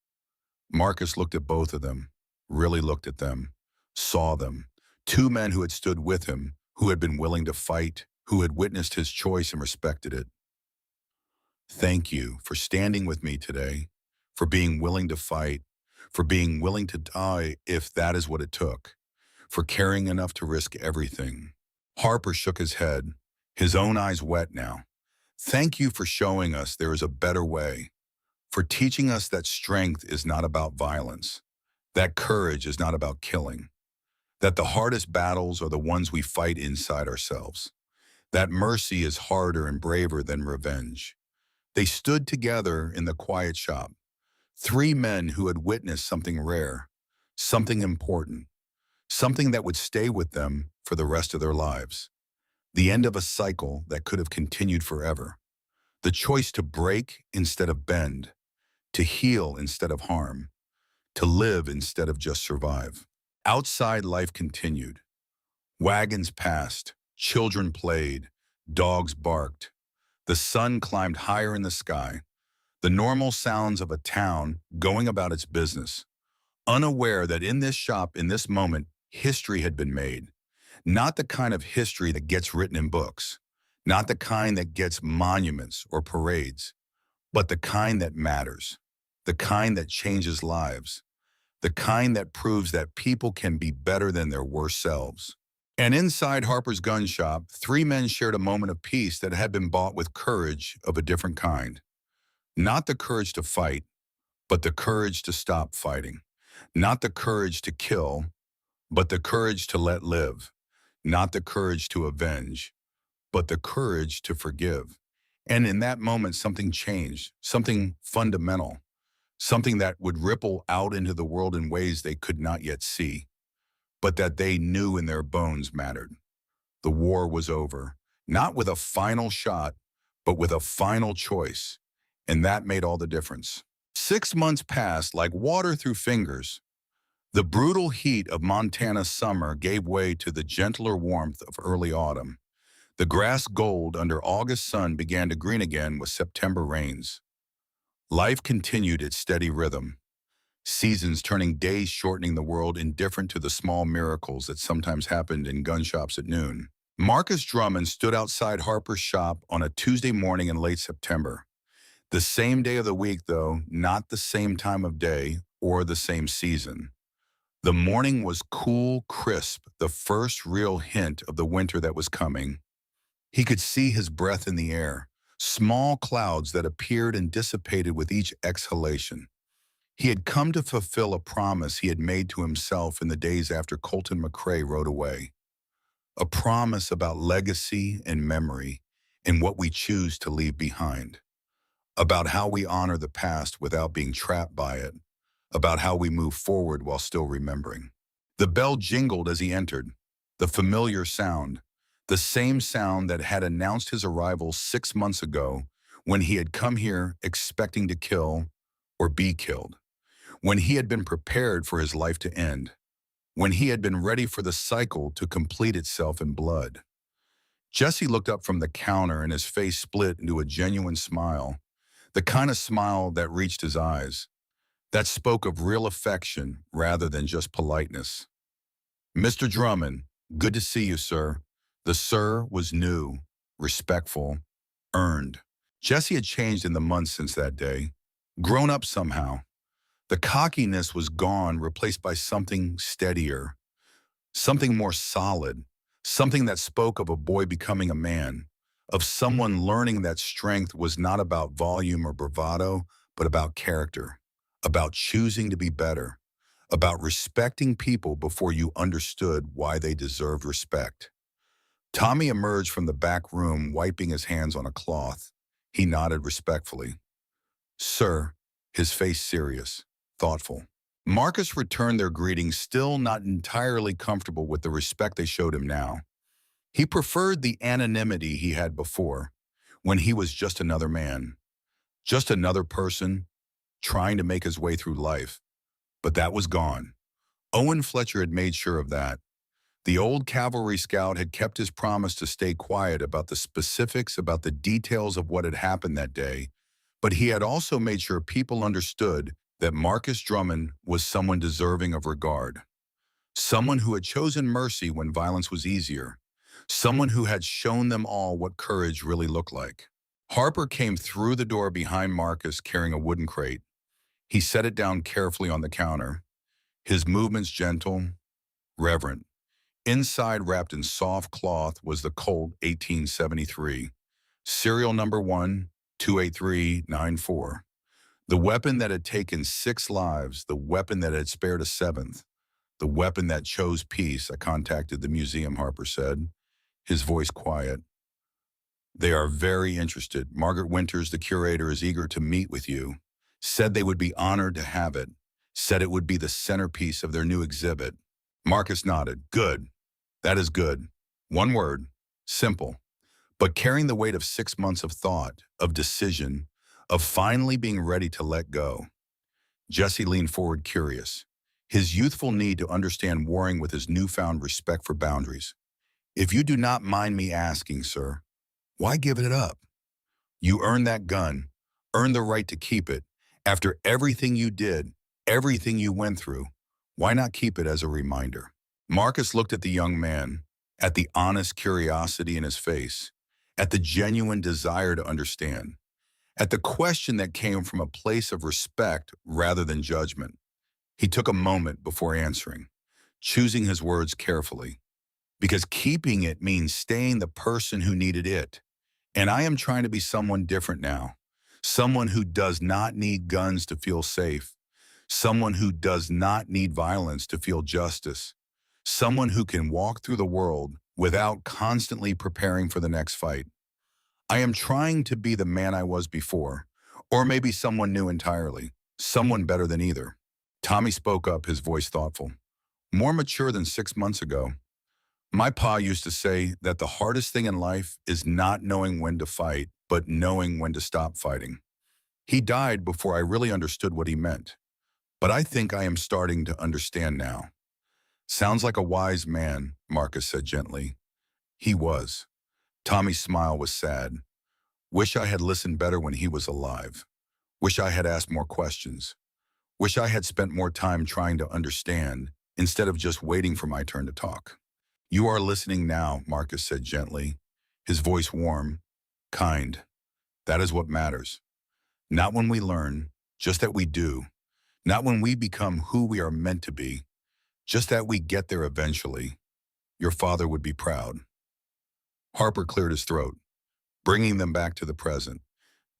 Marcus looked at both of them, really looked at them, saw them. Two men who had stood with him, who had been willing to fight, who had witnessed his choice and respected it. "Thank you for standing with me today, for being willing to fight, for being willing to die if that is what it took, for caring enough to risk everything." Harper shook his head, his own eyes wet now. "Thank you for showing us there is a better way, for teaching us that strength is not about violence, that courage is not about killing, that the hardest battles are the ones we fight inside ourselves, that mercy is harder and braver than revenge." They stood together in the quiet shop, 3 men who had witnessed something rare, something important, something that would stay with them for the rest of their lives. The end of a cycle that could have continued forever. The choice to break instead of bend, to heal instead of harm, to live instead of just survive. Outside, life continued. Wagons passed, children played, dogs barked. The sun climbed higher in the sky, the normal sounds of a town going about its business, unaware that in this shop, in this moment, history had been made. Not the kind of history that gets written in books, not the kind that gets monuments or parades, but the kind that matters, the kind that changes lives, the kind that proves that people can be better than their worst selves. And inside Harper's gun shop, 3 men shared a moment of peace that had been bought with courage of a different kind. Not the courage to fight, but the courage to stop fighting. Not the courage to kill, but the courage to let live. Not the courage to avenge, but the courage to forgive. And in that moment, something changed, something fundamental, something that would ripple out into the world in ways they could not yet see, but that they knew in their bones mattered. The war was over, not with a final shot, but with a final choice. And that made all the difference. 6 months passed like water through fingers. The brutal heat of Montana's summer gave way to the gentler warmth of early autumn. The grass gold under August sun began to green again with September rains. Life continued its steady rhythm, seasons turning days shortening the world indifferent to the small miracles that sometimes happened in gun shops at noon. Marcus Drummond stood outside Harper's shop on a Tuesday morning in late September. The same day of the week, though, not the same time of day or the same season. The morning was cool, crisp, the first real hint of the winter that was coming. He could see his breath in the air, small clouds that appeared and dissipated with each exhalation. He had come to fulfill a promise he had made to himself in the days after Colton McRae rode away. A promise about legacy and memory and what we choose to leave behind. About how we honor the past without being trapped by it. About how we move forward while still remembering. The bell jingled as he entered, the familiar sound, the same sound that had announced his arrival 6 months ago when he had come here expecting to kill or be killed, when he had been prepared for his life to end, when he had been ready for the cycle to complete itself in blood. Jesse looked up from the counter and his face split into a genuine smile, the kind of smile that reached his eyes, that spoke of real affection rather than just politeness. "Mr. Drummond, good to see you, sir." The sir was new, respectful, earned. Jesse had changed in the months since that day, grown up somehow. The cockiness was gone, replaced by something steadier, something more solid, something that spoke of a boy becoming a man, of someone learning that strength was not about volume or bravado, but about character, about choosing to be better, about respecting people before you understood why they deserved respect. Tommy emerged from the back room, wiping his hands on a cloth. He nodded respectfully. "Sir," his face serious, thoughtful. Marcus returned their greeting, still not entirely comfortable with the respect they showed him now. He preferred the anonymity he had before, when he was just another man, just another person trying to make his way through life. But that was gone. Owen Fletcher had made sure of that. The old cavalry scout had kept his promise to stay quiet about the specifics, about the details of what had happened that day, but he had also made sure people understood that Marcus Drummond was someone deserving of regard, someone who had chosen mercy when violence was easier, someone who had shown them all what courage really looked like. Harper came through the door behind Marcus carrying a wooden crate. He set it down carefully on the counter, his movements gentle, reverent. Inside, wrapped in soft cloth, was the Colt 1873, serial number 1-28394. The weapon that had taken 6 lives, the weapon that had spared a 7th, the weapon that chose peace. I contacted the museum, Harper said, his voice quiet. "They are very interested. Margaret Winters, the curator, is eager to meet with you. Said they would be honored to have it. Said it would be the centerpiece of their new exhibit." Marcus nodded. "Good. That is good. One word. Simple. But carrying the weight of 6 months of thought, of decision, of finally being ready to let go." Jesse leaned forward curious, his youthful need to understand warring with his newfound respect for boundaries. "If you do not mind me asking, sir, why give it up? You earned that gun, earned the right to keep it. After everything you did, everything you went through, why not keep it as a reminder?" Marcus looked at the young man, at the honest curiosity in his face, at the genuine desire to understand, at the question that came from a place of respect rather than judgment. He took a moment before answering, choosing his words carefully, because keeping it means staying the person who needed it. "And I am trying to be someone different now, Someone who does not need guns to feel safe. Someone who does not need violence to feel justice. Someone who can walk through the world without constantly preparing for the next fight. I am trying to be the man I was before, or maybe someone new entirely, someone better than either. Tommy spoke up, his voice thoughtful. More mature than 6 months ago. My pa used to say that the hardest thing in life is not knowing when to fight, but knowing when to stop fighting. He died before I really understood what he meant, but I think I am starting to understand now. Sounds like a wise man, Marcus said gently. He was. Tommy's smile was sad. Wish I had listened better when he was alive. Wish I had asked more questions. Wish I had spent more time trying to understand instead of just waiting for my turn to talk. You are listening now, Marcus said gently, his voice warm, kind. That is what matters. Not when we learn, just that we do. Not when we become who we are meant to be, just that we get there eventually. Your father would be proud. Harper cleared his throat, bringing them back to the present.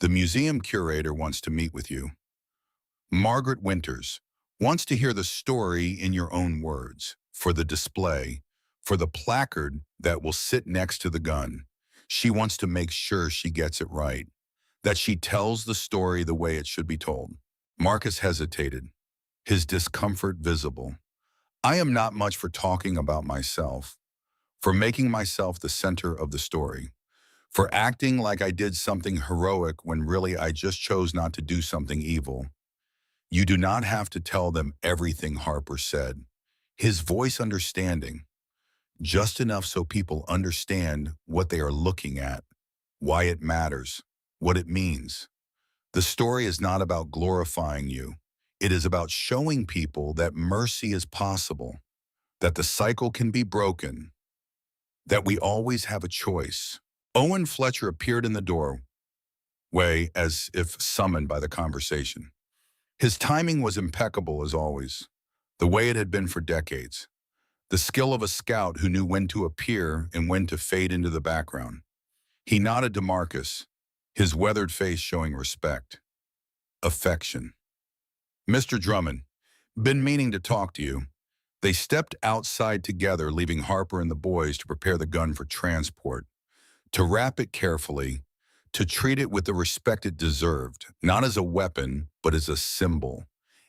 The museum curator wants to meet with you. Margaret Winters wants to hear the story in your own words, for the display, for the placard that will sit next to the gun. She wants to make sure she gets it right, that she tells the story the way it should be told. Marcus hesitated, his discomfort visible. I am not much for talking about myself, for making myself the center of the story, for acting like I did something heroic when really I just chose not to do something evil. You do not have to tell them everything, Harper said, his voice understanding, just enough so people understand what they are looking at, why it matters, what it means. The story is not about glorifying you. It is about showing people that mercy is possible, that the cycle can be broken, that we always have a choice. Owen Fletcher appeared in the doorway as if summoned by the conversation. His timing was impeccable as always, the way it had been for decades. The skill of a scout who knew when to appear and when to fade into the background. He nodded to Marcus, his weathered face showing respect, affection. Mr. Drummond, been meaning to talk to you. They stepped outside together, leaving Harper and the boys to prepare the gun for transport, to wrap it carefully, to treat it with the respect it deserved, not as a weapon, but as a symbol,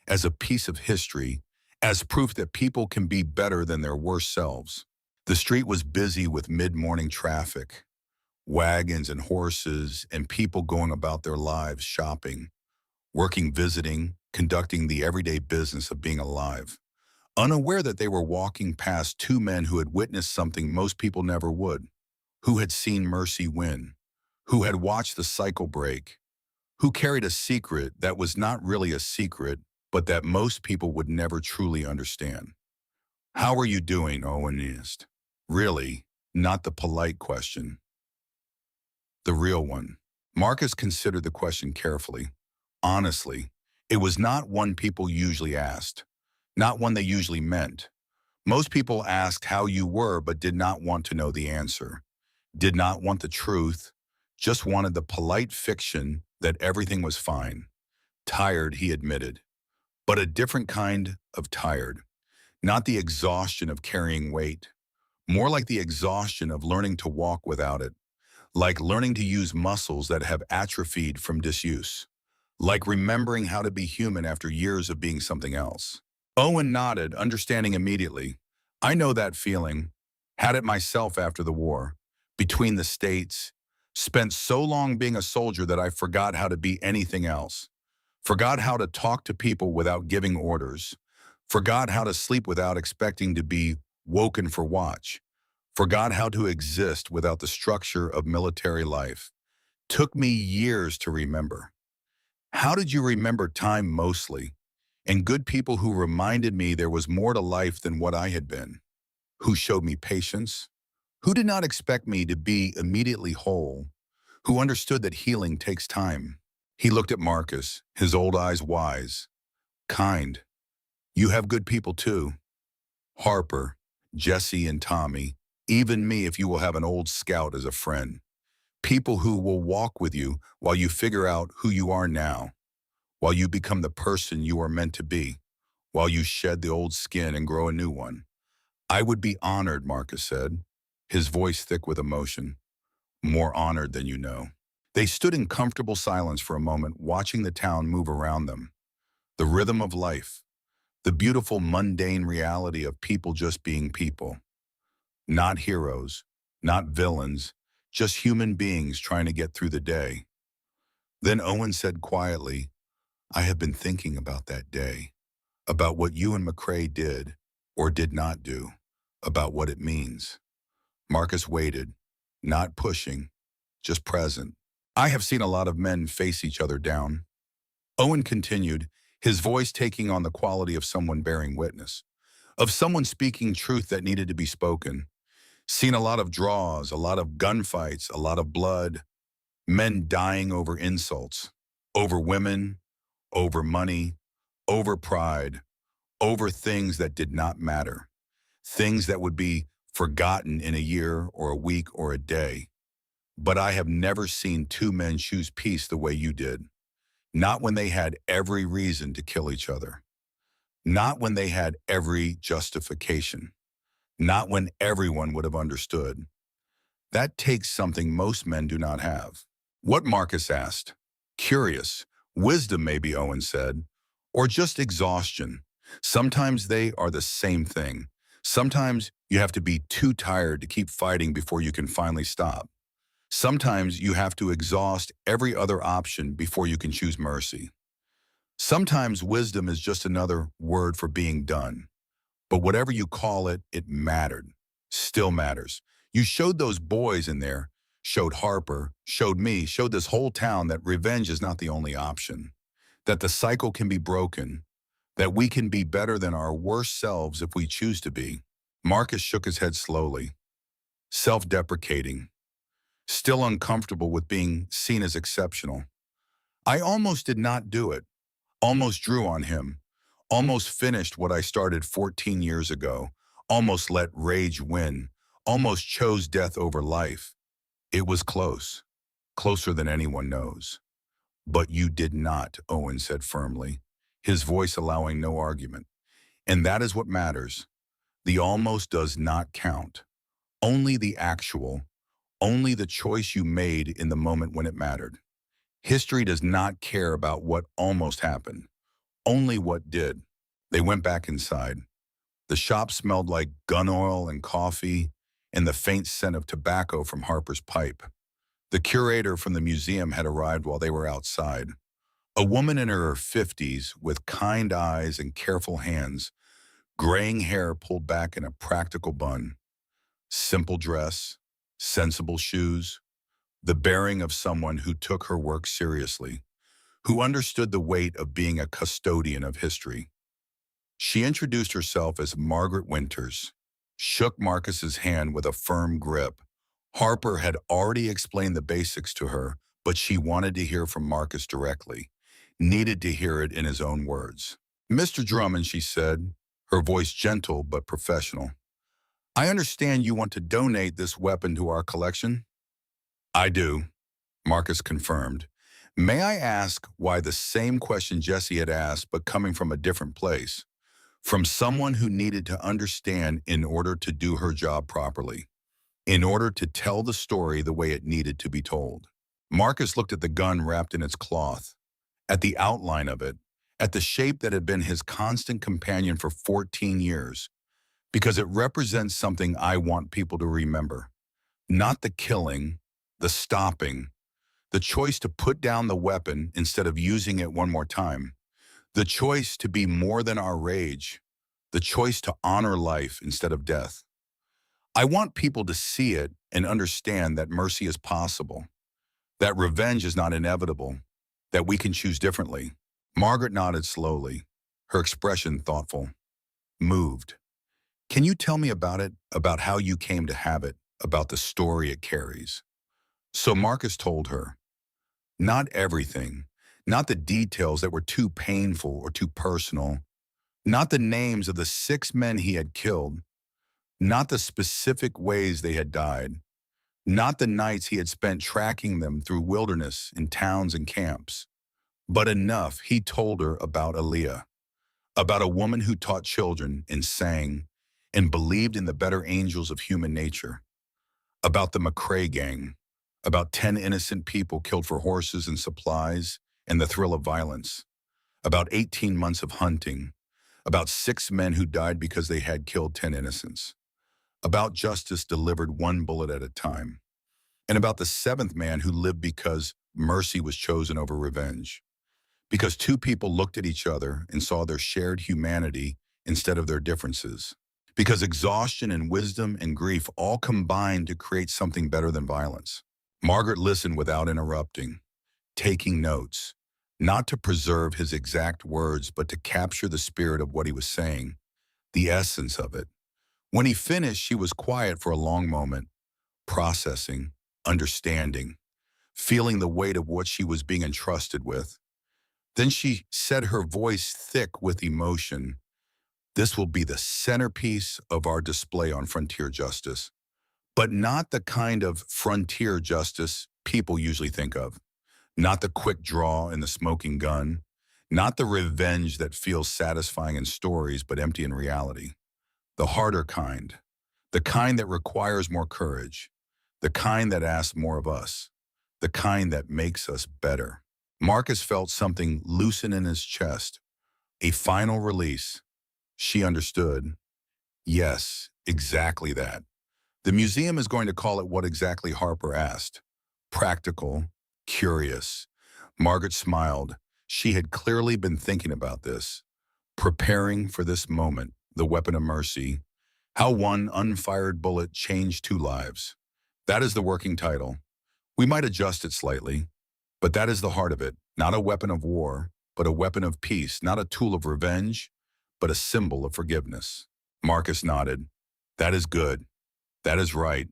as a piece of history, as proof that people can be better than their worst selves. The street was busy with mid-morning traffic, wagons and horses, and people going about their lives shopping, working, visiting, conducting the everyday business of being alive, unaware that they were walking past two men who had witnessed something most people never would, who had seen mercy win, who had watched the cycle break, who carried a secret that was not really a secret, but that most people would never truly understand. How are you doing, Owen asked. Really, not the polite question. The real one. Marcus considered the question carefully. Honestly, it was not one people usually asked, not one they usually meant. Most people asked how you were but did not want to know the answer, did not want the truth, just wanted the polite fiction that everything was fine. Tired, he admitted, but a different kind of tired. Not the exhaustion of carrying weight, more like the exhaustion of learning to walk without it, like learning to use muscles that have atrophied from disuse, like remembering how to be human after years of being something else. Owen nodded, understanding immediately. I know that feeling. Had it myself after the war, between the states. Spent so long being a soldier that I forgot how to be anything else. Forgot how to talk to people without giving orders. Forgot how to sleep without expecting to be woken for watch. Forgot how to exist without the structure of military life. Took me years to remember. How did you remember time mostly? And good people who reminded me there was more to life than what I had been. Who showed me patience. Who did not expect me to be immediately whole. Who understood that healing takes time. He looked at Marcus, his old eyes wise, kind. You have good people too. Harper, Jesse and Tommy, even me if you will have an old scout as a friend. People who will walk with you while you figure out who you are now, while you become the person you are meant to be, while you shed the old skin and grow a new one. I would be honored, Marcus said, his voice thick with emotion, more honored than you know. They stood in comfortable silence for a moment, watching the town move around them. The rhythm of life, the beautiful mundane reality of people just being people. Not heroes, not villains, just human beings trying to get through the day. Then Owen said quietly, I have been thinking about that day, about what you and McCrae did or did not do, about what it means. Marcus waited, not pushing, just present. I have seen a lot of men face each other down. Owen continued, his voice taking on the quality of someone bearing witness, of someone speaking truth that needed to be spoken. Seen a lot of draws, a lot of gunfights, a lot of blood, men dying over insults, over women, over money, over pride, over things that did not matter, things that would be forgotten in a year or a week or a day. But I have never seen two men choose peace the way you did. Not when they had every reason to kill each other. Not when they had every justification. Not when everyone would have understood. That takes something most men do not have. What, Marcus asked? Curious. Wisdom, maybe, Owen said. Or just exhaustion. Sometimes they are the same thing. Sometimes you have to be too tired to keep fighting before you can finally stop. Sometimes you have to exhaust every other option before you can choose mercy. Sometimes wisdom is just another word for being done. But whatever you call it, it mattered. Still matters. You showed those boys in there, showed Harper, showed me, showed this whole town that revenge is not the only option. That the cycle can be broken. That we can be better than our worst selves if we choose to be. Marcus shook his head slowly, self-deprecating, still uncomfortable with being seen as exceptional. I almost did not do it, almost drew on him, almost finished what I started 14 years ago, almost let rage win, almost chose death over life. It was close, closer than anyone knows. But you did not, Owen said firmly, his voice allowing no argument. And that is what matters. The almost does not count. Only the actual, only the choice you made in the moment when it mattered. History does not care about what almost happened, only what did. They went back inside. The shop smelled like gun oil and coffee and the faint scent of tobacco from Harper's pipe. The curator from the museum had arrived while they were outside. A woman in her 50s with kind eyes and careful hands, graying hair pulled back in a practical bun. Simple dress, sensible shoes, the bearing of someone who took her work seriously, who understood the weight of being a custodian of history. She introduced herself as Margaret Winters, shook Marcus's hand with a firm grip. Harper had already explained the basics to her, but she wanted to hear from Marcus directly, needed to hear it in his own words. Mr. Drummond, she said, her voice gentle but professional. I understand you want to donate this weapon to our collection? I do, Marcus confirmed. May I ask why the same question Jesse had asked, but coming from a different place? From someone who needed to understand in order to do her job properly, in order to tell the story the way it needed to be told. Marcus looked at the gun wrapped in its cloth, at the outline of it, at the shape that had been his constant companion for 14 years, because it represents something I want people to remember. Not the killing, the stopping, the choice to put down the weapon instead of using it one more time, the choice to be more than our rage, the choice to honor life instead of death. I want people to see it and understand that mercy is possible, that revenge is not inevitable, that we can choose differently. Margaret nodded slowly, her expression thoughtful, moved. Can you tell me about it, about how you came to have it, about the story it carries? So Marcus told her, not everything, not the details that were too painful or too personal, not the names of the 6 men he had killed, not the specific ways they had died, Not the nights he had spent tracking them through wilderness in towns and camps, but enough he told her about Aaliyah, about a woman who taught children and sang and believed in the better angels of human nature, about the McCrae gang, about 10 innocent people killed for horses and supplies and the thrill of violence, about 18 months of hunting, about 6 men who died because they had killed 10 innocents, about justice delivered one bullet at a time, and about the 7th man who lived because mercy was chosen over revenge, because 2 people looked at each other and saw their shared humanity instead of their differences, because exhaustion and wisdom and grief all combined to create something better than violence. Margaret listened without interrupting, taking notes, not to preserve his exact words, but to capture the spirit of what he was saying, the essence of it. When he finished, she was quiet for a long moment, processing, understanding, feeling the weight of what she was being entrusted with. Then she said, her voice thick with emotion, "This will be the centerpiece of our display on frontier justice, but not the kind of frontier justice people usually think of. Not the quick draw and the smoking gun, not the revenge that feels satisfying in stories but empty in reality. The harder kind, the kind that requires more courage, the kind that asks more of us, the kind that makes us better." Marcus felt something loosen in his chest, a final release. She understood. Yes, exactly that. The museum is going to call it what exactly Harper asked. Practical, curious. Margaret smiled. She had clearly been thinking about this, preparing for this moment, the weapon of mercy, how one unfired bullet changed 2 lives. That is the working title. We might adjust it slightly, but that is the heart of it. Not a weapon of war, but a weapon of peace, not a tool of revenge, but a symbol of forgiveness. Marcus nodded. That is good. That is right.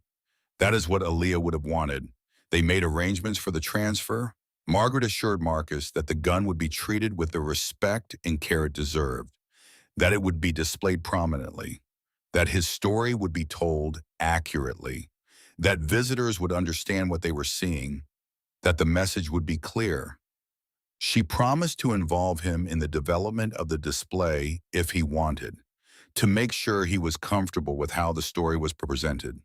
That is what Aaliyah would have wanted. They made arrangements for the transfer. Margaret assured Marcus that the gun would be treated with the respect and care it deserved, that it would be displayed prominently, that his story would be told accurately, that visitors would understand what they were seeing, that the message would be clear. She promised to involve him in the development of the display if he wanted, to make sure he was comfortable with how the story was presented.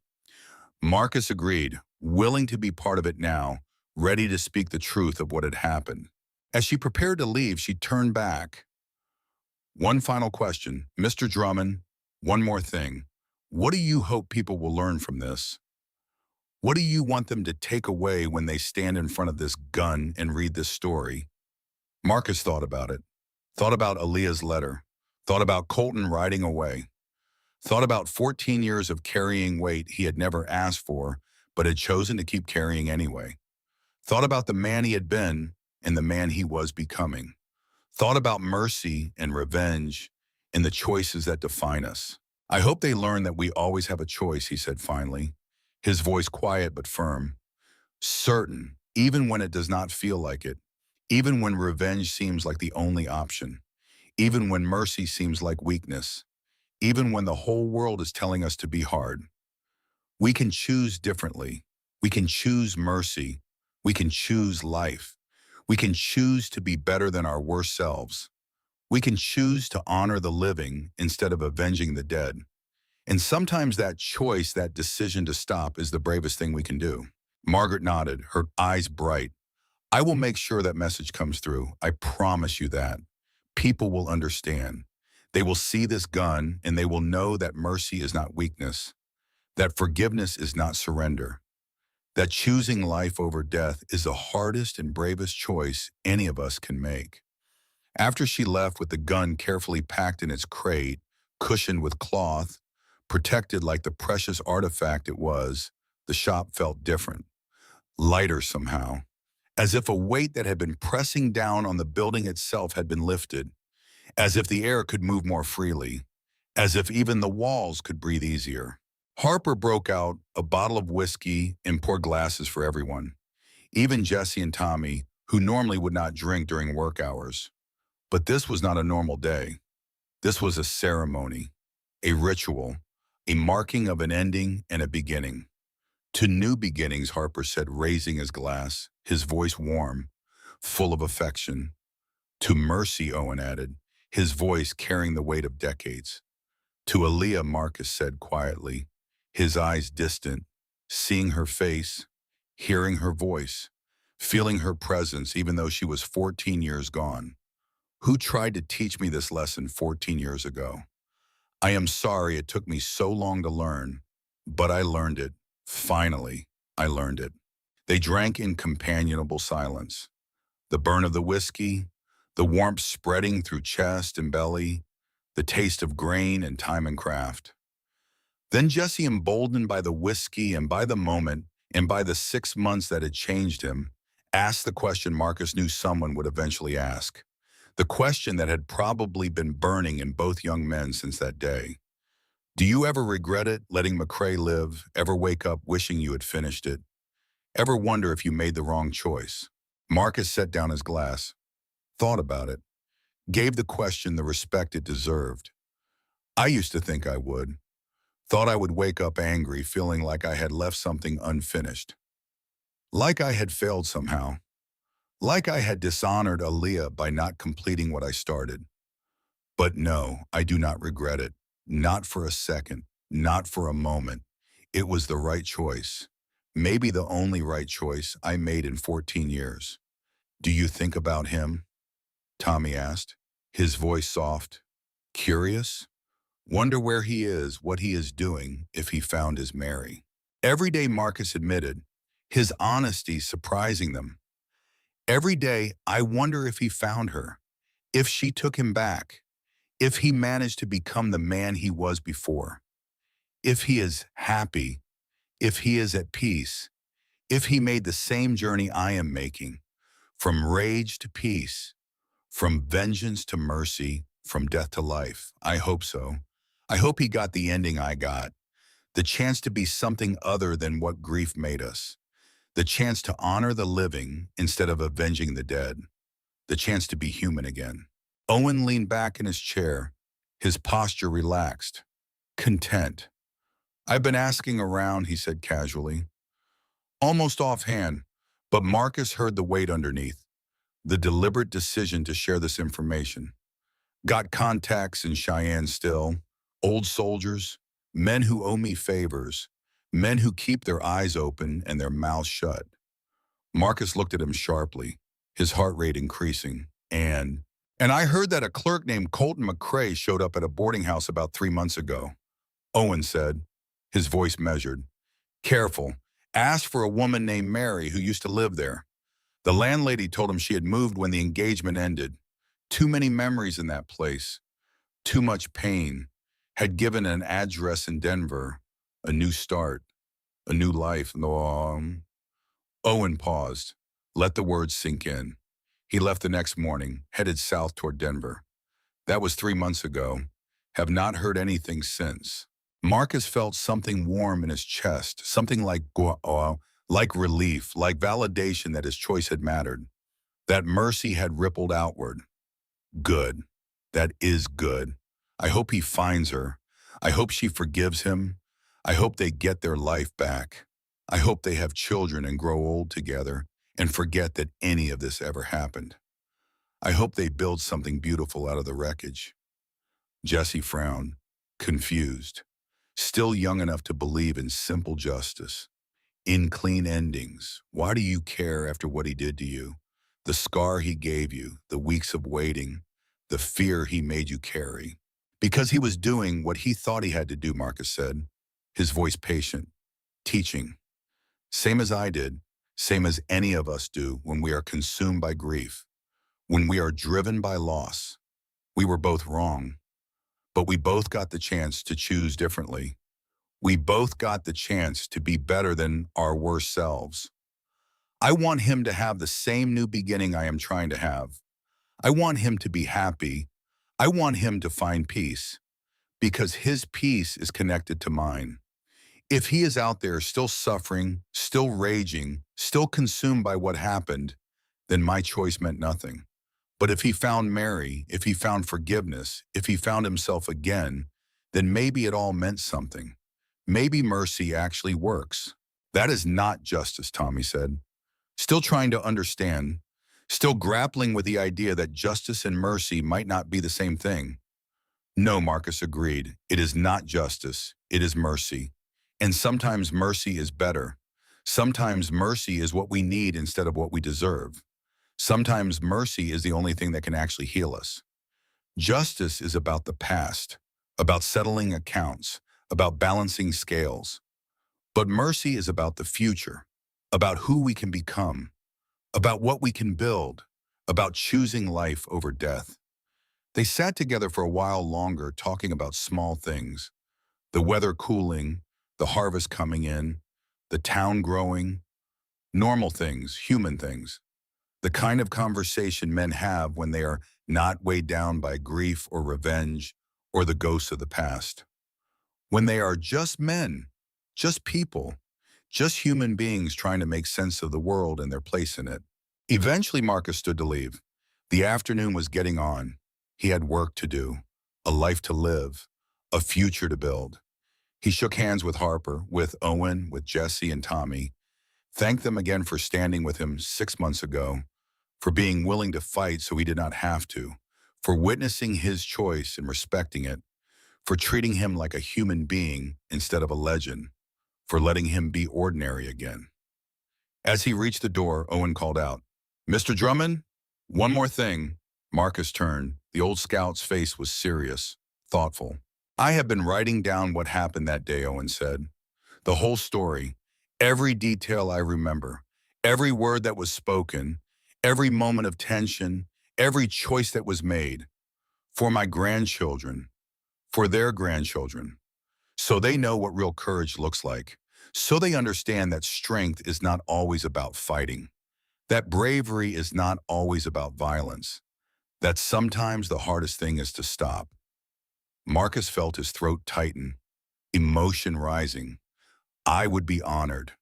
Marcus agreed, willing to be part of it now, ready to speak the truth of what had happened. As she prepared to leave, she turned back. One final question. Mr. Drummond, one more thing. What do you hope people will learn from this? What do you want them to take away when they stand in front of this gun and read this story? Marcus thought about it. Thought about Aaliyah's letter. Thought about Colton riding away. Thought about 14 years of carrying weight he had never asked for, but had chosen to keep carrying anyway. Thought about the man he had been and the man he was becoming. Thought about mercy and revenge and the choices that define us. I hope they learn that we always have a choice, he said finally, his voice quiet but firm. Certain, even when it does not feel like it, even when revenge seems like the only option, even when mercy seems like weakness, even when the whole world is telling us to be hard. We can choose differently. We can choose mercy. We can choose life. We can choose to be better than our worst selves. We can choose to honor the living instead of avenging the dead. And sometimes that choice, that decision to stop, is the bravest thing we can do. Margaret nodded, her eyes bright. I will make sure that message comes through. I promise you that. People will understand. They will see this gun and they will know that mercy is not weakness, that forgiveness is not surrender, that choosing life over death is the hardest and bravest choice any of us can make. After she left with the gun carefully packed in its crate, cushioned with cloth, protected like the precious artifact it was, the shop felt different, lighter somehow, as if a weight that had been pressing down on the building itself had been lifted, as if the air could move more freely, as if even the walls could breathe easier. Harper broke out a bottle of whiskey and poured glasses for everyone, even Jesse and Tommy, who normally would not drink during work hours. But this was not a normal day. This was a ceremony, a ritual, a marking of an ending and a beginning. To new beginnings, Harper said, raising his glass, his voice warm, full of affection. To mercy, Owen added, his voice carrying the weight of decades. To Aaliyah, Marcus said quietly, his eyes distant, seeing her face, hearing her voice, feeling her presence even though she was 14 years gone. Who tried to teach me this lesson 14 years ago? I am sorry it took me so long to learn, but I learned it. Finally, I learned it. They drank in companionable silence. The burn of the whiskey, the warmth spreading through chest and belly, the taste of grain and time and craft. Then Jesse, emboldened by the whiskey and by the moment and by the 6 months that had changed him, asked the question Marcus knew someone would eventually ask. The question that had probably been burning in both young men since that day. Do you ever regret it, letting McCrae live? Ever wake up wishing you had finished it? Ever wonder if you made the wrong choice? Marcus set down his glass, thought about it, gave the question the respect it deserved. I used to think I would. Thought I would wake up angry, feeling like I had left something unfinished. Like I had failed somehow. Like I had dishonored Aaliyah by not completing what I started. But no, I do not regret it. Not for a second. Not for a moment. It was the right choice. Maybe the only right choice I made in 14 years. Do you think about him? Tommy asked, his voice soft. Curious? Wonder where he is, what he is doing, if he found his Mary. Every day, Marcus admitted, his honesty surprising them. Every day, I wonder if he found her, if she took him back, if he managed to become the man he was before, if he is happy, if he is at peace, if he made the same journey I am making, from rage to peace, from vengeance to mercy, from death to life. I hope so. I hope he got the ending I got, the chance to be something other than what grief made us, the chance to honor the living instead of avenging the dead, the chance to be human again. Owen leaned back in his chair, his posture relaxed, content. I've been asking around, he said casually, almost offhand, but Marcus heard the weight underneath, the deliberate decision to share this information. Got contacts in Cheyenne still, old soldiers, men who owe me favors, men who keep their eyes open and their mouths shut. Marcus looked at him sharply, his heart rate increasing. And I heard that a clerk named Colton McCrae showed up at a boarding house about 3 months ago. Owen said, his voice measured. Careful. Asked for a woman named Mary who used to live there. The landlady told him she had moved when the engagement ended. Too many memories in that place. Too much pain. Had given an address in Denver. A new start. A new life. Owen paused. Let the words sink in. He left the next morning, headed south toward Denver. That was 3 months ago. Have not heard anything since. Marcus felt something warm in his chest, something like relief, like validation that his choice had mattered. That mercy had rippled outward. Good. That is good. I hope he finds her. I hope she forgives him. I hope they get their life back. I hope they have children and grow old together and forget that any of this ever happened. I hope they build something beautiful out of the wreckage. Jesse frowned, confused, still young enough to believe in simple justice, in clean endings. Why do you care after what he did to you? The scar he gave you, the weeks of waiting, the fear he made you carry. Because he was doing what he thought he had to do, Marcus said, his voice patient, teaching. Same as I did, same as any of us do when we are consumed by grief, when we are driven by loss. We were both wrong, but we both got the chance to choose differently. We both got the chance to be better than our worst selves. I want him to have the same new beginning I am trying to have. I want him to be happy. I want him to find peace, because his peace is connected to mine. If he is out there still suffering, still raging, still consumed by what happened, then my choice meant nothing. But if he found Mary, if he found forgiveness, if he found himself again, then maybe it all meant something. Maybe mercy actually works. That is not justice, Tommy said, still trying to understand, still grappling with the idea that justice and mercy might not be the same thing. No, Marcus agreed. It is not justice, it is mercy. And sometimes mercy is better. Sometimes mercy is what we need instead of what we deserve. Sometimes mercy is the only thing that can actually heal us. Justice is about the past, about settling accounts, about balancing scales. But mercy is about the future, about who we can become, about what we can build, about choosing life over death. They sat together for a while longer talking about small things, the weather cooling, the harvest coming in, the town growing, normal things, human things, the kind of conversation men have when they are not weighed down by grief or revenge or the ghosts of the past. When they are just men, just people, just human beings trying to make sense of the world and their place in it. Eventually, Marcus stood to leave. The afternoon was getting on. He had work to do, a life to live, a future to build. He shook hands with Harper, with Owen, with Jesse and Tommy, thanked them again for standing with him 6 months ago, for being willing to fight so he did not have to, for witnessing his choice and respecting it, for treating him like a human being instead of a legend, for letting him be ordinary again. As he reached the door, Owen called out, "Mr. Drummond, one more thing." Marcus turned. The old scout's face was serious, thoughtful. "I have been writing down what happened that day," Owen said. "The whole story, every detail I remember, every word that was spoken, every moment of tension, every choice that was made, for my grandchildren, for their grandchildren, so they know what real courage looks like, so they understand that strength is not always about fighting, that bravery is not always about violence, that sometimes the hardest thing is to stop." Marcus felt his throat tighten, emotion rising. "I would be honored.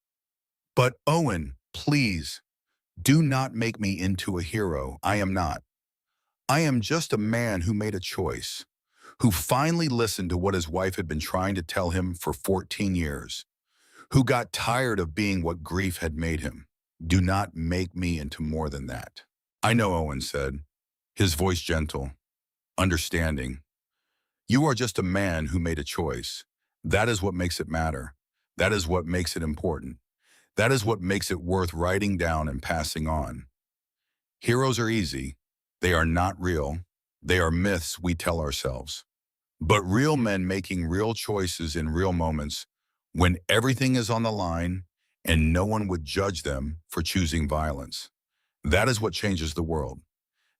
But Owen, please, do not make me into a hero. I am not. I am just a man who made a choice, who finally listened to what his wife had been trying to tell him for 14 years, who got tired of being what grief had made him. Do not make me into more than that." "I know," Owen said, his voice gentle, understanding. "You are just a man who made a choice. That is what makes it matter. That is what makes it important. That is what makes it worth writing down and passing on. Heroes are easy. They are not real. They are myths we tell ourselves. But real men making real choices in real moments, when everything is on the line and no one would judge them for choosing violence. That is what changes the world.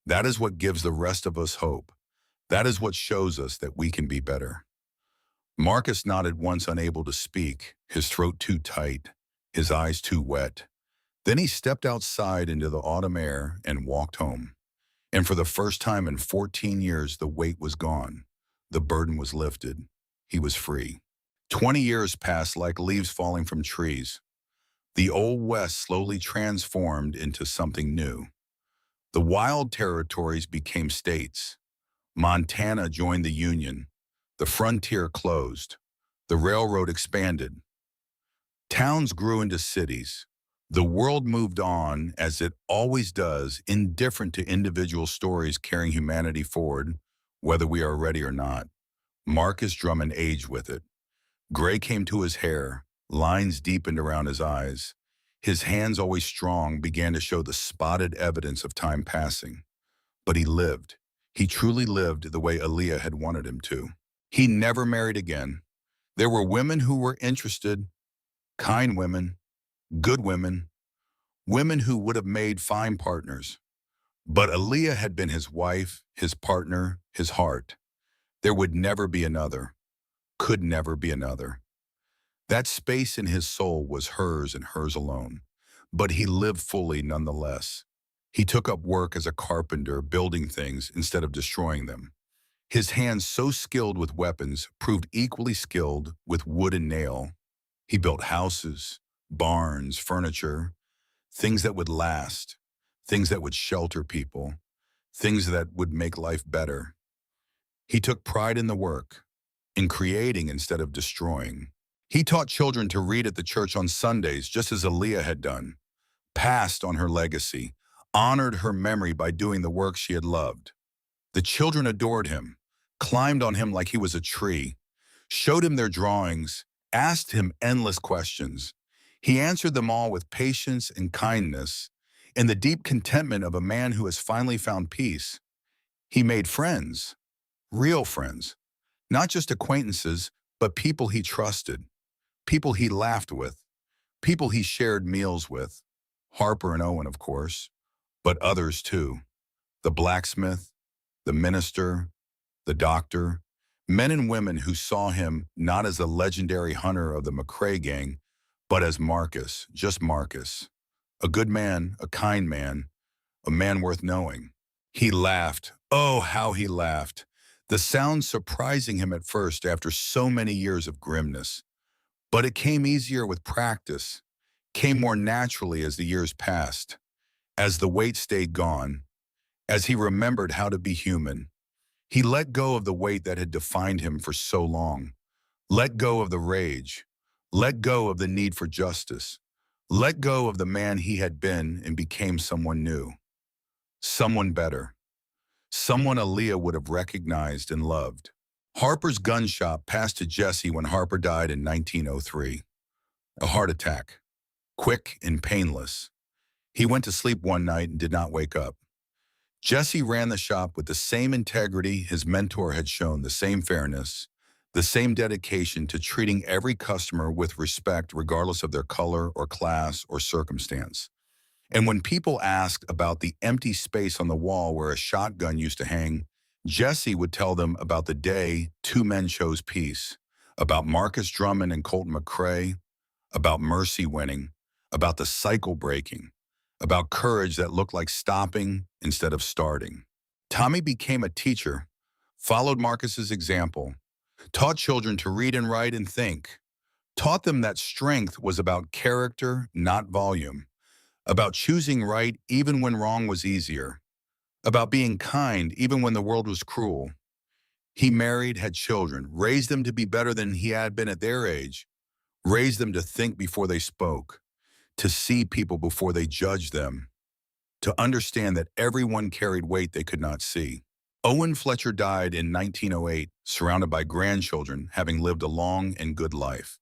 That is what gives the rest of us hope. That is what shows us that we can be better." Marcus nodded once, unable to speak, his throat too tight, his eyes too wet. Then he stepped outside into the autumn air and walked home. And for the first time in 14 years, the weight was gone. The burden was lifted. He was free. 20 years passed like leaves falling from trees. The Old West slowly transformed into something new. The wild territories became states. Montana joined the Union. The frontier closed. The railroad expanded. Towns grew into cities. The world moved on, as it always does, indifferent to individual stories carrying humanity forward, whether we are ready or not. Marcus Drummond aged with it. Gray came to his hair, lines deepened around his eyes. His hands, always strong, began to show the spotted evidence of time passing. But he lived. He truly lived the way Aaliyah had wanted him to. He never married again. There were women who were interested, kind women, good women, women who would have made fine partners. But Aaliyah had been his wife, his partner, his heart. There would never be another, could never be another. That space in his soul was hers and hers alone. But he lived fully nonetheless. He took up work as a carpenter, building things instead of destroying them. His hands, so skilled with weapons, proved equally skilled with wood and nail. He built houses, barns, furniture, things that would last, things that would shelter people, things that would make life better. He took pride in the work, in creating instead of destroying. He taught children to read at the church on Sundays, just as Aaliyah had done, passed on her legacy, honored her memory by doing the work she had loved. The children adored him, climbed on him like he was a tree, showed him their drawings, asked him endless questions. He answered them all with patience and kindness, and the deep contentment of a man who has finally found peace. He made friends, real friends, not just acquaintances, but people he trusted, people he laughed with, people he shared meals with. Harper and Owen, of course, but others too. The blacksmith, the minister, the doctor, men and women who saw him not as a legendary hunter of the McCrae gang, but as Marcus, just Marcus. A good man, a kind man, a man worth knowing. He laughed. Oh, how he laughed. The sound surprising him at first after so many years of grimness. But it came easier with practice, came more naturally as the years passed, as the weight stayed gone, as he remembered how to be human. He let go of the weight that had defined him for so long, let go of the rage, let go of the need for justice, let go of the man he had been and became someone new, someone better, someone Aaliyah would have recognized and loved. Harper's gun shop passed to Jesse when Harper died in 1903. A heart attack, quick and painless. He went to sleep one night and did not wake up. Jesse ran the shop with the same integrity his mentor had shown, the same fairness, the same dedication to treating every customer with respect regardless of their color or class or circumstance. And when people asked about the empty space on the wall where a shotgun used to hang, Jesse would tell them about the day two men chose peace, about Marcus Drummond and Colton McCrae, about mercy winning, about the cycle breaking, about courage that looked like stopping instead of starting. Tommy became a teacher, followed Marcus's example, taught children to read and write and think, taught them that strength was about character, not volume, about choosing right even when wrong was easier, about being kind even when the world was cruel. He married, had children, raised them to be better than he had been at their age, raised them to think before they spoke, to see people before they judged them, to understand that everyone carried weight they could not see. Owen Fletcher died in 1908, surrounded by grandchildren, having lived a long and good life.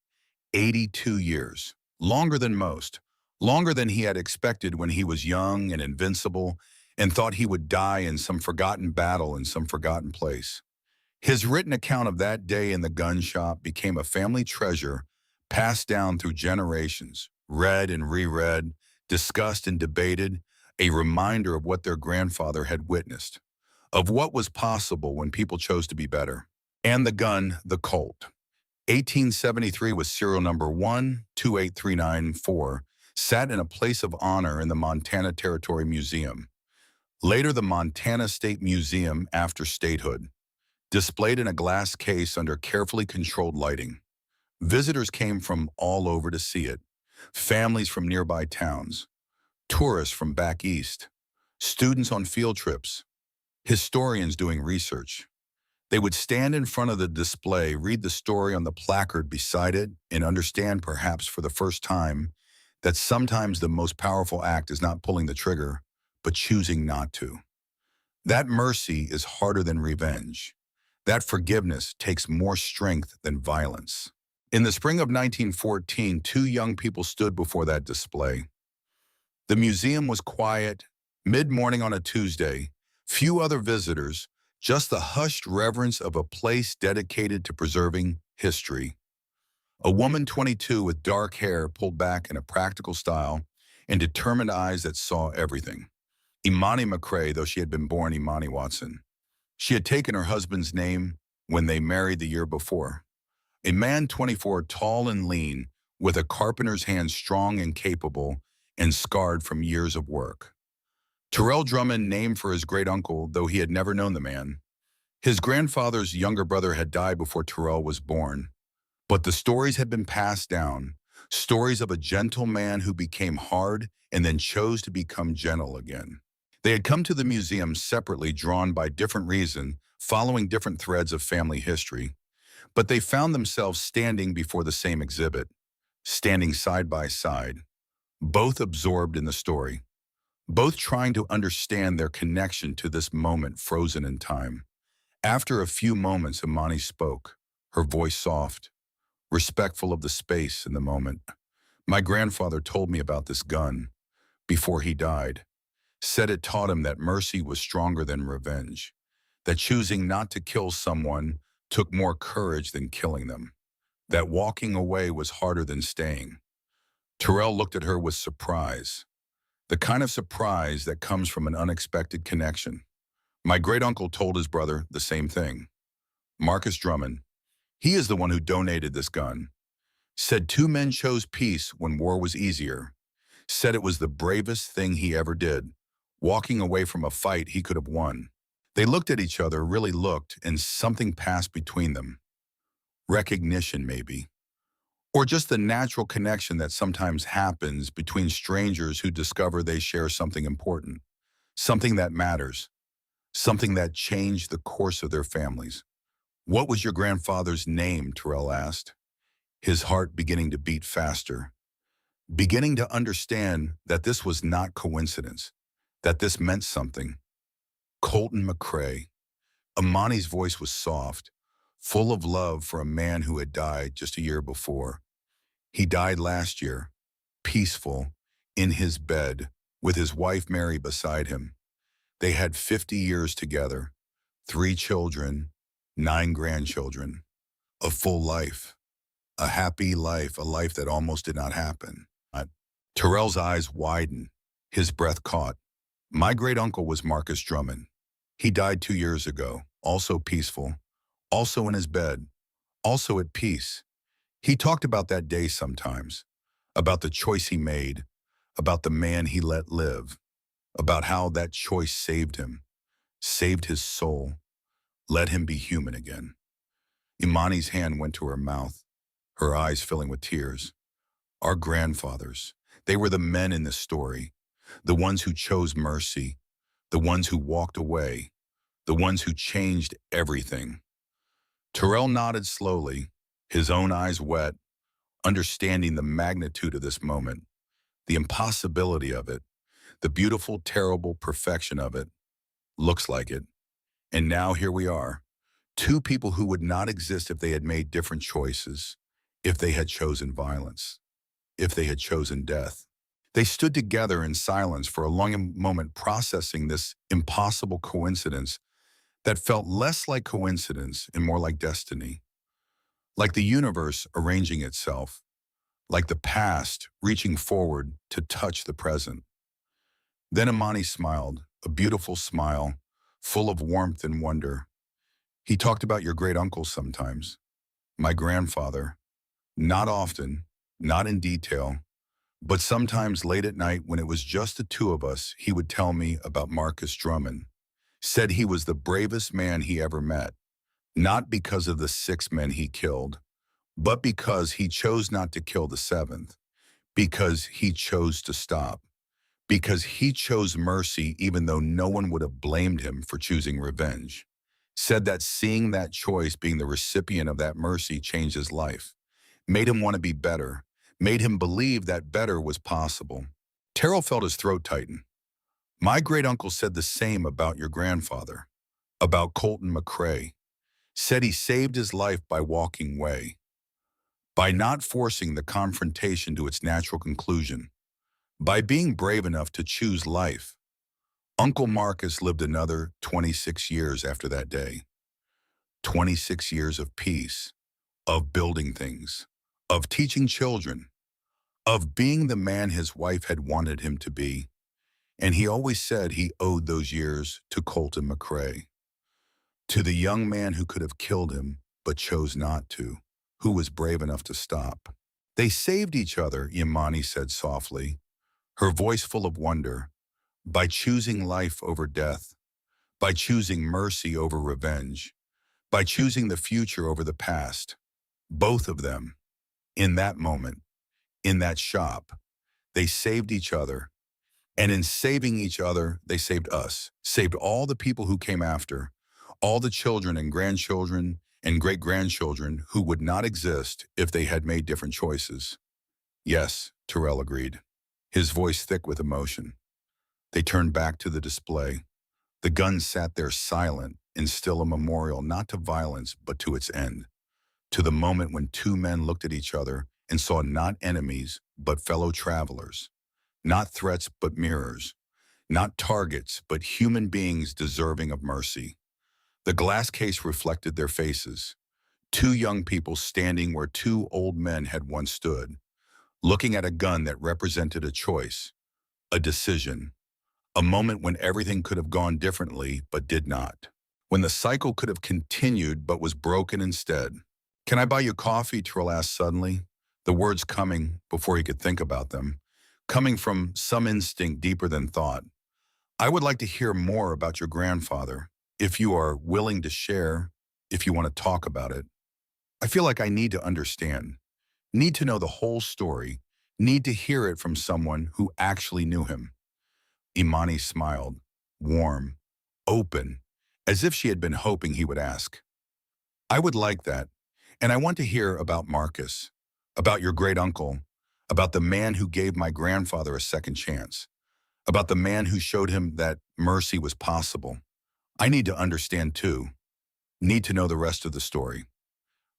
82 years, longer than most, longer than he had expected when he was young and invincible and thought he would die in some forgotten battle in some forgotten place. His written account of that day in the gun shop became a family treasure passed down through generations, read and reread, discussed and debated, a reminder of what their grandfather had witnessed, of what was possible when people chose to be better. And the gun, the Colt. 1873 was serial number 128394, sat in a place of honor in the Montana Territory Museum. Later, the Montana State Museum after statehood, displayed in a glass case under carefully controlled lighting. Visitors came from all over to see it, families from nearby towns, tourists from back east, students on field trips, historians doing research. They would stand in front of the display, read the story on the placard beside it, and understand perhaps for the first time that sometimes the most powerful act is not pulling the trigger, but choosing not to. That mercy is harder than revenge. That forgiveness takes more strength than violence. In the spring of 1914, two young people stood before that display. The museum was quiet, mid-morning on a Tuesday, few other visitors, just the hushed reverence of a place dedicated to preserving history. A woman 22 with dark hair pulled back in a practical style and determined eyes that saw everything. Imani McCrae, though she had been born Imani Watson. She had taken her husband's name when they married the year before. A man 24, tall and lean, with a carpenter's hand strong and capable, and scarred from years of work. Terrell Drummond, named for his great-uncle, though he had never known the man. His grandfather's younger brother had died before Terrell was born, but the stories had been passed down, stories of a gentle man who became hard and then chose to become gentle again. They had come to the museum separately, drawn by different reasons, following different threads of family history. But they found themselves standing before the same exhibit, standing side by side, both absorbed in the story, both trying to understand their connection to this moment frozen in time. After a few moments, Imani spoke, her voice soft, respectful of the space and the moment. My grandfather told me about this gun before he died, said it taught him that mercy was stronger than revenge, that choosing not to kill someone took more courage than killing them, that walking away was harder than staying. Terrell looked at her with surprise, the kind of surprise that comes from an unexpected connection. My great-uncle told his brother the same thing. Marcus Drummond, he is the one who donated this gun, said two men chose peace when war was easier, said it was the bravest thing he ever did, walking away from a fight he could have won. They looked at each other, really looked, and something passed between them. Recognition, maybe. Or just the natural connection that sometimes happens between strangers who discover they share something important, something that matters, something that changed the course of their families. What was your grandfather's name? Terrell asked, his heart beginning to beat faster, beginning to understand that this was not coincidence, that this meant something. Colton McCrae. Imani's voice was soft, full of love for a man who had died just a year before. He died last year, peaceful, in his bed, with his wife Mary beside him. They had 50 years together, 3 children, 9 grandchildren, a full life, a happy life, a life that almost did not happen. Terrell's eyes widened, his breath caught. My great-uncle was Marcus Drummond. He died 2 years ago, also peaceful, also in his bed, also at peace. He talked about that day sometimes, about the choice he made, about the man he let live, about how that choice saved him, saved his soul, let him be human again. Imani's hand went to her mouth, her eyes filling with tears. Our grandfathers, they were the men in this story, the ones who chose mercy, the ones who walked away, the ones who changed everything. Terrell nodded slowly, his own eyes wet, understanding the magnitude of this moment, the impossibility of it, the beautiful, terrible perfection of it. Looks like it. And now here we are, 2 people who would not exist if they had made different choices, if they had chosen violence, if they had chosen death. They stood together in silence for a long moment, processing this impossible coincidence that felt less like coincidence and more like destiny, like the universe arranging itself, like the past reaching forward to touch the present. Then Imani smiled, a beautiful smile, full of warmth and wonder. He talked about your great-uncle sometimes, my grandfather, not often, not in detail, but sometimes late at night when it was just the 2 of us, he would tell me about Marcus Drummond. Said he was the bravest man he ever met, not because of the 6 men he killed, but because he chose not to kill the 7th, because he chose to stop, because he chose mercy even though no one would have blamed him for choosing revenge. Said that seeing that choice, being the recipient of that mercy, changed his life, made him want to be better, made him believe that better was possible. Terrell felt his throat tighten. My great-uncle said the same about your grandfather, about Colton McCrae. Said he saved his life by walking away, by not forcing the confrontation to its natural conclusion, by being brave enough to choose life. Uncle Marcus lived another 26 years after that day. 26 years of peace, of building things, of teaching children, of being the man his wife had wanted him to be. And he always said he owed those years to Colton McCrae, to the young man who could have killed him but chose not to, who was brave enough to stop. They saved each other, Imani said softly, her voice full of wonder, by choosing life over death, by choosing mercy over revenge, by choosing the future over the past. Both of them, in that moment, in that shop, they saved each other. And in saving each other, they saved us, saved all the people who came after, all the children and grandchildren and great-grandchildren who would not exist if they had made different choices. Yes, Terrell agreed, his voice thick with emotion. They turned back to the display. The gun sat there silent and still a memorial not to violence but to its end, to the moment when two men looked at each other and saw not enemies but fellow travelers, not threats but mirrors, not targets but human beings deserving of mercy. The glass case reflected their faces, two young people standing where two old men had once stood, looking at a gun that represented a choice, a decision, a moment when everything could have gone differently but did not, when the cycle could have continued but was broken instead. "Can I buy you coffee?" Terrell asked suddenly, the words coming before he could think about them, coming from some instinct deeper than thought. "I would like to hear more about your grandfather, if you are willing to share, if you want to talk about it. I feel like I need to understand, need to know the whole story, need to hear it from someone who actually knew him." Imani smiled, warm, open, as if she had been hoping he would ask. "I would like that, and I want to hear about Marcus, about your great-uncle, about the man who gave my grandfather a second chance, about the man who showed him that mercy was possible. I need to understand too, need to know the rest of the story."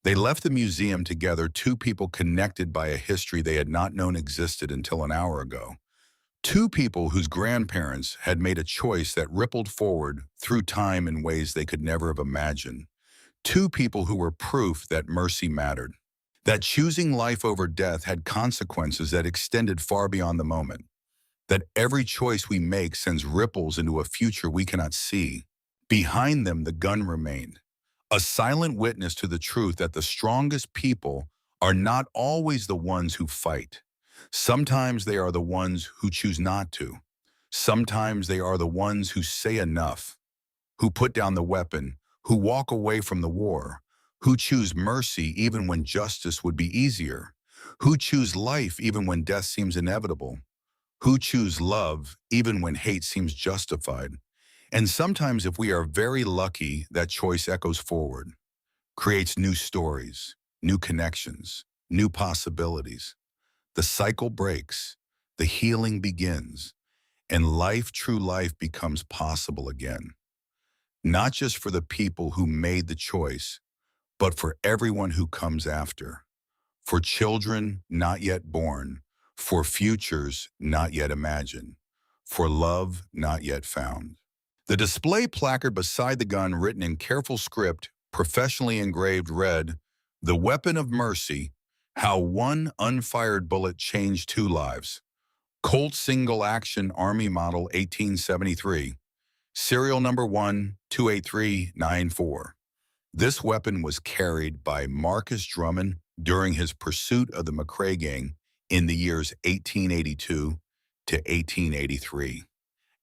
They left the museum together, two people connected by a history they had not known existed until an hour ago. Two people whose grandparents had made a choice that rippled forward through time in ways they could never have imagined. Two people who were proof that mercy mattered, that choosing life over death had consequences that extended far beyond the moment, that every choice we make sends ripples into a future we cannot see. Behind them, the gun remained, a silent witness to the truth that the strongest people are not always the ones who fight. Sometimes they are the ones who choose not to. Sometimes they are the ones who say enough, who put down the weapon, who walk away from the war, who choose mercy even when justice would be easier, who choose life even when death seems inevitable, who choose love even when hate seems justified. And sometimes, if we are very lucky, that choice echoes forward, creates new stories, new connections, new possibilities. The cycle breaks, the healing begins, and life, true life, becomes possible again. Not just for the people who made the choice, but for everyone who comes after. For children not yet born, for futures not yet imagined, for love not yet found. The display placard beside the gun, written in careful script, professionally engraved, read, "The Weapon of Mercy, How One Unfired Bullet Changed Two Lives. Colt Single Action Army Model 1873. Serial number 128394. This weapon was carried by Marcus Drummond during his pursuit of the McCrae gang in the years 1882 to 1883.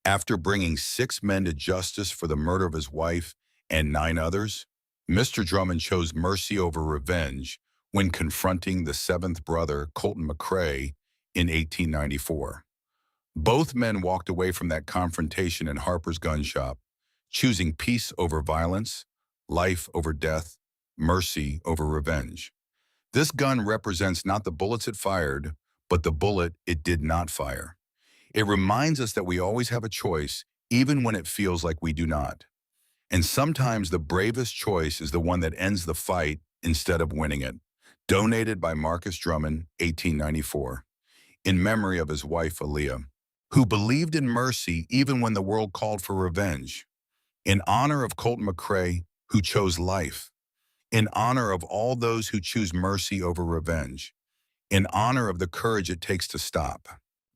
After bringing 6 men to justice for the murder of his wife and 9 others, Mr. Drummond chose mercy over revenge when confronting the 7th brother, Colton McCrae, in 1894. Both men walked away from that confrontation in Harper's gun shop, choosing peace over violence, life over death, mercy over revenge. This gun represents not the bullets it fired, but the bullet it did not fire. It reminds us that we always have a choice, even when it feels like we do not. And sometimes the bravest choice is the one that ends the fight instead of winning it. Donated by Marcus Drummond, 1894, in memory of his wife, Aaliyah, who believed in mercy even when the world called for revenge. In honor of Colton McCrae, who chose life. In honor of all those who choose mercy over revenge. In honor of the courage it takes to stop.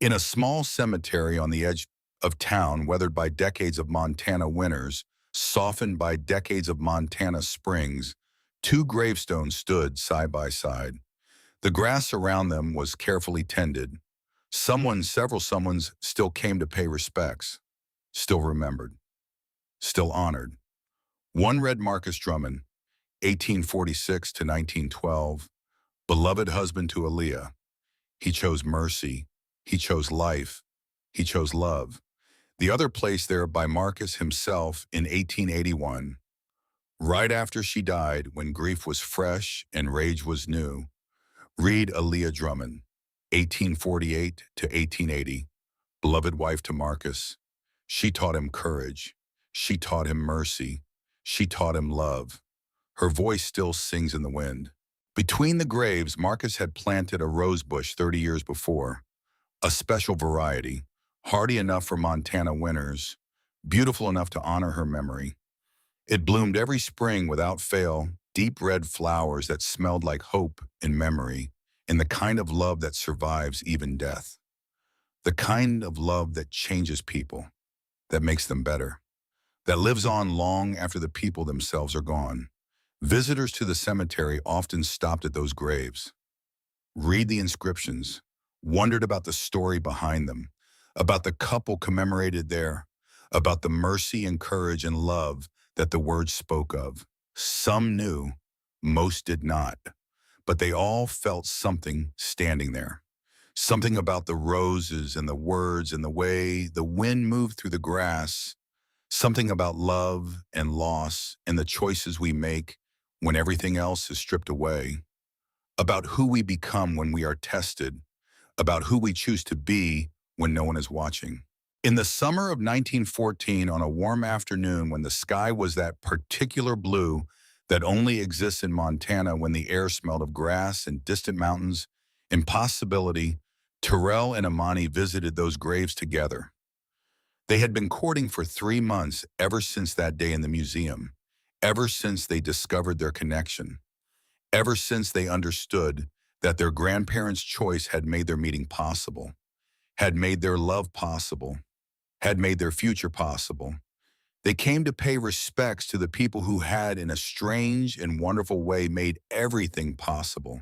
In a small cemetery on the edge of town, weathered by decades of Montana winters, softened by decades of Montana springs, 2 gravestones stood side by side. The grass around them was carefully tended. Several someones still came to pay respects, still remembered, still honored. One read Marcus Drummond, 1846 to 1912, beloved husband to Aaliyah. He chose mercy, he chose life, he chose love. The other placed there by Marcus himself in 1881, Right after she died, when grief was fresh and rage was new, read Aaliyah Drummond, 1848 to 1880, beloved wife to Marcus. She taught him courage. She taught him mercy. She taught him love. Her voice still sings in the wind. Between the graves, Marcus had planted a rose bush 30 years before, a special variety, hardy enough for Montana winters, beautiful enough to honor her memory. It bloomed every spring without fail, deep red flowers that smelled like hope and memory, and the kind of love that survives even death. The kind of love that changes people, that makes them better, that lives on long after the people themselves are gone. Visitors to the cemetery often stopped at those graves, read the inscriptions, wondered about the story behind them, about the couple commemorated there, about the mercy and courage and love that the words spoke of. Some knew, most did not, but they all felt something standing there. Something about the roses and the words and the way the wind moved through the grass. Something about love and loss and the choices we make when everything else is stripped away. About who we become when we are tested. About who we choose to be when no one is watching. In the summer of 1914, on a warm afternoon when the sky was that particular blue that only exists in Montana when the air smelled of grass and distant mountains, impossibility, Terrell and Imani visited those graves together. They had been courting for 3 months ever since that day in the museum, ever since they discovered their connection, ever since they understood that their grandparents' choice had made their meeting possible, had made their love possible, had made their future possible. They came to pay respects to the people who had, in a strange and wonderful way, made everything possible,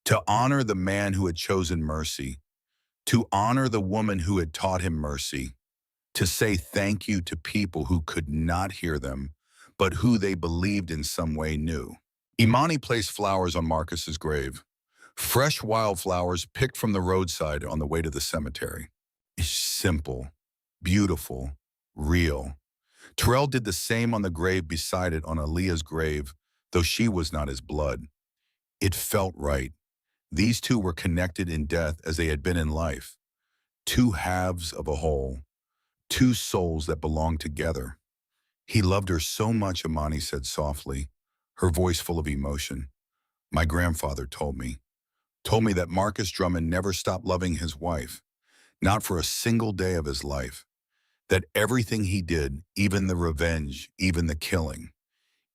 to honor the man who had chosen mercy, to honor the woman who had taught him mercy, to say thank you to people who could not hear them, but who they believed in some way knew. Imani placed flowers on Marcus's grave, fresh wildflowers picked from the roadside on the way to the cemetery. Simple, beautiful, real. Terrell did the same on the grave beside it on Aaliyah's grave, though she was not his blood. It felt right. These two were connected in death as they had been in life. Two halves of a whole. Two souls that belonged together. He loved her so much, Imani said softly, her voice full of emotion. My grandfather told me that Marcus Drummond never stopped loving his wife, not for a single day of his life, that everything he did, even the revenge, even the killing,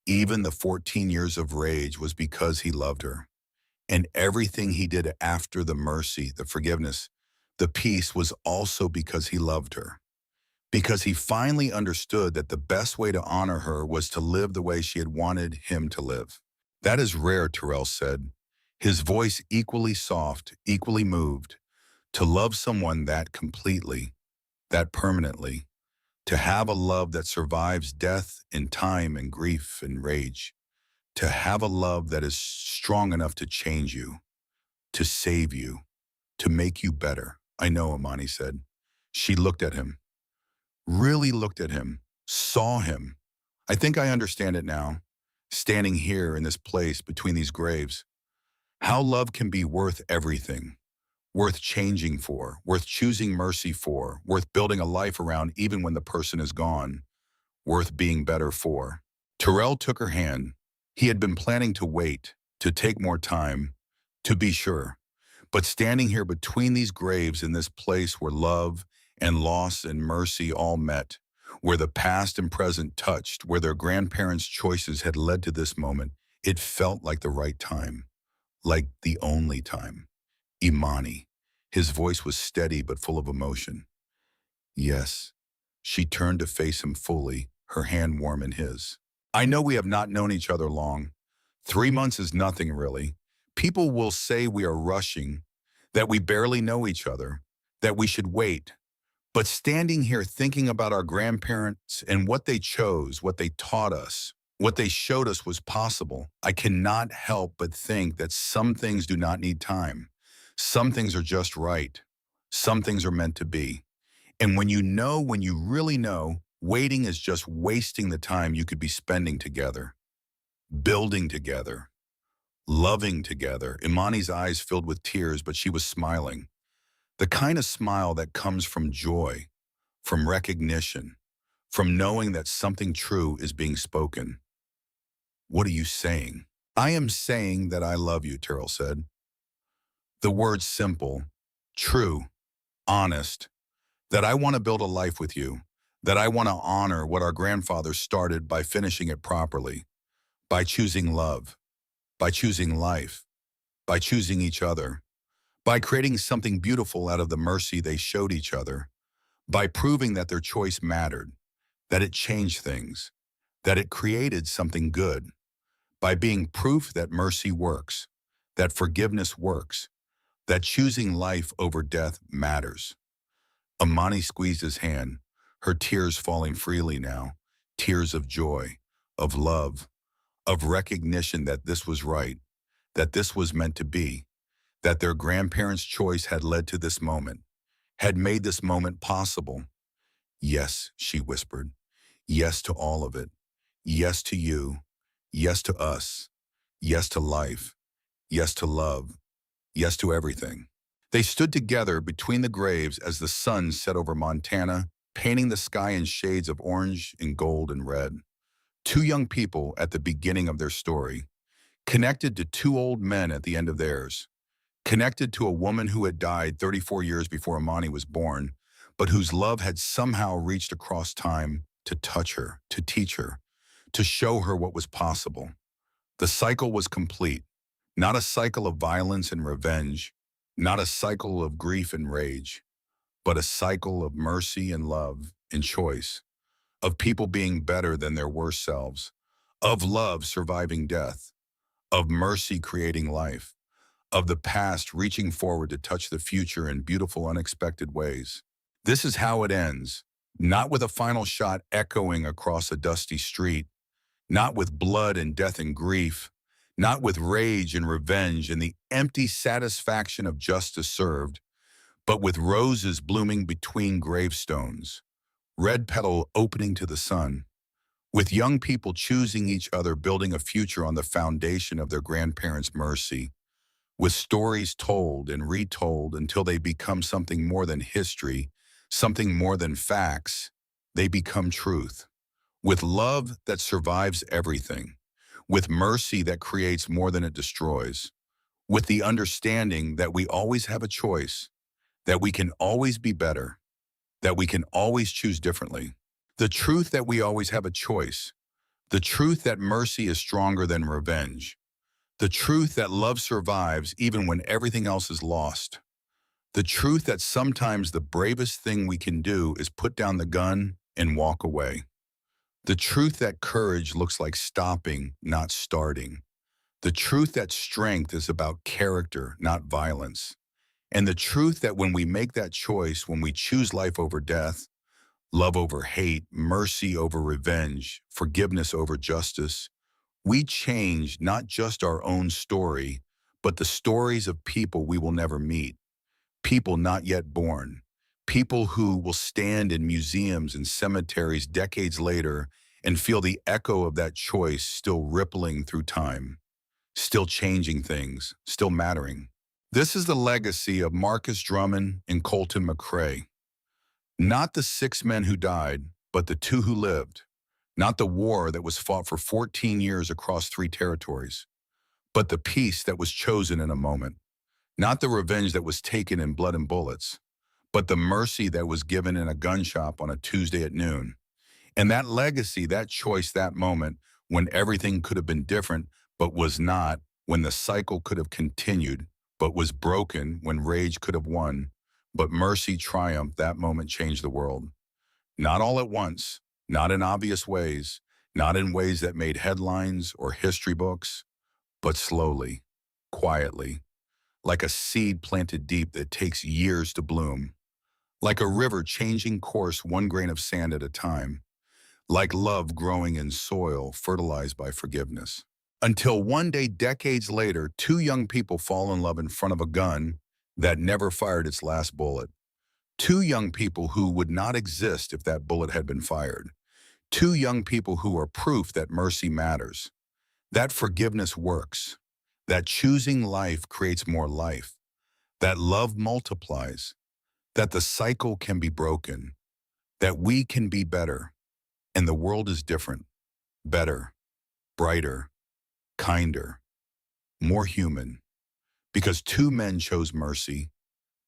even the 14 years of rage was because he loved her. And everything he did after the mercy, the forgiveness, the peace was also because he loved her. Because he finally understood that the best way to honor her was to live the way she had wanted him to live. That is rare, Terrell said, his voice equally soft, equally moved, to love someone that completely, that permanently, to have a love that survives death and time and grief and rage, to have a love that is strong enough to change you, to save you, to make you better. I know, Imani said. She looked at him. Really looked at him, saw him. I think I understand it now, standing here in this place between these graves. How love can be worth everything, worth changing for, worth choosing mercy for, worth building a life around even when the person is gone, worth being better for. Terrell took her hand. He had been planning to wait, to take more time, to be sure. But standing here between these graves in this place where love and loss and mercy all met, where the past and present touched, where their grandparents' choices had led to this moment, it felt like the right time, like the only time. Imani. His voice was steady but full of emotion. Yes. She turned to face him fully, her hand warm in his. I know we have not known each other long. 3 months is nothing, really. People will say we are rushing, that we barely know each other, that we should wait. But standing here thinking about our grandparents and what they chose, what they taught us, what they showed us was possible, I cannot help but think that some things do not need time. Some things are just right. Some things are meant to be. And when you really know, waiting is just wasting the time you could be spending together. building together, loving together. Imani's eyes filled with tears, but she was smiling. The kind of smile that comes from joy, from recognition, from knowing that something true is being spoken. What are you saying? I am saying that I love you, Terrell said. The words simple, true, honest, that I want to build a life with you, that I want to honor what our grandfathers started by finishing it properly, by choosing love, by choosing life, by choosing each other, by creating something beautiful out of the mercy they showed each other, by proving that their choice mattered, that it changed things, that it created something good, by being proof that mercy works, that forgiveness works, that choosing life over death matters. Amani squeezed his hand, her tears falling freely now, tears of joy, of love, of recognition that this was right, that this was meant to be, that their grandparents' choice had led to this moment, had made this moment possible. Yes, she whispered. Yes to all of it. Yes to you. Yes to us. Yes to life. Yes to love. Yes to everything. They stood together between the graves as the sun set over Montana, painting the sky in shades of orange and gold and red. Two young people at the beginning of their story, connected to two old men at the end of theirs, connected to a woman who had died 34 years before Amani was born, but whose love had somehow reached across time to touch her, to teach her, to show her what was possible. The cycle was complete, not a cycle of violence and revenge, not a cycle of grief and rage, but a cycle of mercy and love and choice, of people being better than their worst selves, of love surviving death, of mercy creating life, of the past reaching forward to touch the future in beautiful, unexpected ways. This is how it ends, not with a final shot echoing across a dusty street, not with blood and death and grief, not with rage and revenge and the empty satisfaction of justice served, but with roses blooming between gravestones, red petal opening to the sun, with young people choosing each other, building a future on the foundation of their grandparents' mercy, with stories told and retold until they become something more than history, something more than facts. They become truth. With love that survives everything, with mercy that creates more than it destroys, with the understanding that we always have a choice, that we can always be better, that we can always choose differently. The truth that we always have a choice, the truth that mercy is stronger than revenge, the truth that love survives even when everything else is lost, the truth that sometimes the bravest thing we can do is put down the gun and walk away. The truth that courage looks like stopping, not starting. The truth that strength is about character, not violence. And the truth that when we make that choice, when we choose life over death, love over hate, mercy over revenge, forgiveness over justice, we change not just our own story, but the stories of people we will never meet, people not yet born, people who will stand in museums and cemeteries decades later and feel the echo of that choice still rippling through time, still changing things, still mattering. This is the legacy of Marcus Drummond and Colton McRae. Not the 6 men who died, but the 2 who lived. Not the war that was fought for 14 years across 3 territories, but the peace that was chosen in a moment. Not the revenge that was taken in blood and bullets, but the mercy that was given in a gun shop on a Tuesday at noon. And that legacy, that choice, that moment, when everything could have been different, but was not, when the cycle could have continued, but was broken, when rage could have won, but mercy triumphed, that moment changed the world. Not all at once, not in obvious ways, not in ways that made headlines or history books, but slowly, quietly, like a seed planted deep that takes years to bloom, like a river changing course one grain of sand at a time, like love growing in soil fertilized by forgiveness. Until one day, decades later, 2 young people fall in love in front of a gun that never fired its last bullet. 2 young people who would not exist if that bullet had been fired. 2 young people who are proof that mercy matters, That forgiveness works. That choosing life creates more life. That love multiplies. That the cycle can be broken. That we can be better. And the world is different. Better, brighter, kinder, more human. Because two men chose mercy.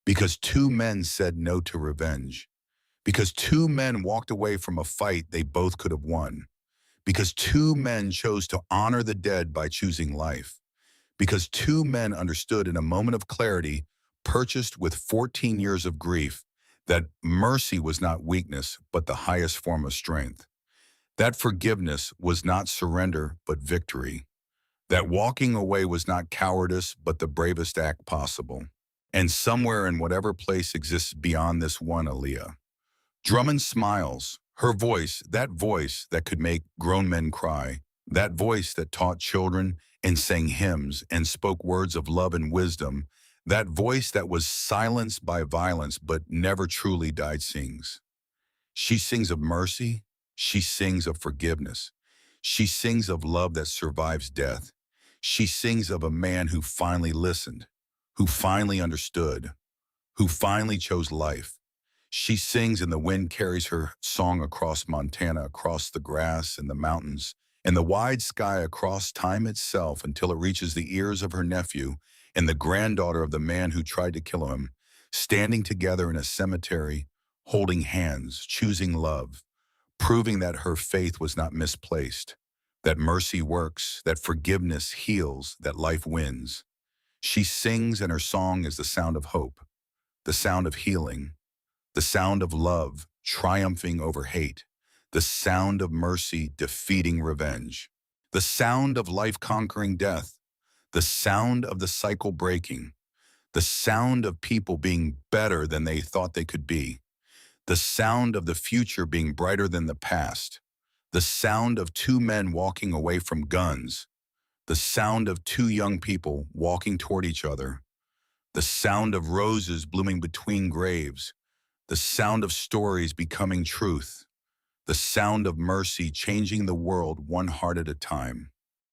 Because two men said no to revenge. Because two men walked away from a fight they both could have won. Because two men chose to honor the dead by choosing life. Because two men understood in a moment of clarity, purchased with 14 years of grief, that mercy was not weakness, but the highest form of strength. That forgiveness was not surrender, but victory. That walking away was not cowardice, but the bravest act possible. And somewhere in whatever place exists beyond this one Aaliyah, Drummond smiles. Her voice that could make grown men cry, that voice that taught children and sang hymns and spoke words of love and wisdom, that voice that was silenced by violence but never truly died sings. She sings of mercy. She sings of forgiveness. She sings of love that survives death. She sings of a man who finally listened, who finally understood, who finally chose life. She sings and the wind carries her song across Montana, across the grass and the mountains, and the wide sky across time itself until it reaches the ears of her nephew and the granddaughter of the man who tried to kill him, standing together in a cemetery, holding hands, choosing love, proving that her faith was not misplaced, that mercy works, that forgiveness heals, that life wins. She sings and her song is the sound of hope, the sound of healing, the sound of love triumphing over hate, the sound of mercy defeating revenge, the sound of life conquering death, the sound of the cycle breaking, the sound of people being better than they thought they could be, the sound of the future being brighter than the past, the sound of two men walking away from guns, the sound of two young people walking toward each other, the sound of roses blooming between graves, the sound of stories becoming truth, the sound of mercy changing the world one heart at a time.